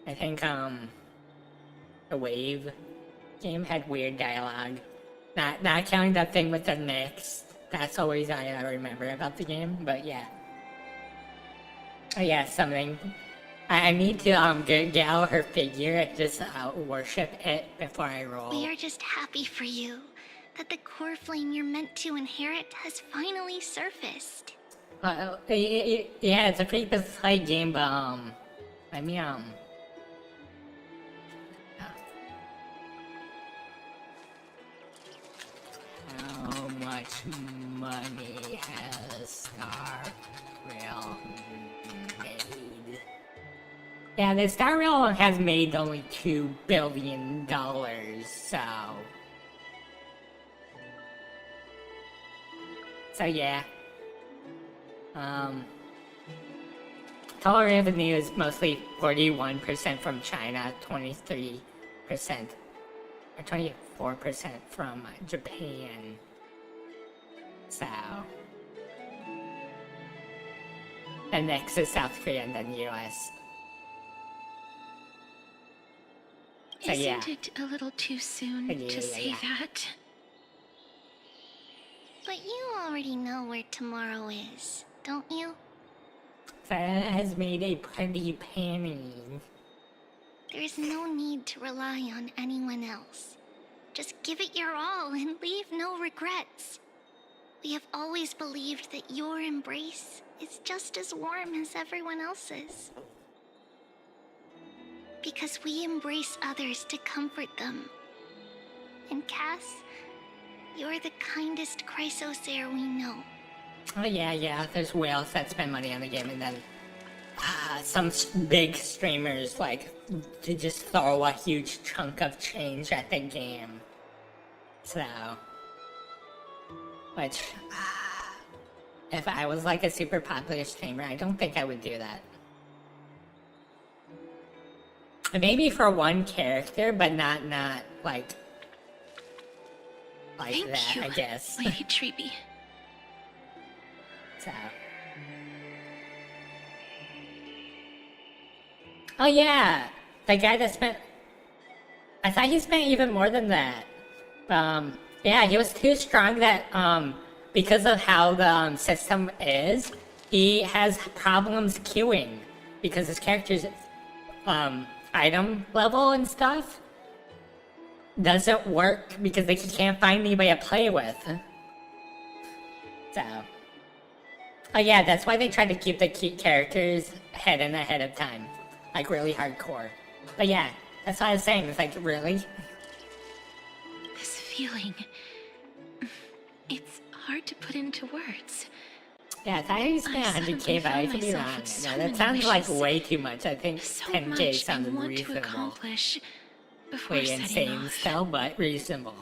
I think the Wave game had weird dialogue. Not counting that thing with the Knicks. That's always I remember about the game, but yeah. Oh yeah, something. I need to get out her figure and just worship it before I roll. We are just happy for you that the core flame you're meant to inherit has finally surfaced. Yeah, it's a pretty pathetic game, but let me how much money has Star Rail made? Yeah, the Star Rail has made only $2 billion, so... So yeah. Total revenue is mostly 41% from China, 23% or 24% from Japan. So and next is South Korea and then US. So yeah. Isn't it a little too soon to say that? But you already know where tomorrow is, don't you? That has made a pretty penny. There's no need to rely on anyone else. Just give it your all and leave no regrets. We have always believed that your embrace is just as warm as everyone else's. because we embrace others to comfort them. And Cass, you're the kindest Chrysosaur we know. Oh yeah, there's whales that spend money on the game, and then some big streamers like to just throw a huge chunk of change at the game. So, which, if I was like a super popular streamer, I don't think I would do that. Maybe for one character, but not like Thank that, you, I guess. Lady Treeby. So. Oh yeah, the guy that spent... I thought he spent even more than that. Yeah, he was too strong that, because of how the system is, he has problems queuing. Because his character's, item level and stuff doesn't work because they can't find anybody to play with. So... Oh yeah, that's why they try to keep the cute characters hidden ahead of time. Like, really hardcore. But yeah, that's what I was saying, it's like, really? This feeling... It's hard to put into words. Yeah, I thought he spent 100k, but I could be wrong. No, that sounds like way too much. I think 10k sounds reasonable. Way insane still, but reasonable.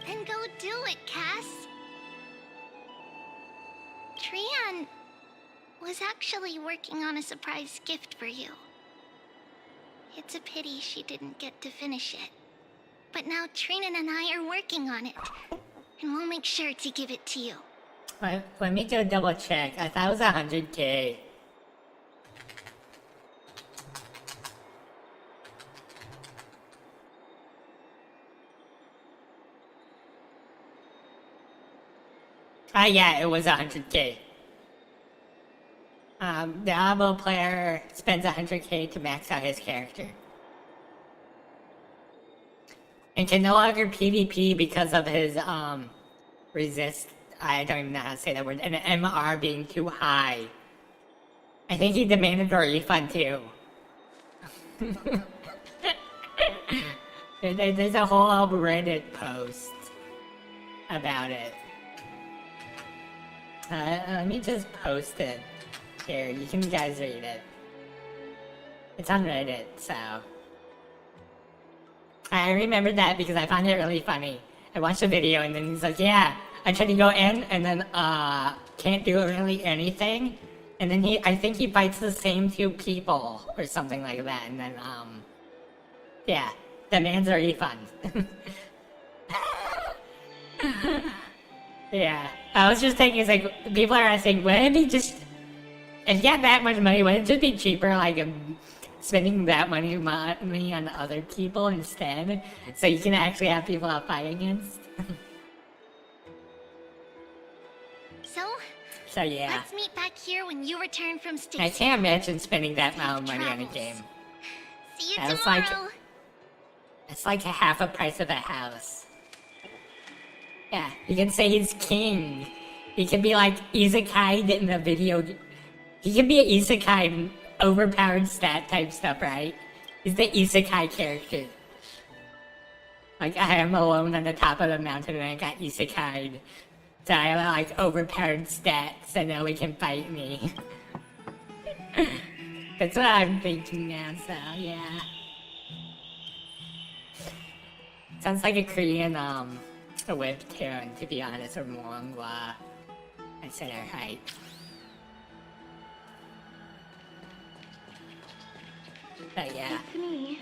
Then go do it, Cass. Trian was actually working on a surprise gift for you. It's a pity she didn't get to finish it. But now Trinan and I are working on it. And we'll make sure to give it to you. Let me go double check. I thought it was 100k. Ah, yeah, it was 100k. The Abo player spends 100k to max out his character. And can no longer PvP because of his, resist... I don't even know how to say that word. And MR being too high. I think he demanded a refund too. There's a whole Reddit post about it. Let me just post it. Here, you can guys read it. It's on Reddit, so... I remember that because I found it really funny. I watched the video and then he's like, yeah, I tried to go in and then, can't do really anything. And then I think he fights the same two people or something like that. And then, yeah, demands a refund. Yeah, I was just thinking, it's like, people are asking, wouldn't it be just, if you got that much money, wouldn't it just be cheaper, like, spending that money on other people instead? So you can actually have people to fight against? So yeah. Let's meet back here when you return from station. I can't imagine spending that amount of money on a game. See you That's tomorrow. It's like half a price of a house. Yeah, you can say he's king. He can be like isekai in the video. He can be an isekai, overpowered stat type stuff, right? He's the isekai character. Like, I am alone on the top of the mountain and I got isekai'd. So I have like overpowered stats and nobody can fight me. That's what I'm thinking now, so yeah. Sounds like a Korean, a webtoon, to be honest, or manga. I said her height. But yeah. It's me.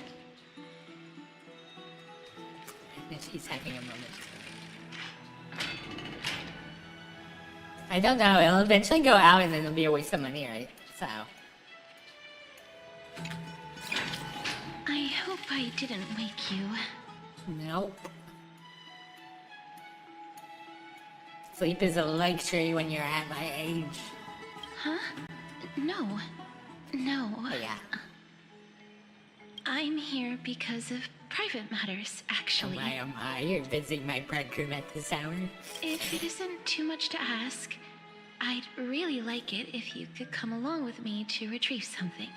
She's having a moment. I don't know, it'll eventually go out and then it'll be a waste of money, right? So. I hope I didn't wake you. Nope. Sleep is a luxury when you're at my age. Huh? No. No. Oh, yeah. I'm here because of private matters, actually. Oh my, you're visiting my bridegroom at this hour? If it isn't too much to ask, I'd really like it if you could come along with me to retrieve something.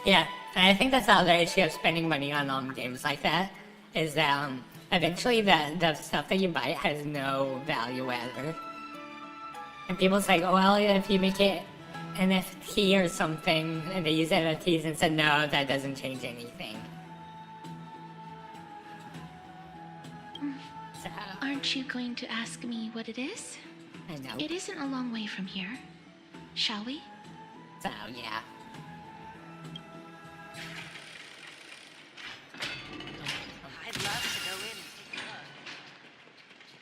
Yeah, and I think that's the other issue of spending money on games like that, is that eventually the stuff that you buy has no value ever. And people say, oh, well, if you make it NFT or something, and they use NFTs and said, no, that doesn't change anything. So, Aren't you going to ask me what it is? I know. It isn't a long way from here. Shall we? So, yeah. I'd love to go in and take a look.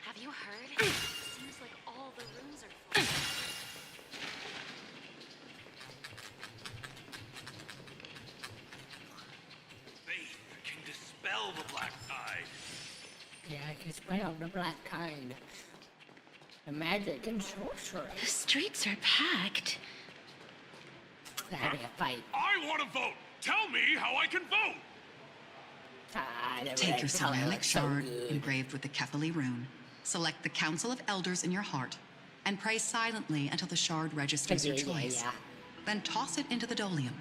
Have you heard? It seems like all the rooms are full. Faith can dispel the black tide. Yeah, I can spell the black tide. The magic and sorcery. The streets are packed. They're having a fight. I want to vote! Tell me how I can vote! Take your ceramic shard engraved with the Kefali rune. Select the Council of Elders in your heart and pray silently until the shard registers your choice. Then toss it into the dolium.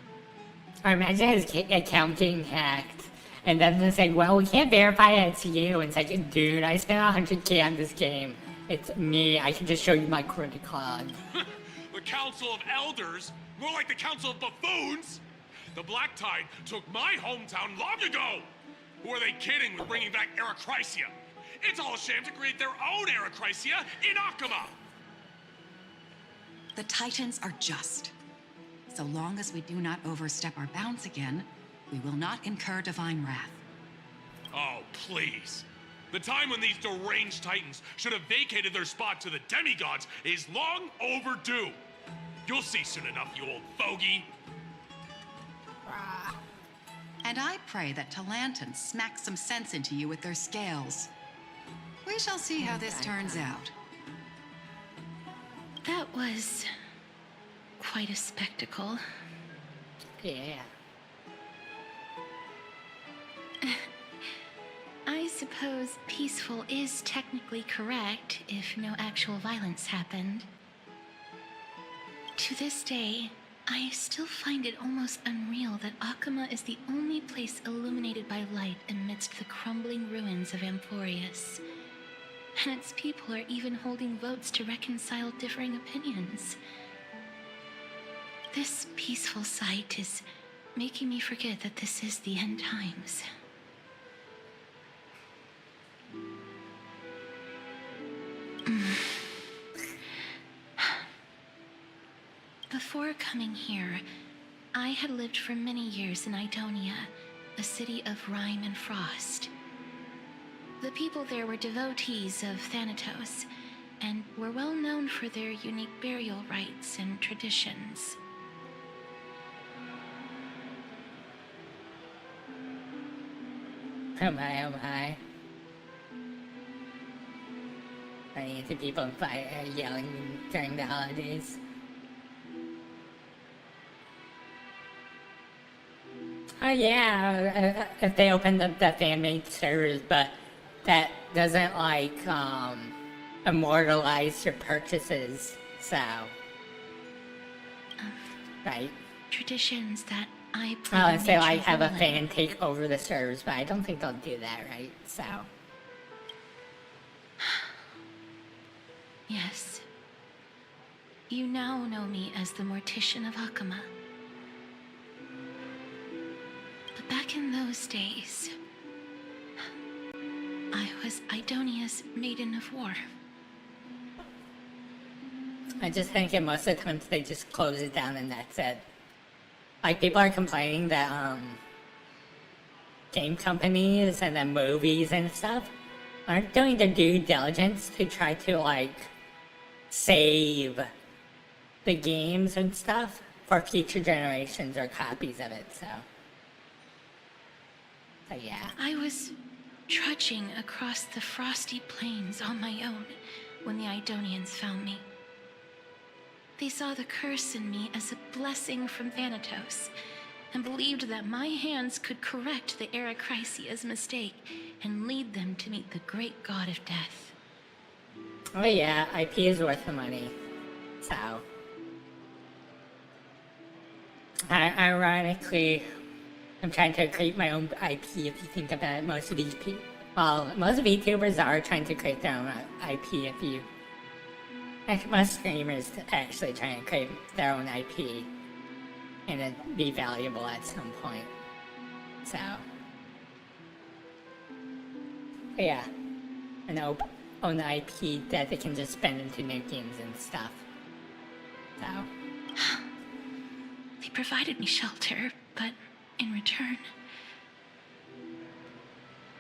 Or imagine his accounting hacked. And then it's like, well, we can't verify it's you. And it's like, dude, I spent 100K on this game. It's me. I can just show you my credit card. The Council of Elders? More like the Council of Buffoons? The Black Tide took my hometown long ago! Who are they kidding with bringing back Eracrysia? It's all a sham to create their own Eracrysia in Akama! The Titans are just. So long as we do not overstep our bounds again, we will not incur divine wrath. Oh, please. The time when these deranged Titans should have vacated their spot to the demigods is long overdue. You'll see soon enough, you old bogey. And I pray that Talantans smack some sense into you with their scales. We shall see how this turns out. That was quite a spectacle. Yeah. I suppose peaceful is technically correct if no actual violence happened. To this day, I still find it almost unreal that Akama is the only place illuminated by light amidst the crumbling ruins of Amphorius. And its people are even holding votes to reconcile differing opinions. This peaceful sight is making me forget that this is the end times. Before coming here, I had lived for many years in Idonia, a city of rime and frost. The people there were devotees of Thanatos, and were well known for their unique burial rites and traditions. Oh my, oh my. Running into people and yelling during the holidays. Oh yeah, if they opened up the fan-made servers, but that doesn't like immortalize your purchases, so right. Traditions that I Well, let's say like have a fan take over the servers, but I don't think they'll do that, right? So yes. You now know me as the Mortician of Akama. But back in those days, I was Idonia's Maiden of War. I just think in most of the times they just close it down and that's it. Like people are complaining that game companies and then movies and stuff aren't doing their due diligence to try to like save the games and stuff for future generations or copies of it, so yeah. I was trudging across the frosty plains on my own when the Idonians found me. They saw the curse in me as a blessing from Thanatos, and believed that my hands could correct the Eracrysia's mistake and lead them to meet the great god of death. Oh yeah, IP is worth the money, so. Ironically, I'm trying to create my own IP. If you think about it, most of most VTubers are trying to create their own IP. Most streamers actually trying to create their own IP and it be valuable at some point. So, yeah, an own IP that they can just spend into new games and stuff. So, They provided me shelter, but in return,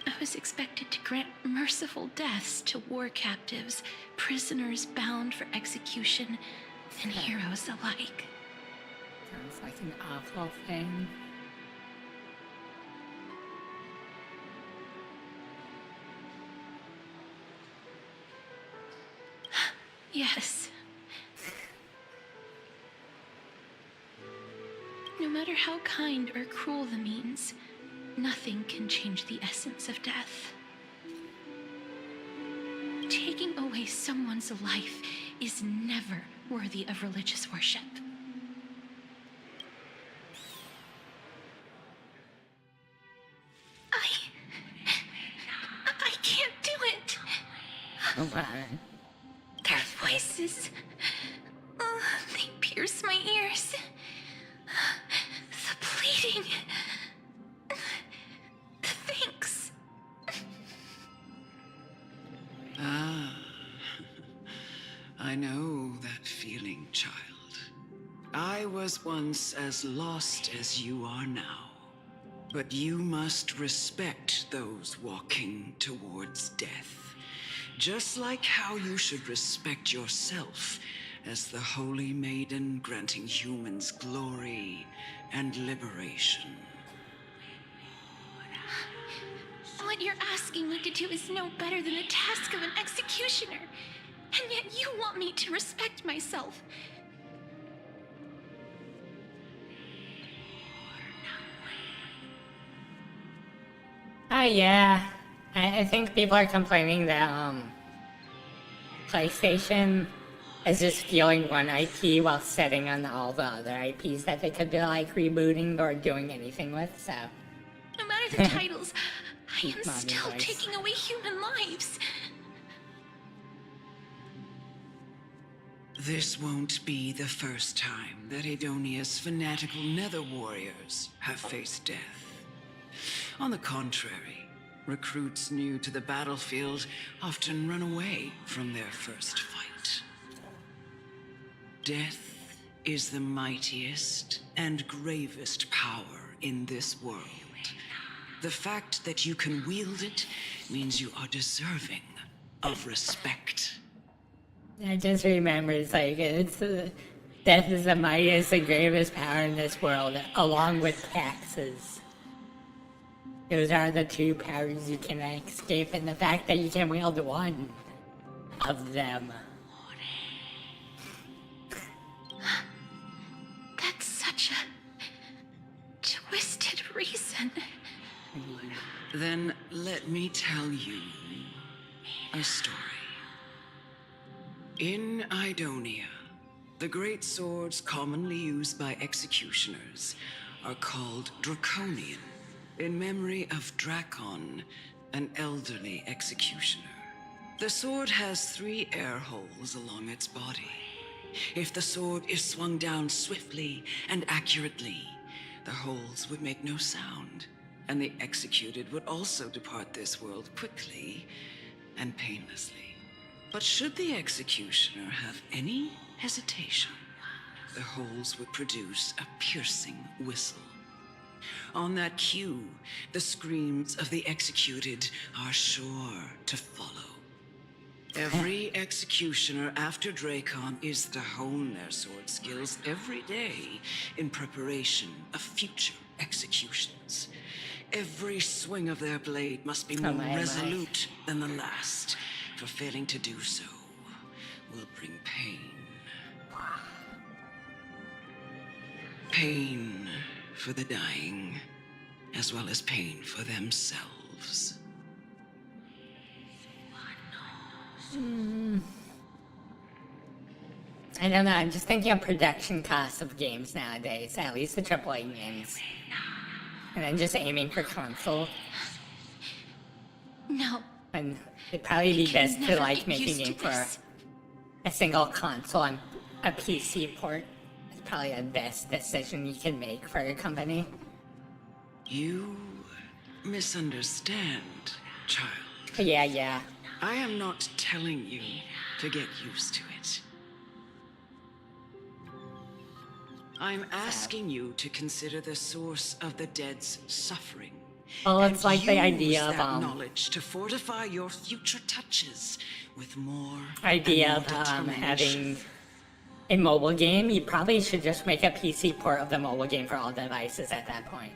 I was expected to grant merciful deaths to war captives, prisoners bound for execution, and heroes alike. Sounds like an awful thing. Yes. No matter how kind or cruel the means, nothing can change the essence of death. Taking away someone's life is never worthy of religious worship. I can't do it. Their voices, they pierce my ears. The pleading, the thanks. I know that feeling, child. I was once as lost as you are now. But you must respect those walking towards death. Just like how you should respect yourself as the holy maiden granting humans glory and liberation. What you're asking me to do is no better than the task of an executioner. And yet you want me to respect myself. Yeah. I think people are complaining that, PlayStation is just stealing one IP while setting on all the other IPs that they could be, like, rebooting or doing anything with, so... No matter the titles, I am still taking away human lives. This won't be the first time that Edonia's fanatical nether warriors have faced death. On the contrary, recruits new to the battlefield often run away from their first fight. Death is the mightiest and gravest power in this world. The fact that you can wield it means you are deserving of respect. I just remember, it's like, death is the mightiest and gravest power in this world, along with taxes. Those are the two powers you can escape, and the fact that you can wield one of them. That's such a twisted reason. Then let me tell you a story. In Idonia, the great swords commonly used by executioners are called Draconian, in memory of Drakon, an elderly executioner. The sword has 3 air holes along its body. If the sword is swung down swiftly and accurately, the holes would make no sound, and the executed would also depart this world quickly and painlessly. But should the executioner have any hesitation, the holes would produce a piercing whistle. On that cue, the screams of the executed are sure to follow. Every executioner after Drakon is to hone their sword skills every day in preparation of future executions. Every swing of their blade must be more resolute than the last, for failing to do so will bring pain. Pain for the dying, as well as pain for themselves. I don't know, I'm just thinking of production costs of games nowadays, at least the AAA games. and then just aiming for console. No. And it'd probably be best to like make a game for a single console and a PC port. It's probably the best decision you can make for a company. You misunderstand, child. Yeah. I am not telling you to get used to it. I'm asking you to consider the source of the dead's suffering. Well, it's like the idea use of that knowledge to fortify your future touches with more idea and more of determination. having a mobile game. You probably should just make a PC port of the mobile game for all devices at that point.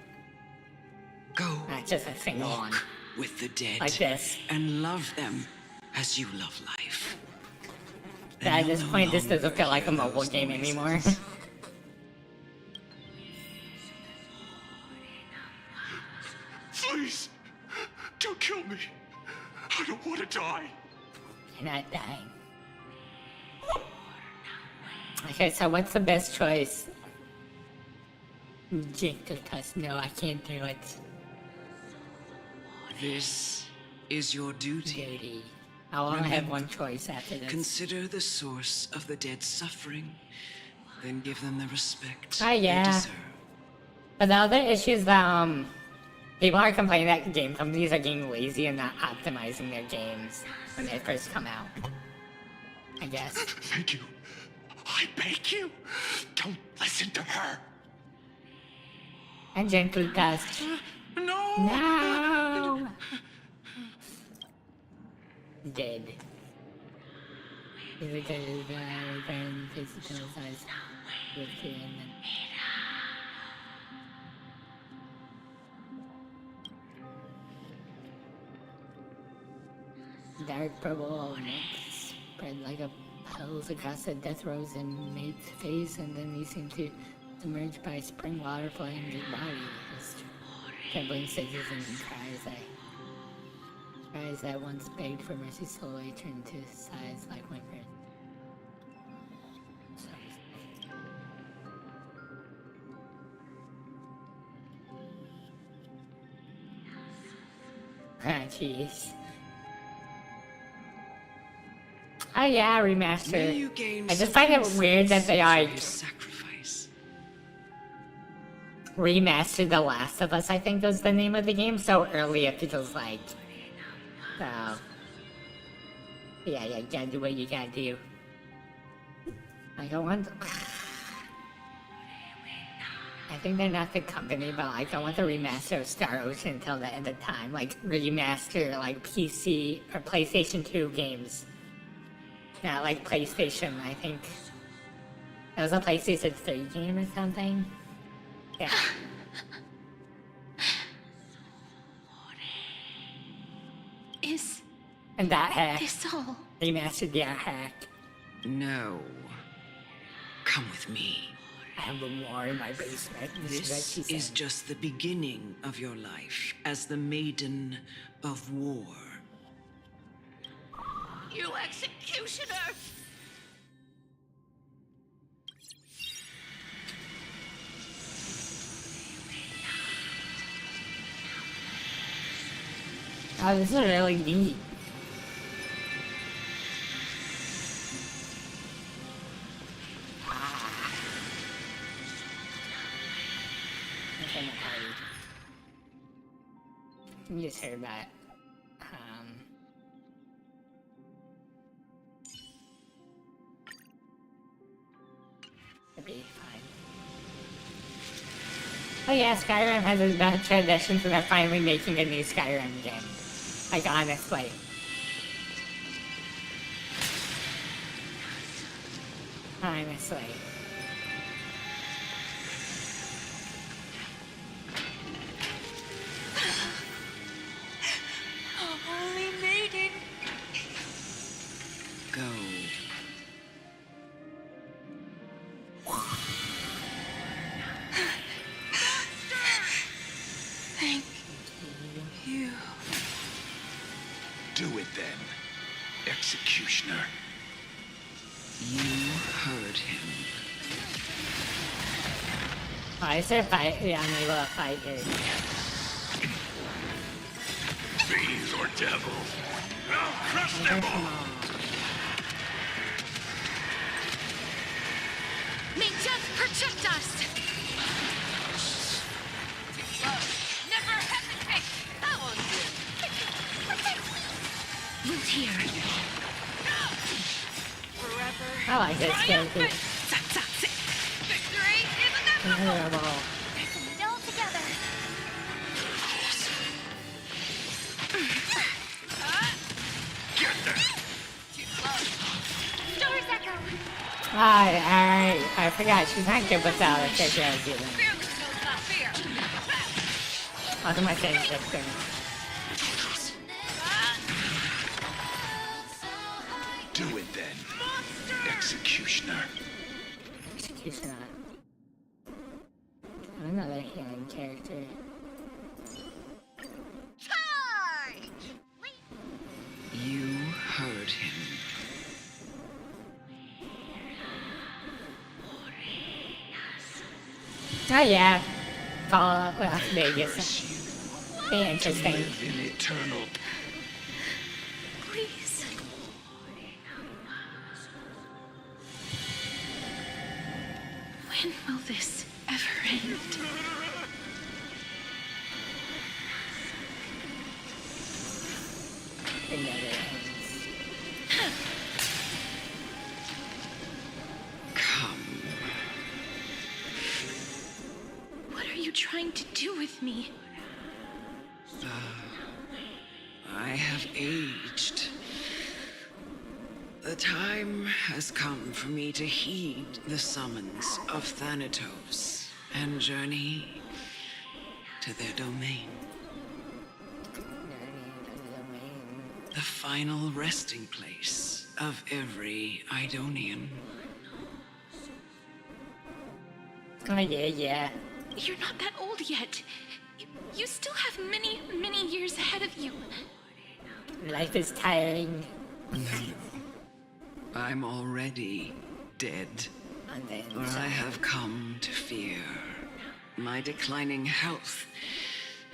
Go. Not just a single one. With the dead. Like this. And love them as you love life. At this point, this doesn't feel like a mobile game anymore. Please, don't kill me. I don't want to die. You're not dying. Okay, so what's the best choice? Jinkus, no, I can't do it. This is your duty. I'll only have one choice after this. Consider the source of the dead's suffering, then give them the respect Oh yeah. they deserve. But the other issue is that people are complaining that game companies are getting lazy and not optimizing their games when they first come out. I guess. Thank you. I beg you, don't listen to her. And Jinkus. No! Dead. Dark purple mix spread like a petals across the death rose in Maid's face, and then he seemed to emerge by spring water flowing in his body. His trembling stages and cries that once begged for mercy slowly turned to sighs like whimpers. Ah, jeez. Oh yeah, remaster. I just find it weird that they remastered The Last of Us, I think was the name of the game, so early it feels like. So yeah, you gotta do what you gotta do. Like I think they're not the company, but like I want the remaster of Star Ocean until the end of time. Like remaster like PC or PlayStation 2 games. Not like PlayStation, I think. It was a PlayStation 3 game or something. Yeah. And that hack. Soul. Remastered the hack. No. Come with me. I have a war in my basement. This is just the beginning of your life as the Maiden of War. You executioner! Oh, this is really neat. You just heard that. It'll be fine. Oh yeah, Skyrim has a bad tradition, so they're finally making a new Skyrim game. Like, honestly. Honestly. Holy maiden. Go. Thank you. Do it then, executioner. You heard him. Why is there fight? Yeah, I'm able to fight here. Fiends or devils. I'll crush them all. May death protect us! Never hesitate! That one's good. Root here. Forever. I like this character. Victory is inevitable! Still together. Get them. Stars echo. Alright. I forgot she's not good without a character as you. Fearless knows not fear. What am I saying? Victor? Do it then, Executioner. Executioner. Another healing character. You heard him. Oh yeah. Fallout Las Vegas. Be interesting. In eternal. Please. When will this ever end? Come. What are you trying to do with me? I have aged. The time has come for me to heed the summons of Thanatos and journey to their domain. The final resting place of every Idonian. Oh yeah. You're not that old yet. You still have many, many years ahead of you. Life is tiring. I'm already dead. Or I have come to fear my declining health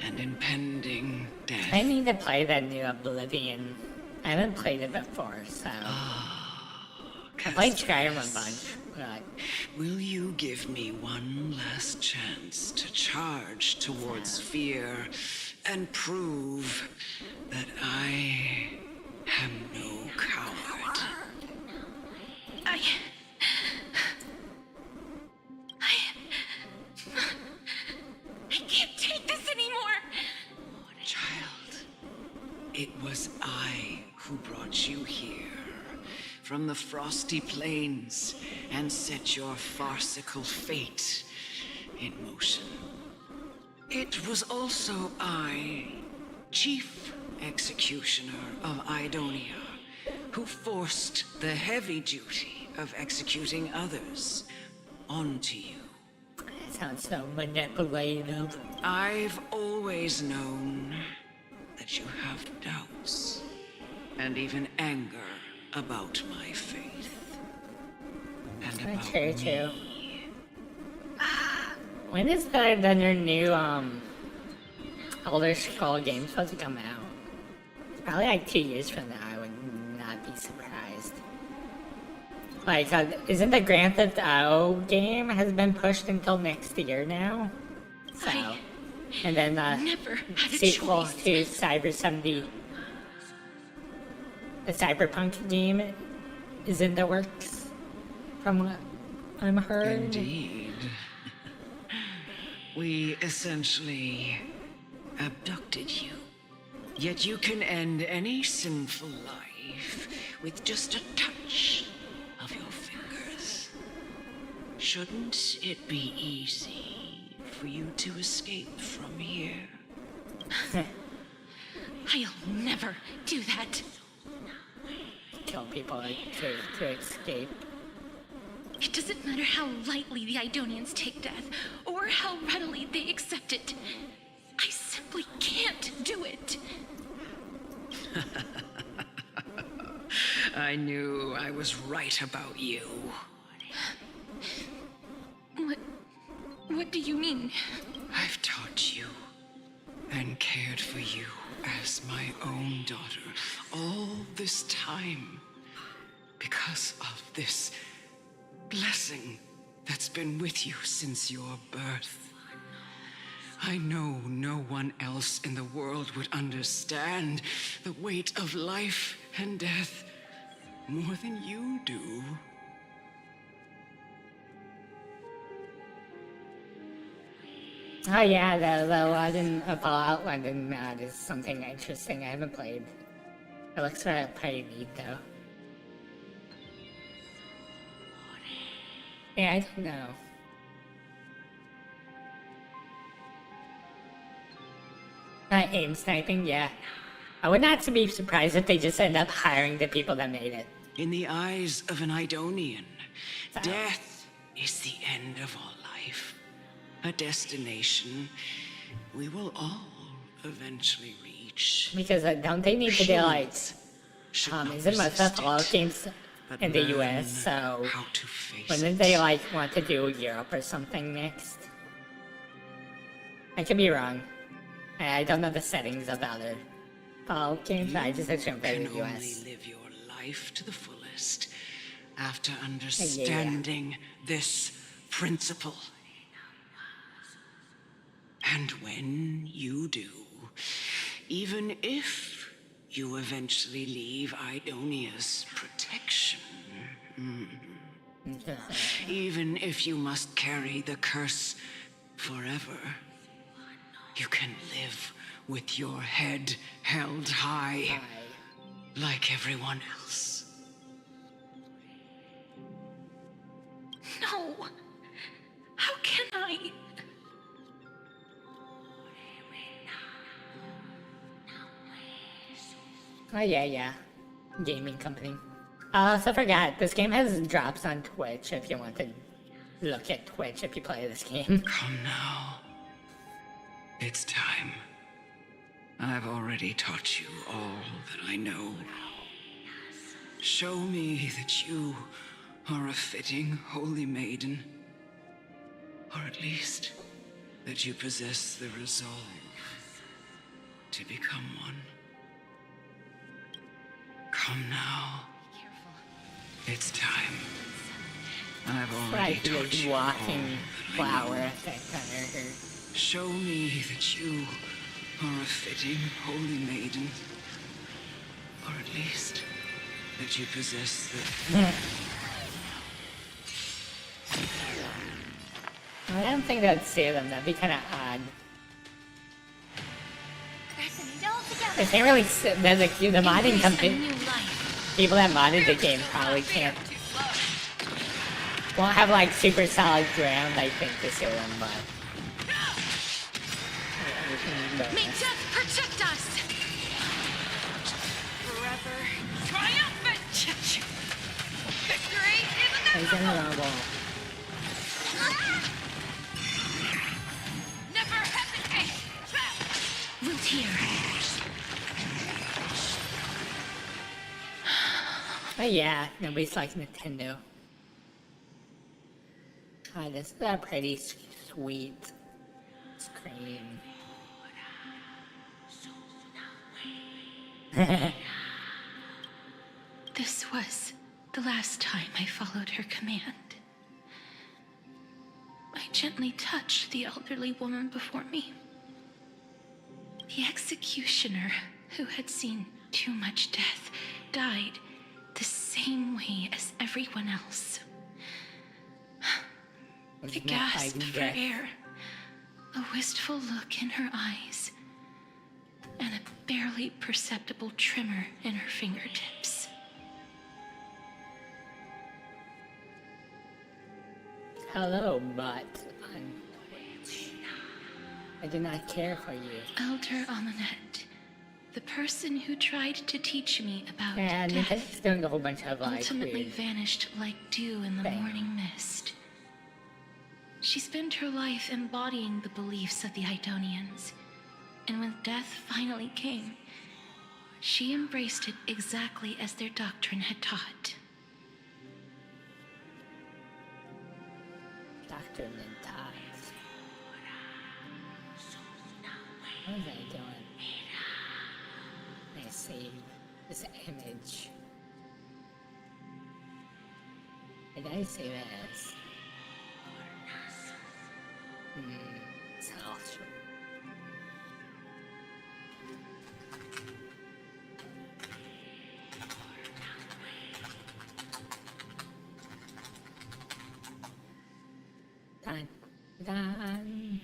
and impending death. I need to play that new Oblivion. I haven't played it before, so. I played Skyrim a bunch. But... Will you give me one last chance to charge towards fear and prove that I am no coward? I can't take this anymore! Child, it was I who brought you here from the frosty plains and set your farcical fate in motion. It was also I, Chief Executioner of Idonia, who forced the heavy duty of executing others onto you. That sounds so manipulative. I've always known that you have doubts and even anger about my faith. And about too. When is their new Elder Scroll game supposed to come out? Probably like 2 years from now. I would not be surprised. Like, isn't the Grand Theft Auto game has been pushed until next year now? So, and then the sequel to Cyber 70, the Cyberpunk game, is in the works. From what I'm heard. Indeed. We essentially abducted you. Yet you can end any sinful life with just a touch of your fingers. Shouldn't it be easy for you to escape from here? I'll never do that. Kill people to escape. It doesn't matter how lightly the Idonians take death, or how readily they accept it. I simply can't do it. I knew I was right about you. What do you mean? I've taught you and cared for you as my own daughter all this time because of this blessing that's been with you since your birth. I know no one else in the world would understand the weight of life and death more than you do. Oh yeah, the London Fallout London mod is something interesting I haven't played. It looks pretty neat though. Yeah, I don't know. Aim sniping, yeah. I would not be surprised if they just end up hiring the people that made it. In the eyes of an Idonian, death is the end of all life. A destination we will all eventually reach. Because don't they need to do like, isn't most of Fallout games in the US, so wouldn't they like want to do Europe or something next? I could be wrong. I don't know the settings of other Fallout games, I just assume they're in the US. Only live your life to the fullest after understanding this principle. And when you do, even if you eventually leave Idonia's protection, even if you must carry the curse forever, you can live with your head held high, like everyone else. No! How can I? Oh yeah. Gaming company. I also forgot, this game has drops on Twitch if you want to look at Twitch if you play this game. Come now. It's time. I've already taught you all that I know. Show me that you are a fitting holy maiden. Or at least, that you possess the resolve to become one. Come now. It's time. I've already taught you walking flower effect on her. Show me that you are a fitting holy maiden. Or at least, that you possess the... I don't think that'd save them, that'd be kind of odd. They can't really, the modding company, people that modded the game probably can't, won't have like super solid ground, I think, to sue them, but... May death protect us! Forever triumphant! Victory is inevitable! Never hesitate! Root here. Oh yeah, nobody's like Nintendo. God, this is a pretty sweet screen. This was the last time I followed her command. I gently touched the elderly woman before me. The executioner, who had seen too much death, died the same way as everyone else. I gasped for air, a wistful look in her eyes, and a barely perceptible tremor in her fingertips. Hello, but on Twitch. I do not care for you. Elder Amunet, the person who tried to teach me about and death, Nintendo's doing a whole bunch of like ultimately weird vanished like dew in the morning mist. She spent her life embodying the beliefs of the Idonians, and when death finally came, she embraced it exactly as their doctrine had taught. Doctrine and ties. What was I doing? I save this image. What did I save it as? Self. Done. Done.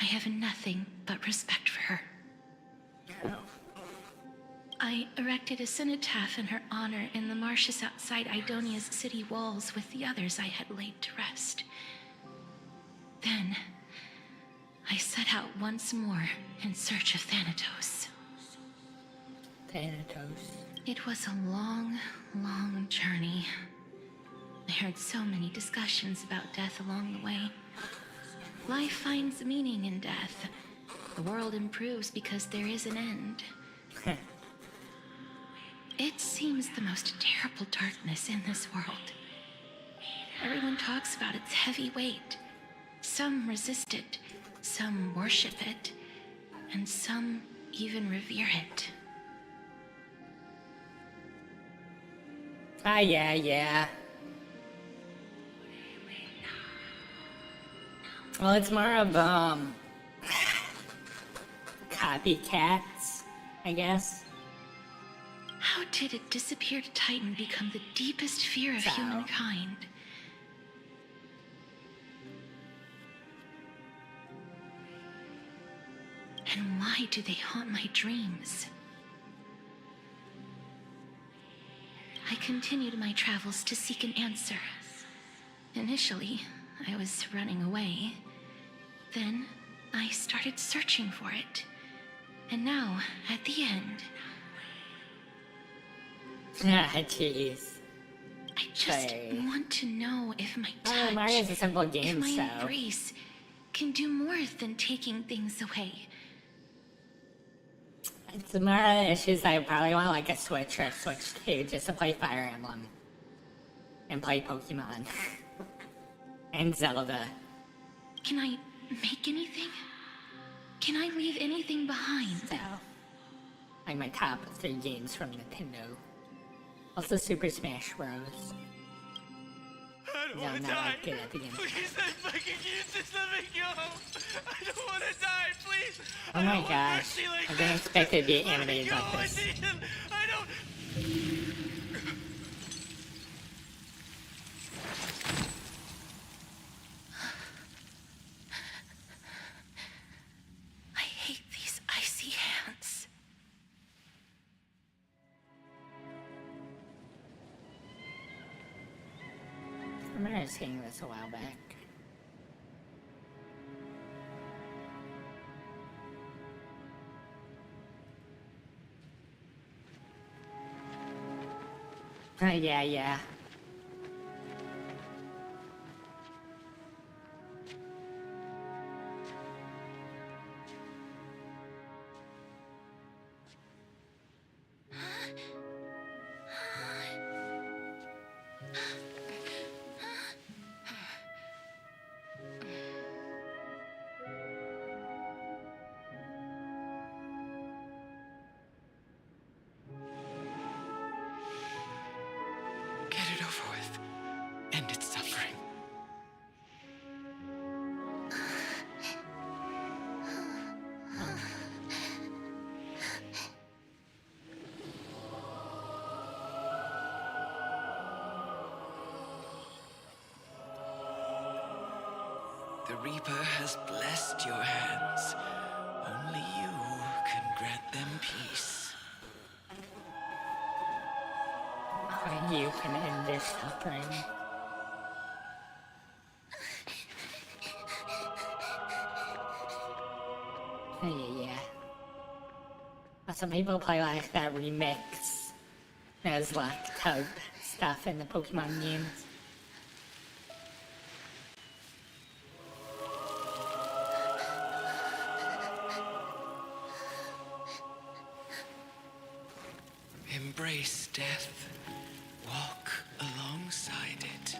I have nothing but respect for her. I erected a cenotaph in her honor in the marshes outside Idonia's city walls with the others I had laid to rest. Then, I set out once more in search of Thanatos. Thanatos. It was a long, long journey. I heard so many discussions about death along the way. Life finds meaning in death. The world improves because there is an end. It seems the most terrible darkness in this world. Everyone talks about its heavy weight. Some resist it, some worship it, and some even revere it. Ah, yeah. Well, it's more of, copycats, I guess. How did a disappeared Titan become the deepest fear of humankind? And why do they haunt my dreams? I continued my travels to seek an answer. Initially, I was running away. Then, I started searching for it. And now, at the end... Ah, jeez. I just want to know if my touch, Mario's a simple game, if my so... embrace can do more than taking things away. It's more of the issues I probably want like a Switch or a Switch 2 just to play Fire Emblem. And play Pokemon. And Zelda. Can I make anything? Can I leave anything behind? So, like my top 3 games from Nintendo. Also Super Smash Bros. I don't want to die. Please, I fucking just let me go. I don't want to die, please. Oh my gosh. I didn't expect it to be animated like this. I don't... I hate these icy hands. I remember seeing this a while back. Yeah. Get it over with. End its suffering. The Reaper has blessed your hands. Only you can grant them peace. Only you can end their suffering. Yeah. Some people play like that remix. There's like tug stuff in the Pokemon games. Embrace death. Walk alongside it.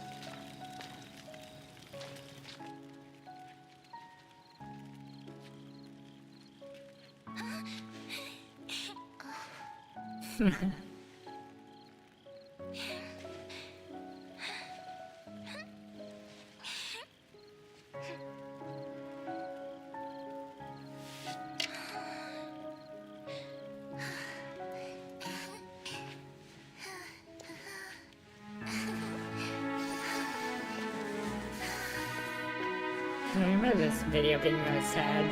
I remember this video being really sad.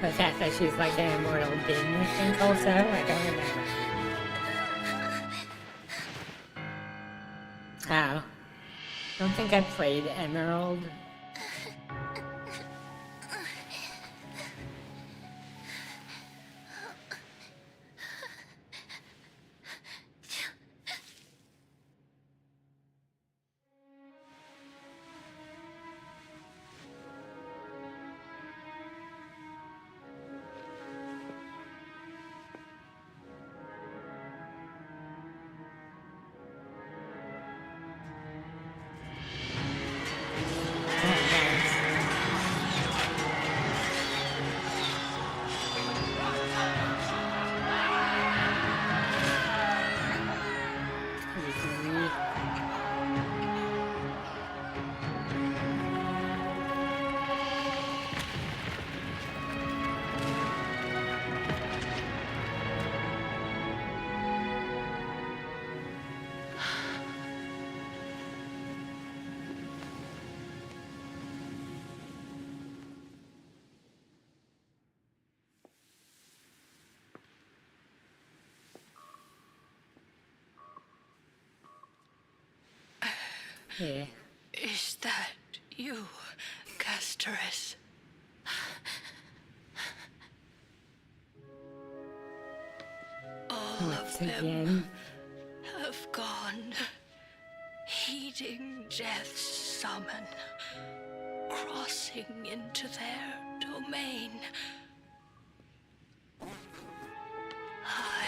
The fact that she's like an immortal being, I think also, I don't remember. Oh. I don't think I played Emerald. Yeah. Is that you, Castoris? All of them have gone, heeding death's summon, crossing into their domain. I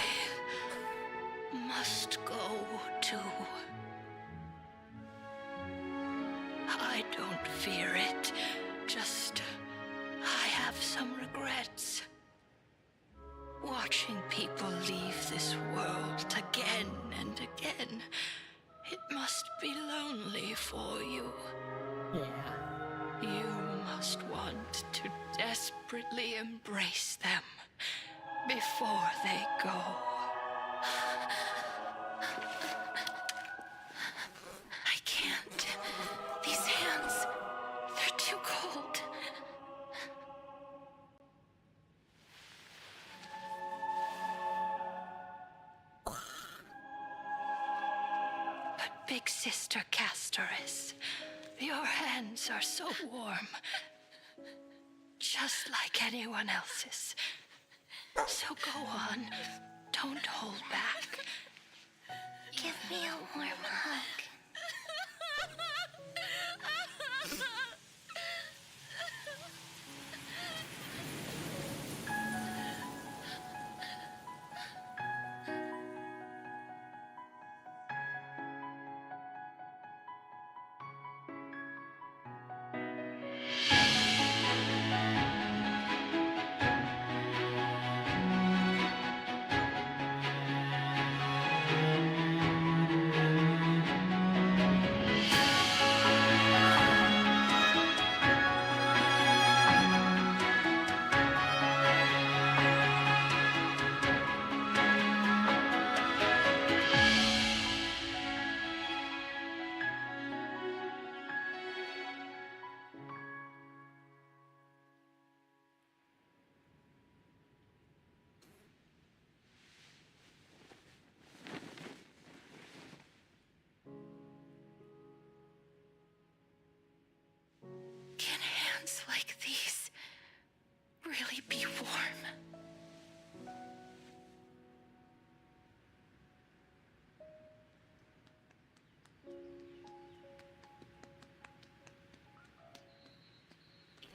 must go too. I don't fear it, just I have some regrets. Watching people leave this world again and again, it must be lonely for you. Yeah. You must want to desperately embrace them before they go. I can't. These hands, they're too cold. But Big Sister Castoris, your hands are so warm. Just like anyone else's. So go on. Don't hold back. Give me a warm hug. Can hands like these really be warm?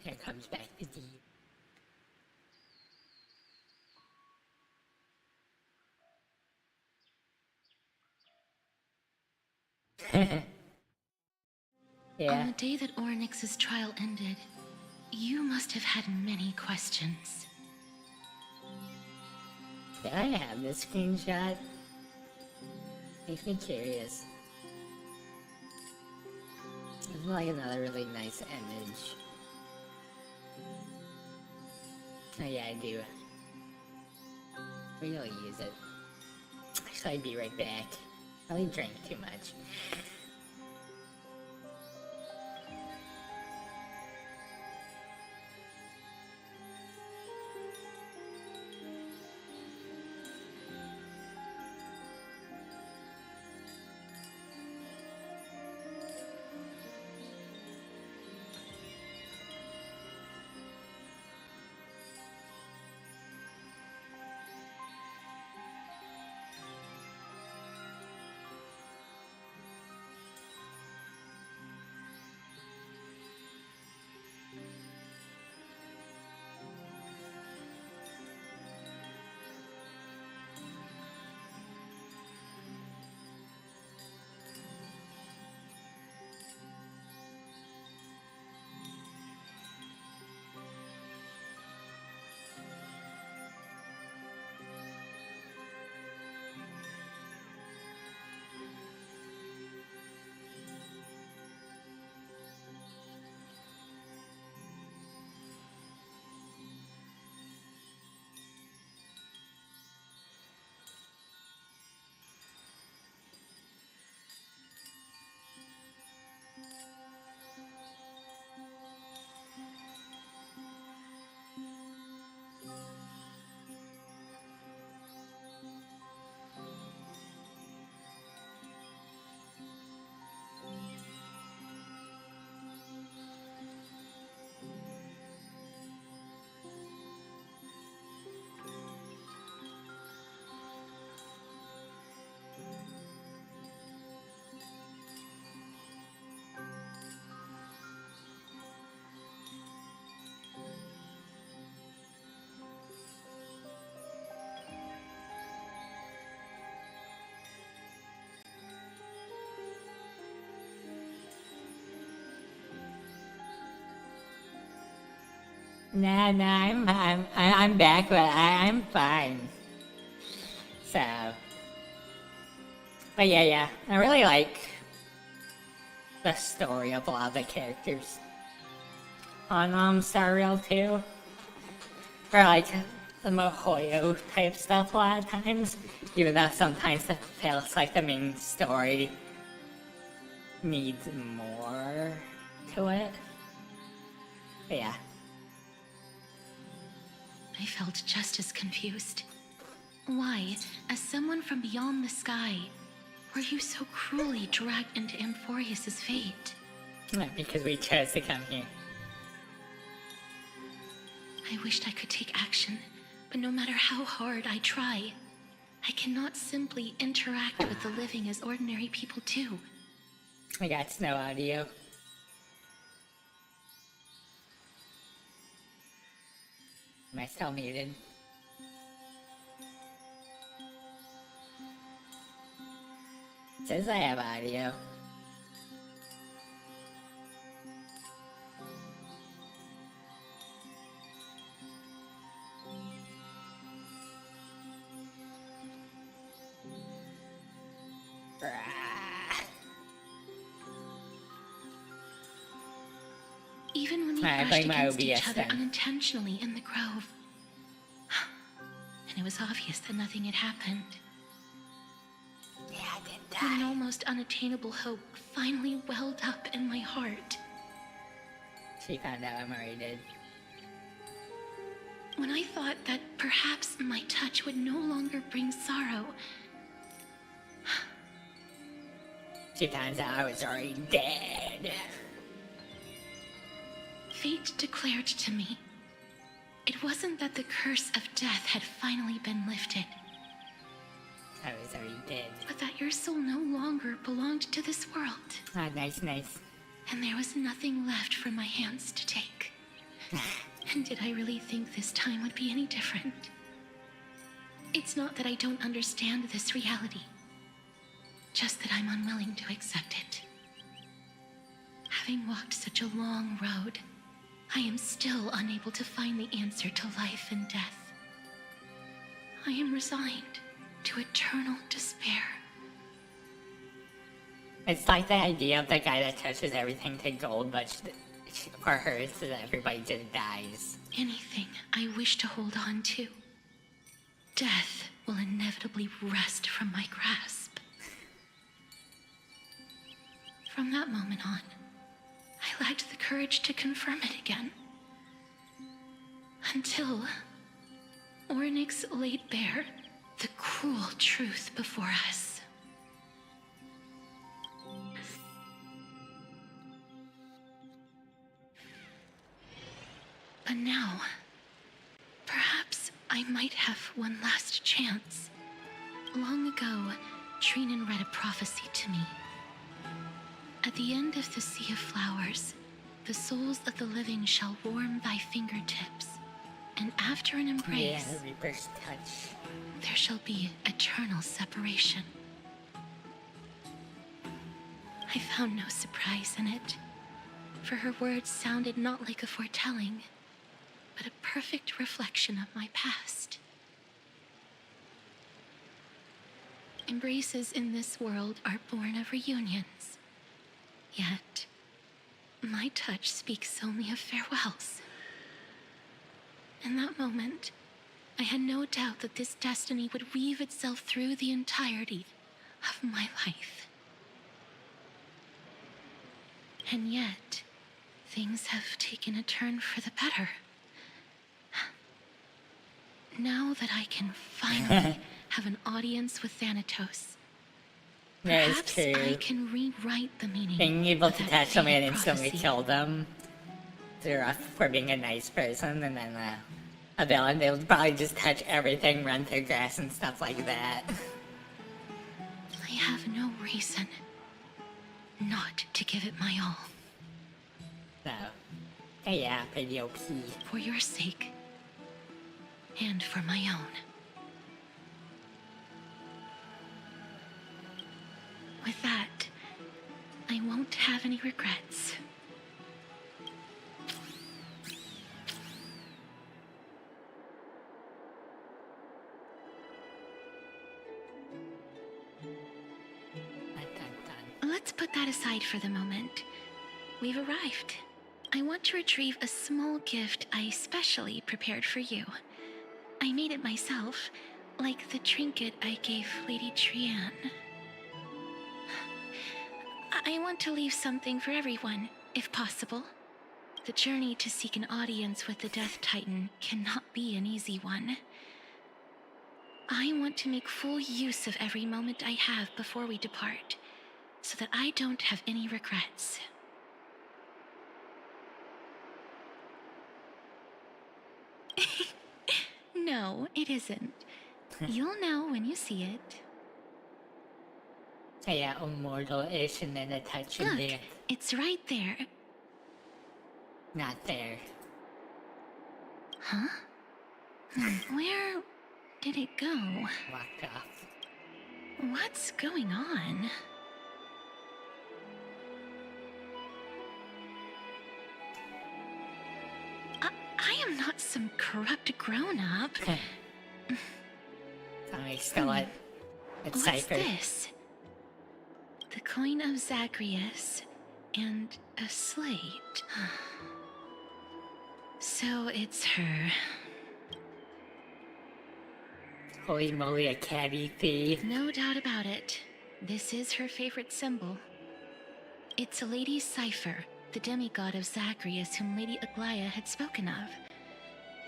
Here comes back the deep. On the day that Ornyx's trial ended, you must have had many questions. Do I have this screenshot? Makes me curious. It's like another really nice image. Oh yeah, I do. We really use it. Actually, I'd be right back. I really drank too much. Nah, I'm back, but I'm fine. So, but yeah, I really like the story of a lot of the characters on Star Rail too. Or like the Mohoyo type stuff a lot of times, even though sometimes it feels like the main story needs more to it. But yeah. I felt just as confused. Why, as someone from beyond the sky, were you so cruelly dragged into Amphorius's fate? Because we chose to come here. I wished I could take action, but no matter how hard I try, I cannot simply interact with the living as ordinary people do. I got no audio. Am I still muted? It says I have audio. Even when we brushed against each other unintentionally in the grove. And it was obvious that nothing had happened. Yeah, I didn't die. When an almost unattainable hope finally welled up in my heart. She found out I'm already dead. When I thought that perhaps my touch would no longer bring sorrow. She finds out I was already dead. Fate declared to me, it wasn't that the curse of death had finally been lifted. I was already dead. But that your soul no longer belonged to this world. Ah, nice. And there was nothing left for my hands to take. And did I really think this time would be any different? It's not that I don't understand this reality. Just that I'm unwilling to accept it. Having walked such a long road, I am still unable to find the answer to life and death. I am resigned to eternal despair. It's like the idea of the guy that touches everything to gold, but for her, it's that everybody just dies. Anything I wish to hold on to, death will inevitably wrest from my grasp. From that moment on, I lacked the courage to confirm it again. Until Ornyx laid bare the cruel truth before us. But now, perhaps I might have one last chance. Long ago, Trinan read a prophecy to me. At the end of the Sea of Flowers, the souls of the living shall warm thy fingertips, and after an embrace, Reaper's touch. There shall be eternal separation. I found no surprise in it, for her words sounded not like a foretelling, but a perfect reflection of my past. Embraces in this world are born of reunions. Yet, my touch speaks only of farewells. In that moment, I had no doubt that this destiny would weave itself through the entirety of my life. And yet, things have taken a turn for the better. Now that I can finally have an audience with Thanatos, perhaps I can rewrite the meaning. Being able to of touch somebody and prophecy. instantly kill them, they're off for being a nice person, and then a villain, they would probably just touch everything, run through grass and stuff like that. I have no reason not to give it my all. So, yeah, pretty OP. For your sake, and for my own. With that, I won't have any regrets. Let's put that aside for the moment. We've arrived. I want to retrieve a small gift I specially prepared for you. I made it myself, like the trinket I gave Lady Trian. I want to leave something for everyone, if possible. The journey to seek an audience with the Death Titan cannot be an easy one. I want to make full use of every moment I have before we depart, so that I don't have any regrets. No, it isn't. You'll know when you see it. Yeah, immortal-ish and then a touch in there. It's right there. Not there. Huh? Where did it go? Walked off. What's going on? I am not some corrupt grown-up. I'm still at What's Cypher. this? The coin of Zagreus and a slate. So it's her. Holy moly, a caddy thief. No doubt about it. This is her favorite symbol. It's Lady Cypher, the demigod of Zagreus whom Lady Aglaia had spoken of.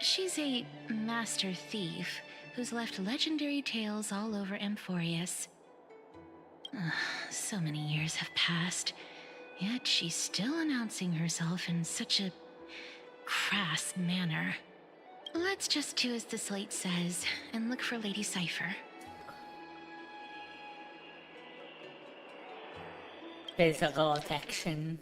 She's a master thief who's left legendary tales all over Amphorius. So many years have passed, yet she's still announcing herself in such a crass manner. Let's just do as the slate says and look for Lady Cypher. Physical affection.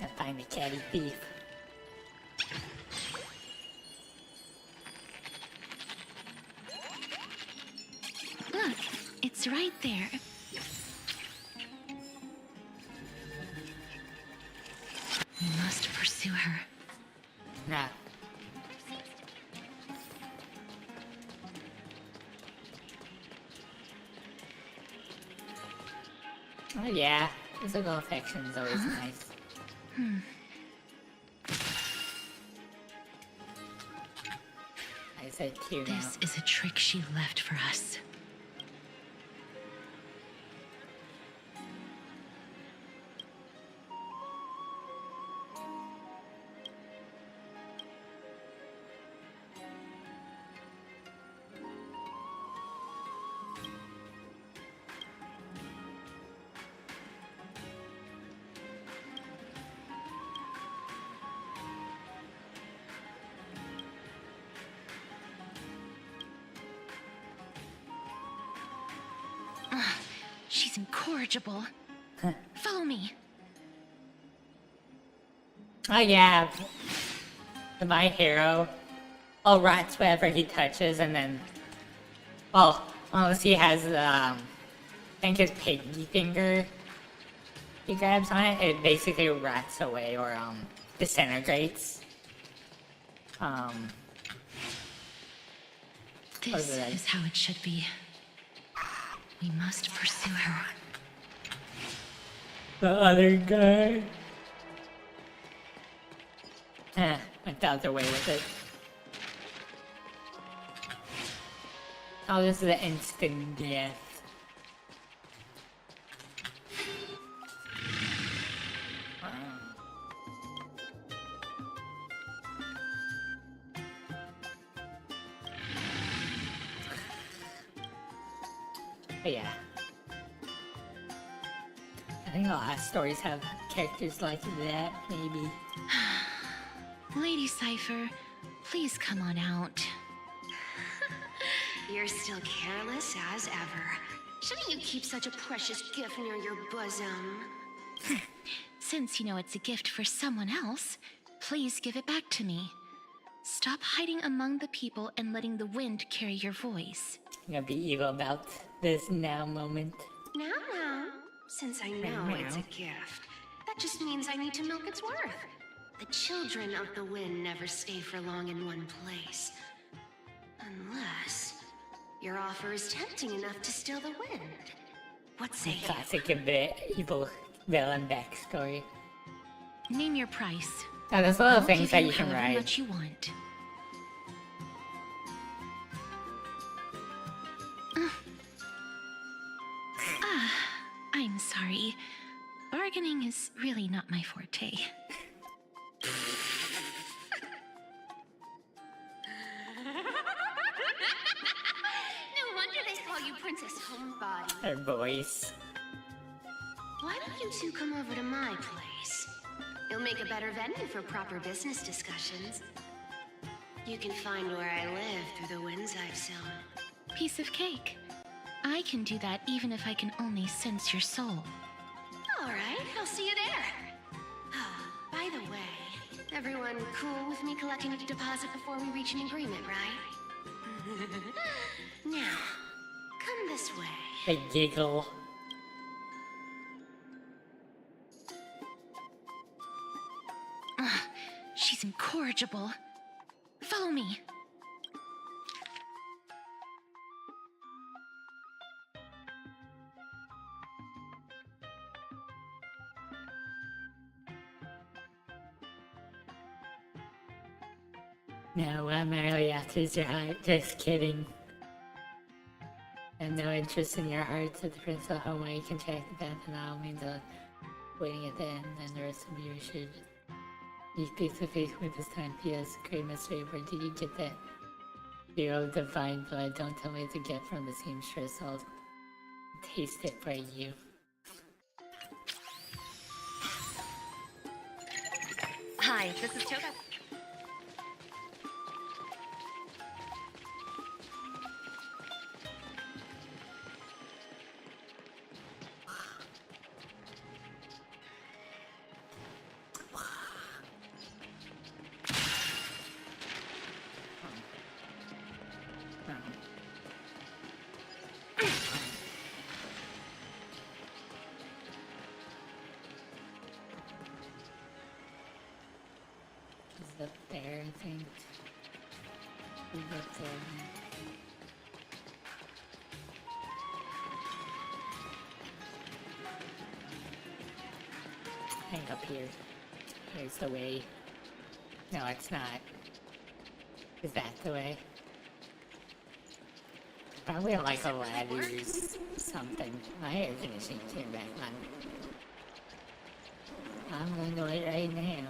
I'll find the caddy thief. She's right there. We must pursue her. Nah. Oh yeah, physical affection is always nice. I said cute now. This is a trick she left for us. She's incorrigible. Follow me. Oh yeah, my hero all rots wherever he touches, and then, well, unless he has I think his piggy finger he grabs on it, it basically rots away or disintegrates. This is how it should be. We must pursue her. The other guy. Went out their way with it. Oh, this is the instant death. But yeah. I think a lot of stories have characters like that, maybe. Lady Cypher, please come on out. You're still careless as ever. Shouldn't you keep such a precious gift near your bosom? Since you know it's a gift for someone else, please give it back to me. Stop hiding among the people and letting the wind carry your voice. I'm gonna be evil about this now moment. Now, since I know Meow. it's a gift, that just means I need to milk its worth. The children of the wind never stay for long in one place. Unless your offer is tempting enough to steal the wind. What say you? Classic evil villain backstory. Name your price. Now, there's little I'll things give that you you can however write. much you want. I'm sorry. Bargaining is really not my forte. No wonder they call you Princess Homebody. Her voice. Why don't you two come over to my place? It'll make a better venue for proper business discussions. You can find where I live through the winds I've sown. Piece of cake. I can do that even if I can only sense your soul. All right, I'll see you there. By the way, everyone cool with me collecting a deposit before we reach an agreement, right? Now, come this way. They giggle. She's incorrigible. Follow me. No, I'm merely after your heart. Just kidding. I have no interest in your heart, said the Prince of Homa. You can track the path and all means of waiting at the end, and the rest of you should. You face to face with this time, P.S. Great mystery, where did you get that? Zero divine blood, don't tell me it's a gift from the seamstress, I'll taste it for you. Hi, this is Toka. up there, I think. We get there. Hang up here. Here's the way. No, it's not. Is that the way? Probably like a ladder's something. My air conditioning turned back on. I'm gonna do it right now.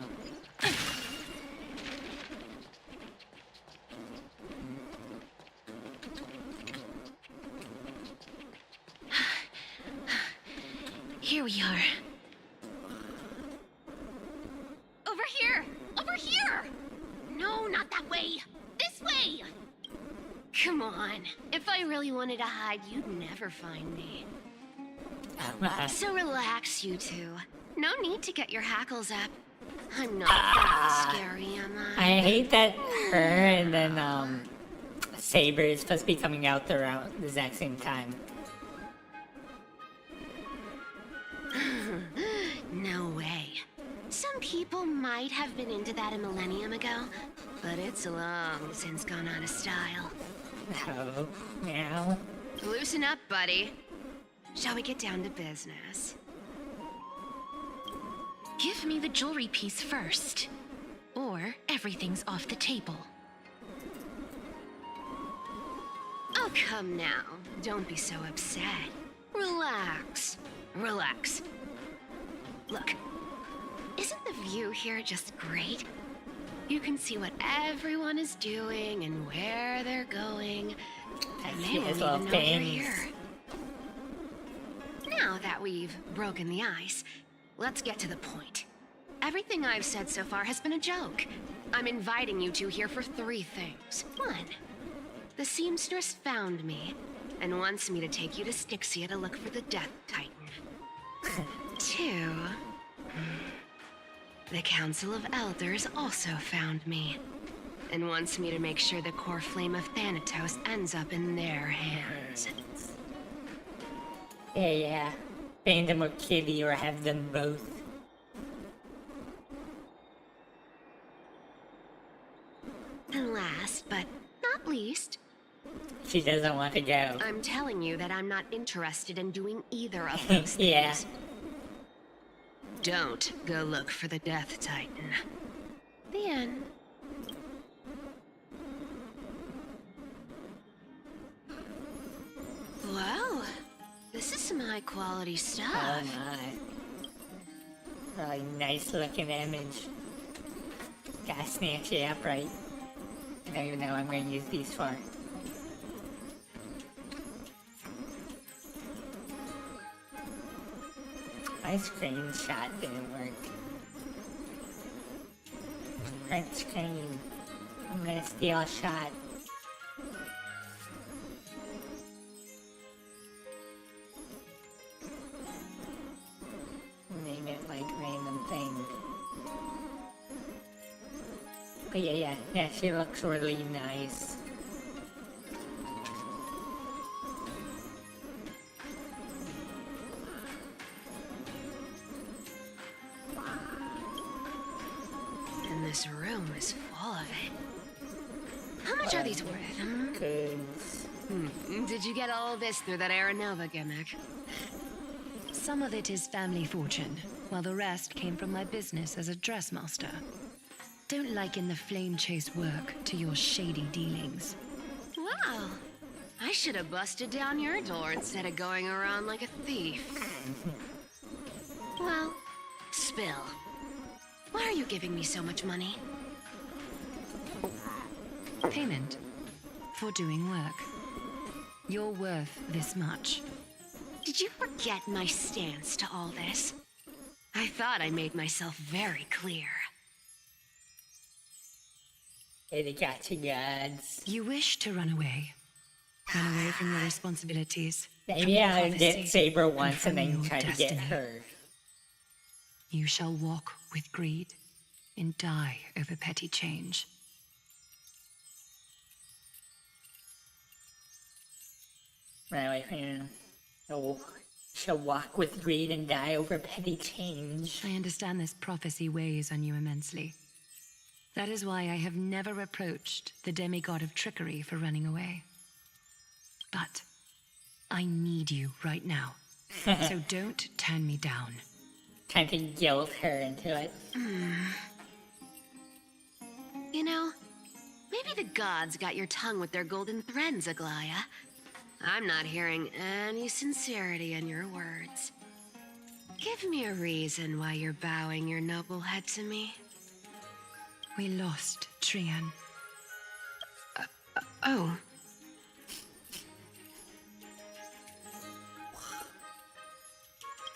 Here we are. Over here! Over here! No, not that way! This way! Come on. If I really wanted to hide, you'd never find me. So relax, you two. No need to get your hackles up. I'm not that scary, am I? I hate that her and then, Saber is supposed to be coming out around the exact same time. No way. Some people might have been into that a millennium ago, but it's long since gone out of style. Oh, meow. Loosen up, buddy. Shall we get down to business? Give me the jewelry piece first, or everything's off the table. Oh, come now. Don't be so upset. Relax. Relax. Look, isn't the view here just great? You can see what everyone is doing and where they're going. And they won't even know you're here. Now that we've broken the ice, let's get to the point. Everything I've said so far has been a joke. I'm inviting you two here for 3 things. 1, the seamstress found me and wants me to take you to Styxia to look for the Death Titan. 2, the Council of Elders also found me and wants me to make sure the core flame of Thanatos ends up in their hands. Yeah. Band them or kitty or have them both. And last, but not least, she doesn't want to go. I'm telling you that I'm not interested in doing either of those things. Yeah. Don't go look for the Death Titan. The end. Wow. This is some high quality stuff. Oh my. Really nice looking image. Gotta snatch it up right. I don't even know what I'm gonna use these for. My screenshot didn't work. Print screen. I'm gonna steal a shot. Name it like random thing. But yeah, she looks really nice. And this room is full of it. How much are these worth? Goods. Did you get all this through that Aranova gimmick? Some of it is family fortune, while the rest came from my business as a dressmaster. Don't liken the flame-chased work to your shady dealings. Wow. I should have busted down your door instead of going around like a thief. Well, spill. Why are you giving me so much money? Payment for doing work. You're worth this much. Did you forget my stance to all this? I thought I made myself very clear. They got you, gods. You wish to run away. Run away from your responsibilities. Maybe I'll get Saber once and then try to get her. You shall walk with greed and die over petty change. Run away from you. Oh, shall walk with greed and die over petty change. I understand this prophecy weighs on you immensely. That is why I have never reproached the demigod of trickery for running away. But I need you right now. So don't turn me down. Trying to guilt her into it. You know, maybe the gods got your tongue with their golden threads, Aglaya. I'm not hearing any sincerity in your words. Give me a reason why you're bowing your noble head to me. We lost Trian. Oh.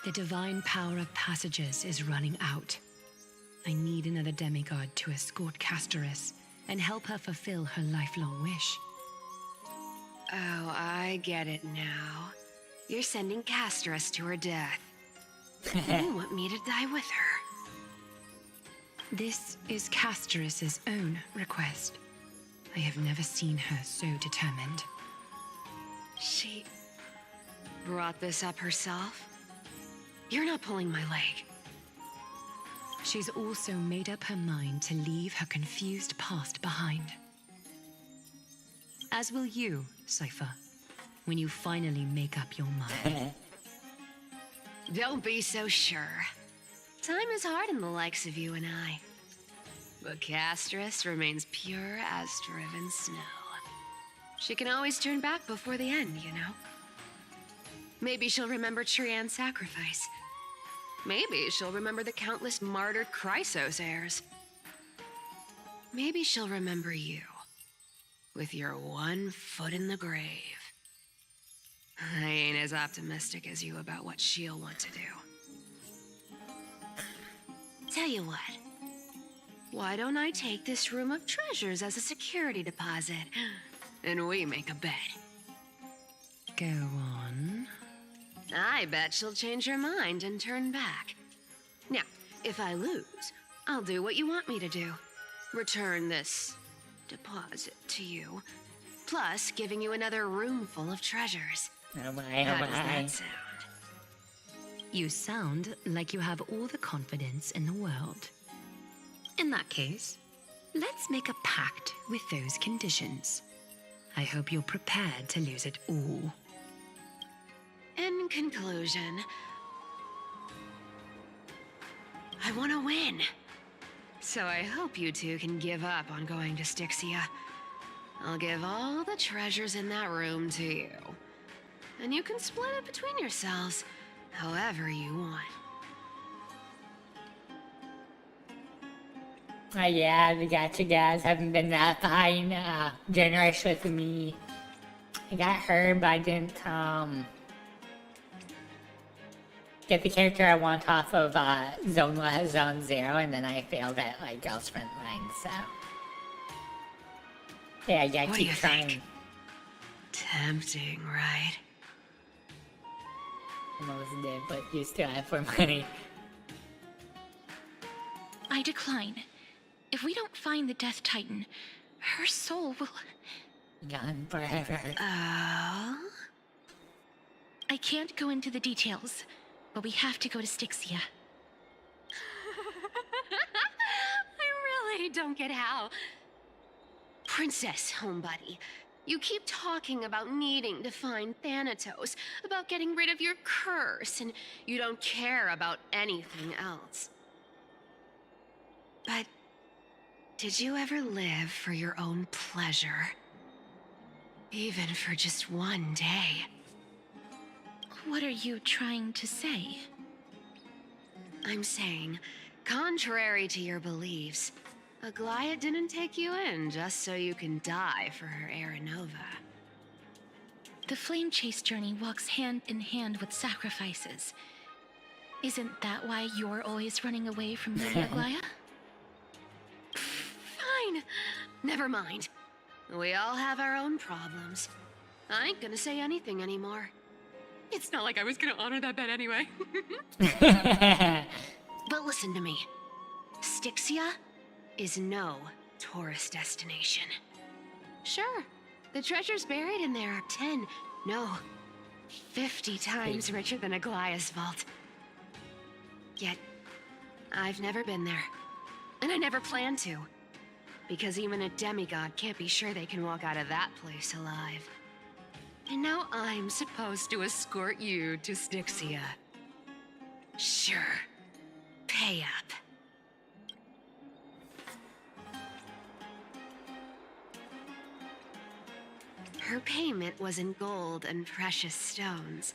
The divine power of passages is running out. I need another demigod to escort Castorus and help her fulfill her lifelong wish. Oh, I get it now. You're sending Castorus to her death. You want me to die with her. This is Castorus's own request. I have never seen her so determined. She brought this up herself? You're not pulling my leg. She's also made up her mind to leave her confused past behind. As will you, Cypher, when you finally make up your mind. Don't be so sure. Time is hard in the likes of you and I. But Castorus remains pure as driven snow. She can always turn back before the end, you know? Maybe she'll remember Trian's sacrifice. Maybe she'll remember the countless martyred Chrysos heirs. Maybe she'll remember you, with your one foot in the grave. I ain't as optimistic as you about what she'll want to do. Tell you what, why don't I take this room of treasures as a security deposit, and we make a bet? Go on. I bet she'll change her mind and turn back. Now, if I lose, I'll do what you want me to do. Return this deposit to you, plus giving you another room full of treasures. Oh my, How does that sound? You sound like you have all the confidence in the world. In that case, let's make a pact with those conditions. I hope you're prepared to lose it all. In conclusion, I want to win. So I hope you two can give up on going to Styxia. I'll give all the treasures in that room to you. And you can split it between yourselves however you want. Yeah, the gacha guys haven't been that fine, generous with me. I got her, but I didn't, get the character I want off of, Zone 0, and then I failed at, like, Girl Sprint Line, so... Yeah, I gotta keep trying. Tempting, right? Almost did, but you still have 4 money. I decline. If we don't find the Death Titan, her soul will... Gone forever. I can't go into the details, but we have to go to Styxia. I really don't get how. Princess, homebuddy, you keep talking about needing to find Thanatos, about getting rid of your curse, and you don't care about anything else. But did you ever live for your own pleasure? Even for just one day? What are you trying to say? I'm saying, contrary to your beliefs, Aglaya didn't take you in just so you can die for her Aranova. The flame chase journey walks hand in hand with sacrifices. Isn't that why you're always running away from me, Aglaya? Fine. Never mind. We all have our own problems. I ain't gonna say anything anymore. It's not like I was gonna honor that bet anyway. But listen to me. Styxia is no tourist destination. Sure, the treasures buried in there are 10, no, 50 times richer than Aglaya's vault. Yet, I've never been there, and I never plan to. because even a demigod can't be sure they can walk out of that place alive. And now I'm supposed to escort you to Styxia. Sure. Pay up. Her payment was in gold and precious stones,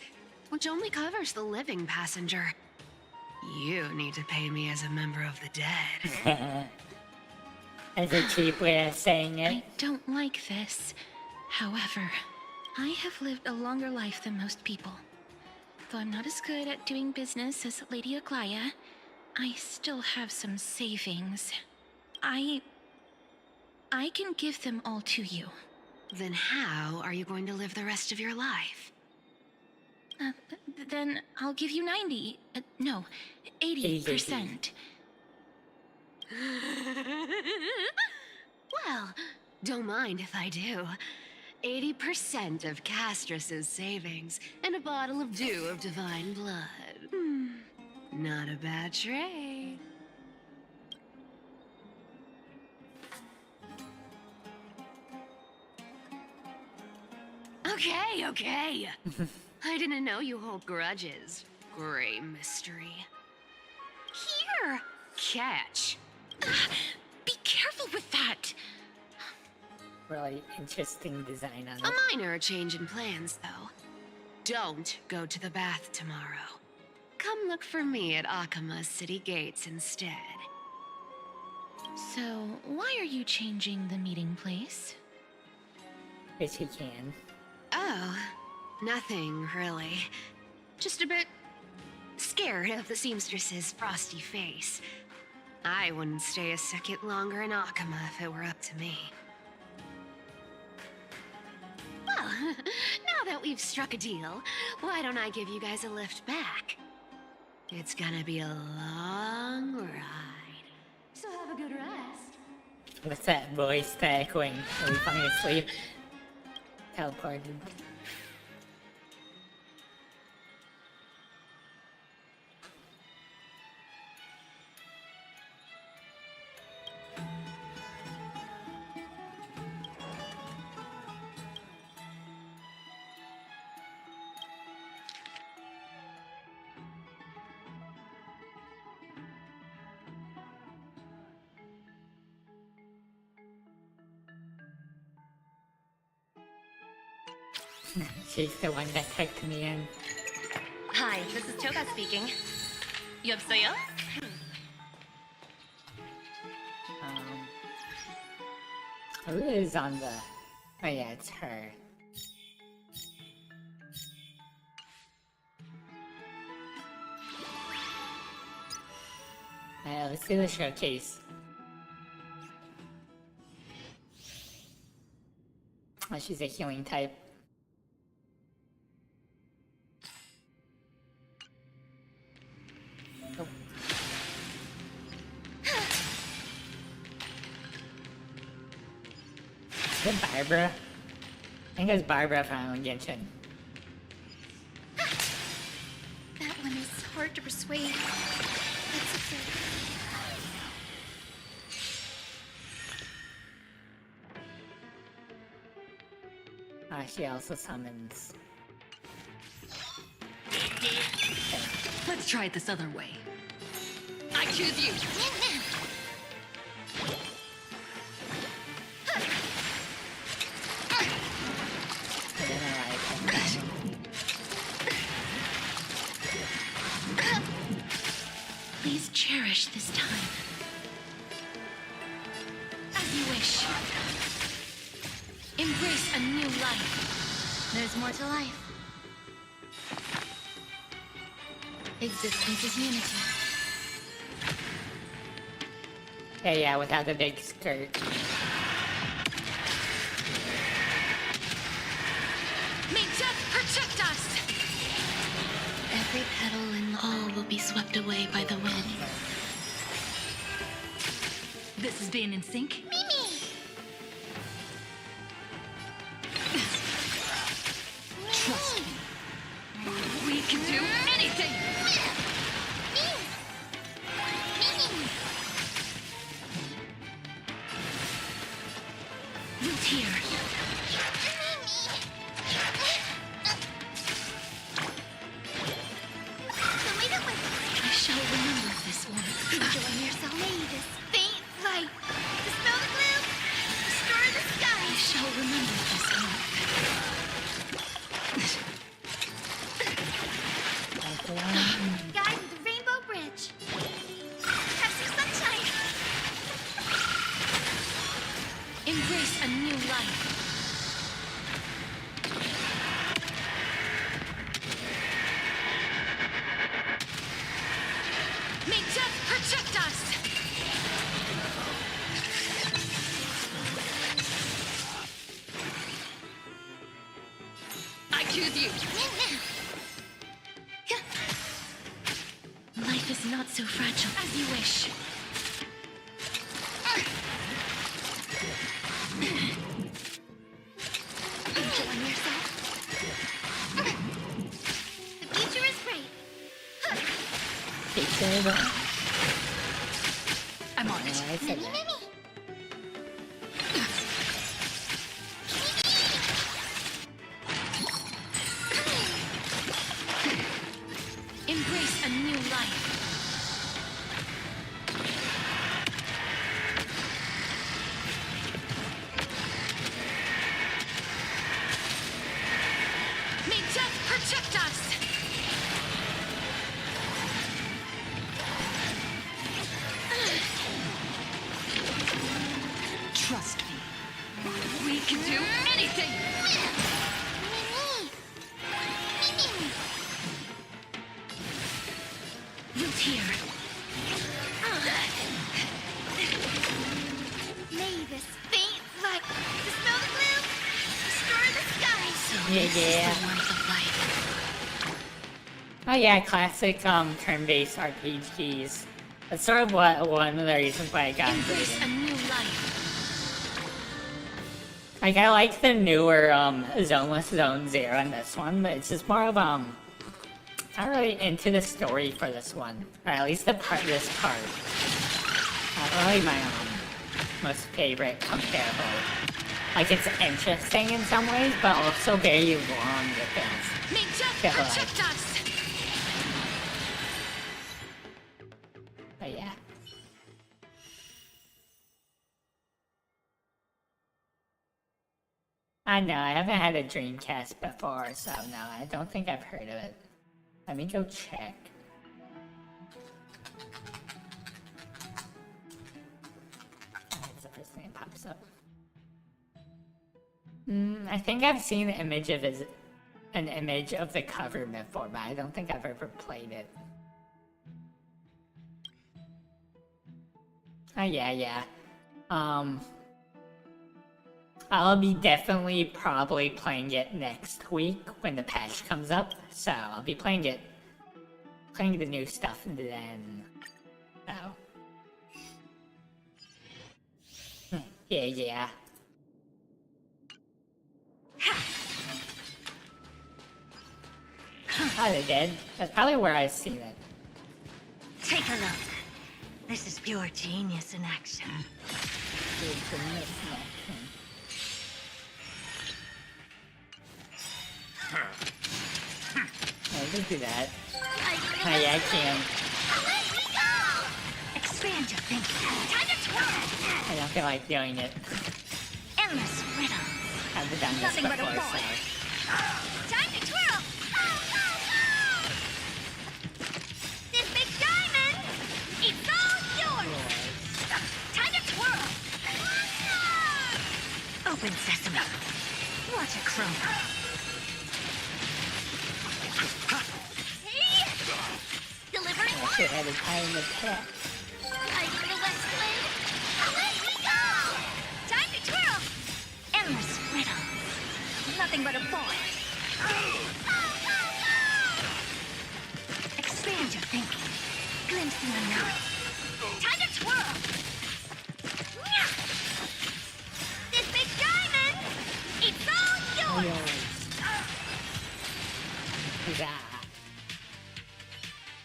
which only covers the living passenger. You need to pay me as a member of the dead. That's a cheap way of saying it. I don't like this. However, I have lived a longer life than most people. Though I'm not as good at doing business as Lady Aglaia, I still have some savings. I can give them all to you. Then how are you going to live the rest of your life? Then I'll give you 90. No, 80%. Well, don't mind if I do. 80% of Castrus's savings and a bottle of dew of divine blood. Not a bad trade. Okay. I didn't know you hold grudges. Great mystery. Here! Catch. Be careful with that! Really interesting design on A it. minor change in plans, though. Don't go to the bath tomorrow. Come look for me at Akama's city gates instead. So, why are you changing the meeting place? Which he can. Oh, nothing really. Just a bit scared of the seamstress's frosty face. I wouldn't stay a second longer in Akama if it were up to me. Well, now that we've struck a deal, why don't I give you guys a lift back? It's gonna be a long ride, so have a good rest. What's that voice echoing? Are we falling asleep? Teleported. She's the one that kicked me in. Hi, this is Toga speaking. 여보세요? Who is on the... Oh yeah, it's her. Let's do the showcase. Oh, she's a healing type. Oh. Is it Barbara? I think it's Barbara from Genshin. That one is hard to persuade. That's absurd. She also summons. Let's try it this other way. I choose you. Please cherish this time. As you wish. Embrace a new life. There's more to life. Existence is unity. Yeah, without the big skirt. May death protect us! Every petal and all will be swept away by the wind. This is being in sync? Mimi! Trust me. We can do anything! Root here. I shall remember this one. Enjoy yourself. May this faint light dispel the gloom, restore the sky. I shall remember this one. Guide with the rainbow bridge. Have some sunshine. Embrace a new life. May death protect us! I choose you! Life is not so fragile as you wish. Enjoy yourself. The future is great. I'm on it. I said that. Embrace a new life. May death protect us! Trust me. We can do anything! Root here. May this faint light dispel the gloom, restore the sky. Yeah. Oh yeah, classic turn-based RPGs. That's sort of one of the reasons why I got into it. Embrace a new life. Like, I like the newer Zoneless Zone Zero in this one, but it's just more of not really into the story for this one, or at least this part. Not really my most favorite comparable. Like, it's interesting in some ways, but also very long with things. May death Yeah, protect us! But yeah. I know, I haven't had a Dreamcast before, so no, I don't think I've heard of it. Let me go check. That's the first thing that pops up. I think I've seen an image of the cover before, but I don't think I've ever played it. Oh yeah. I'll be definitely probably playing it next week when the patch comes up, so I'll be playing the new stuff then. So. Yeah. Oh, they did? That's probably where I've seen it. Take a look. This is pure genius in action. I can do that. Oh yeah, I can. Expand your thinking. Time to twirl. I don't feel like doing it. Endless riddle. I've done this Nothing but a before, boy. so... Time to twirl. This big diamond, it's all yours. Time to twirl. Open sesame. Watch it crumble. Delivering I one. should have had time to tap. I for the west wind. Away we go. Time to twirl. Endless riddles. Nothing but a boy. Expand your thinking. Glimpse the unknown. Time to twirl. This big diamond, it's all yours. Huzzah.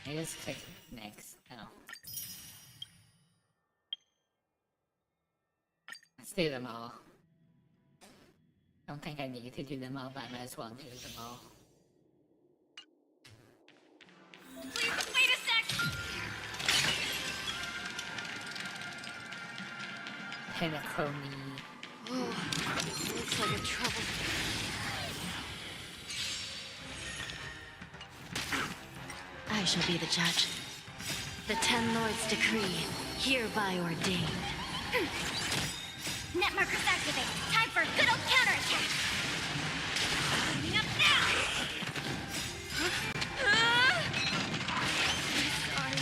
I just click next. Oh. Let's do them all. Don't think I need to do them all, but I might as well do them all. Please, wait a sec! Pinaconi. Oh, looks like a trouble. I shall be the judge. The Ten Lords' decree, hereby ordained. Net markers activate. Time for a good old counterattack. Coming up now. Sorry.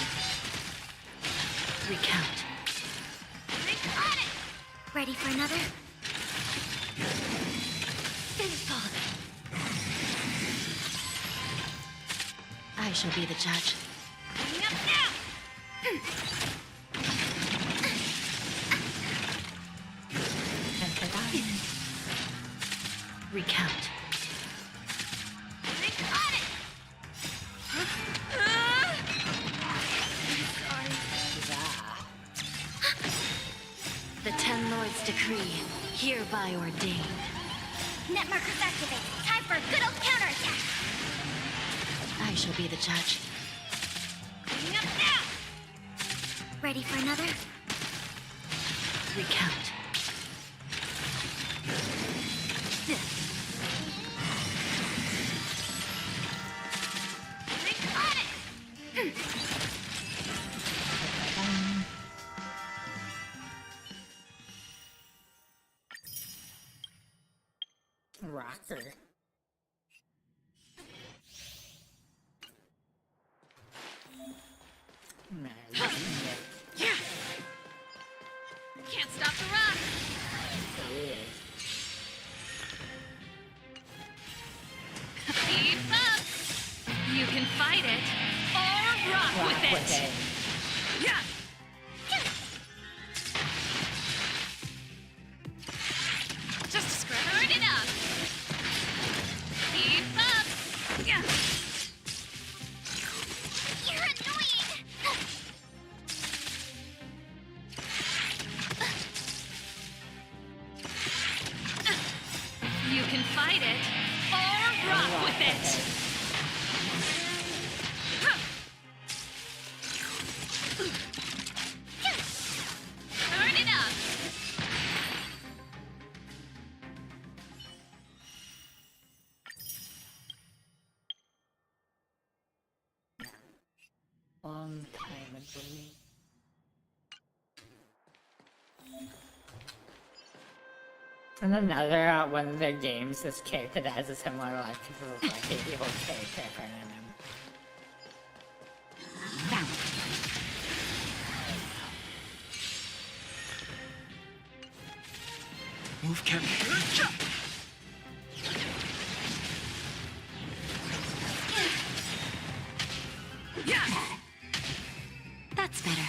Recount. Got it. Ready for another? Faithful. I shall be the judge. Coming up now. Recount. Got it. The Ten Lords' decree, hereby ordained. Net markers activate. Time for a good old counterattack. I shall be the judge. Coming up now. Ready for another? Recount. Got it. Rocker. Can't stop the rock. Keep up. You can fight it or rock with it. Yeah. Just screwing it up. Keep up. Yeah. You're annoying. You can fight it or rock with it. Turn it up. Long time ago. And another one of their games, this character that has a similar life to like a evil character, if I remember. Move, Kevin. Yeah. That's better.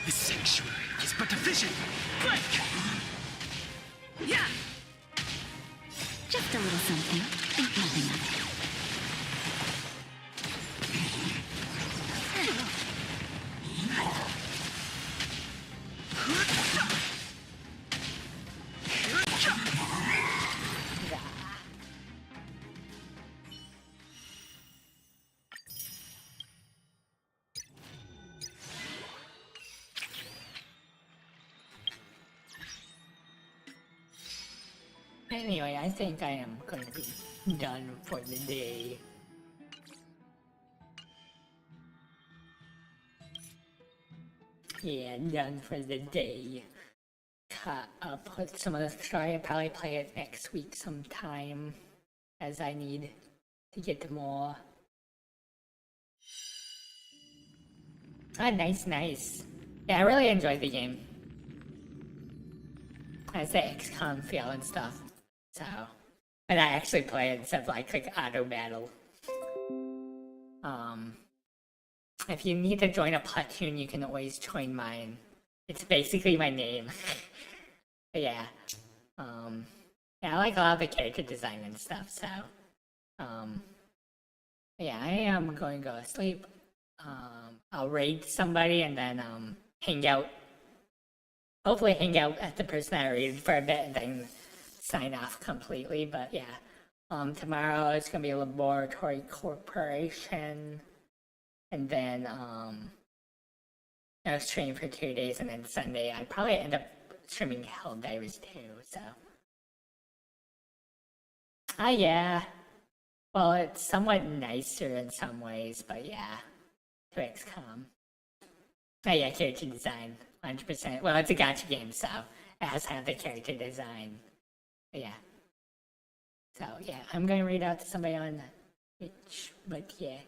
The sanctuary is but a vision. Break! Yeah. Just a little something. Think nothing of it. Anyway, I think I am going to be done for the day. Yeah, done for the day. Caught up with some of the story. I'll probably play it next week sometime, as I need to get to more. Ah, nice. Yeah, I really enjoyed the game. As the XCOM feel and stuff. So, and I actually play it instead of like auto battle. If you need to join a platoon, you can always join mine. It's basically my name. But yeah. Yeah, I like a lot of the character design and stuff, so Yeah, I am going to go to sleep. I'll raid somebody and then hang out. Hopefully hang out at the person I raided for a bit and then sign off completely. But yeah, tomorrow it's gonna be a laboratory corporation, and then I was streaming for 2 days, and then Sunday I probably end up streaming Helldivers too. So, yeah. Well, it's somewhat nicer in some ways, but yeah, to XCOM. Yeah, character design, 100%. Well, it's a gacha game, so it has to have the character design. But yeah. So yeah, I'm gonna read out to somebody on Twitch, but yeah.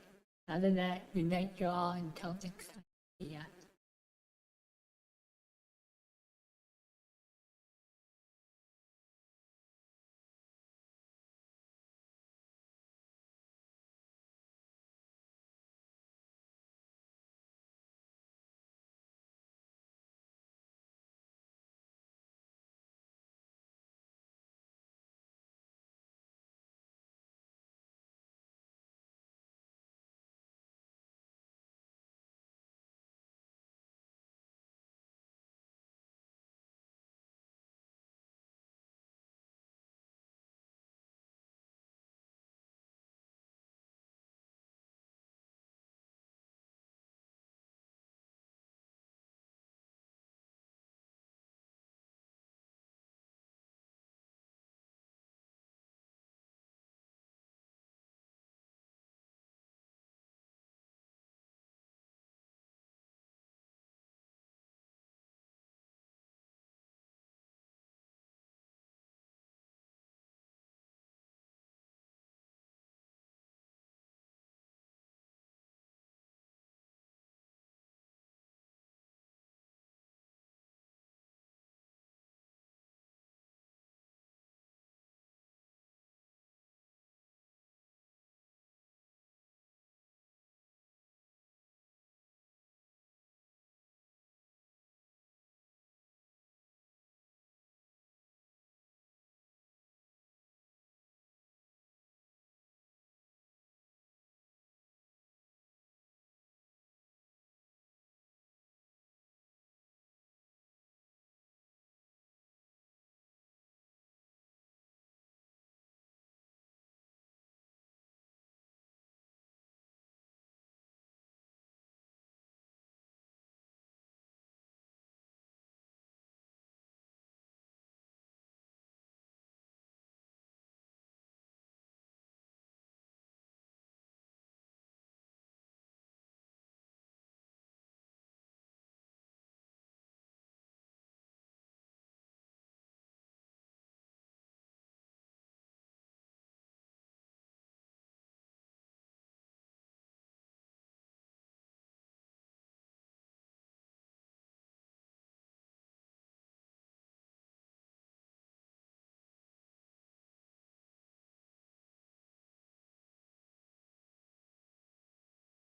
Other than that, good night, y'all, until next time. Yeah.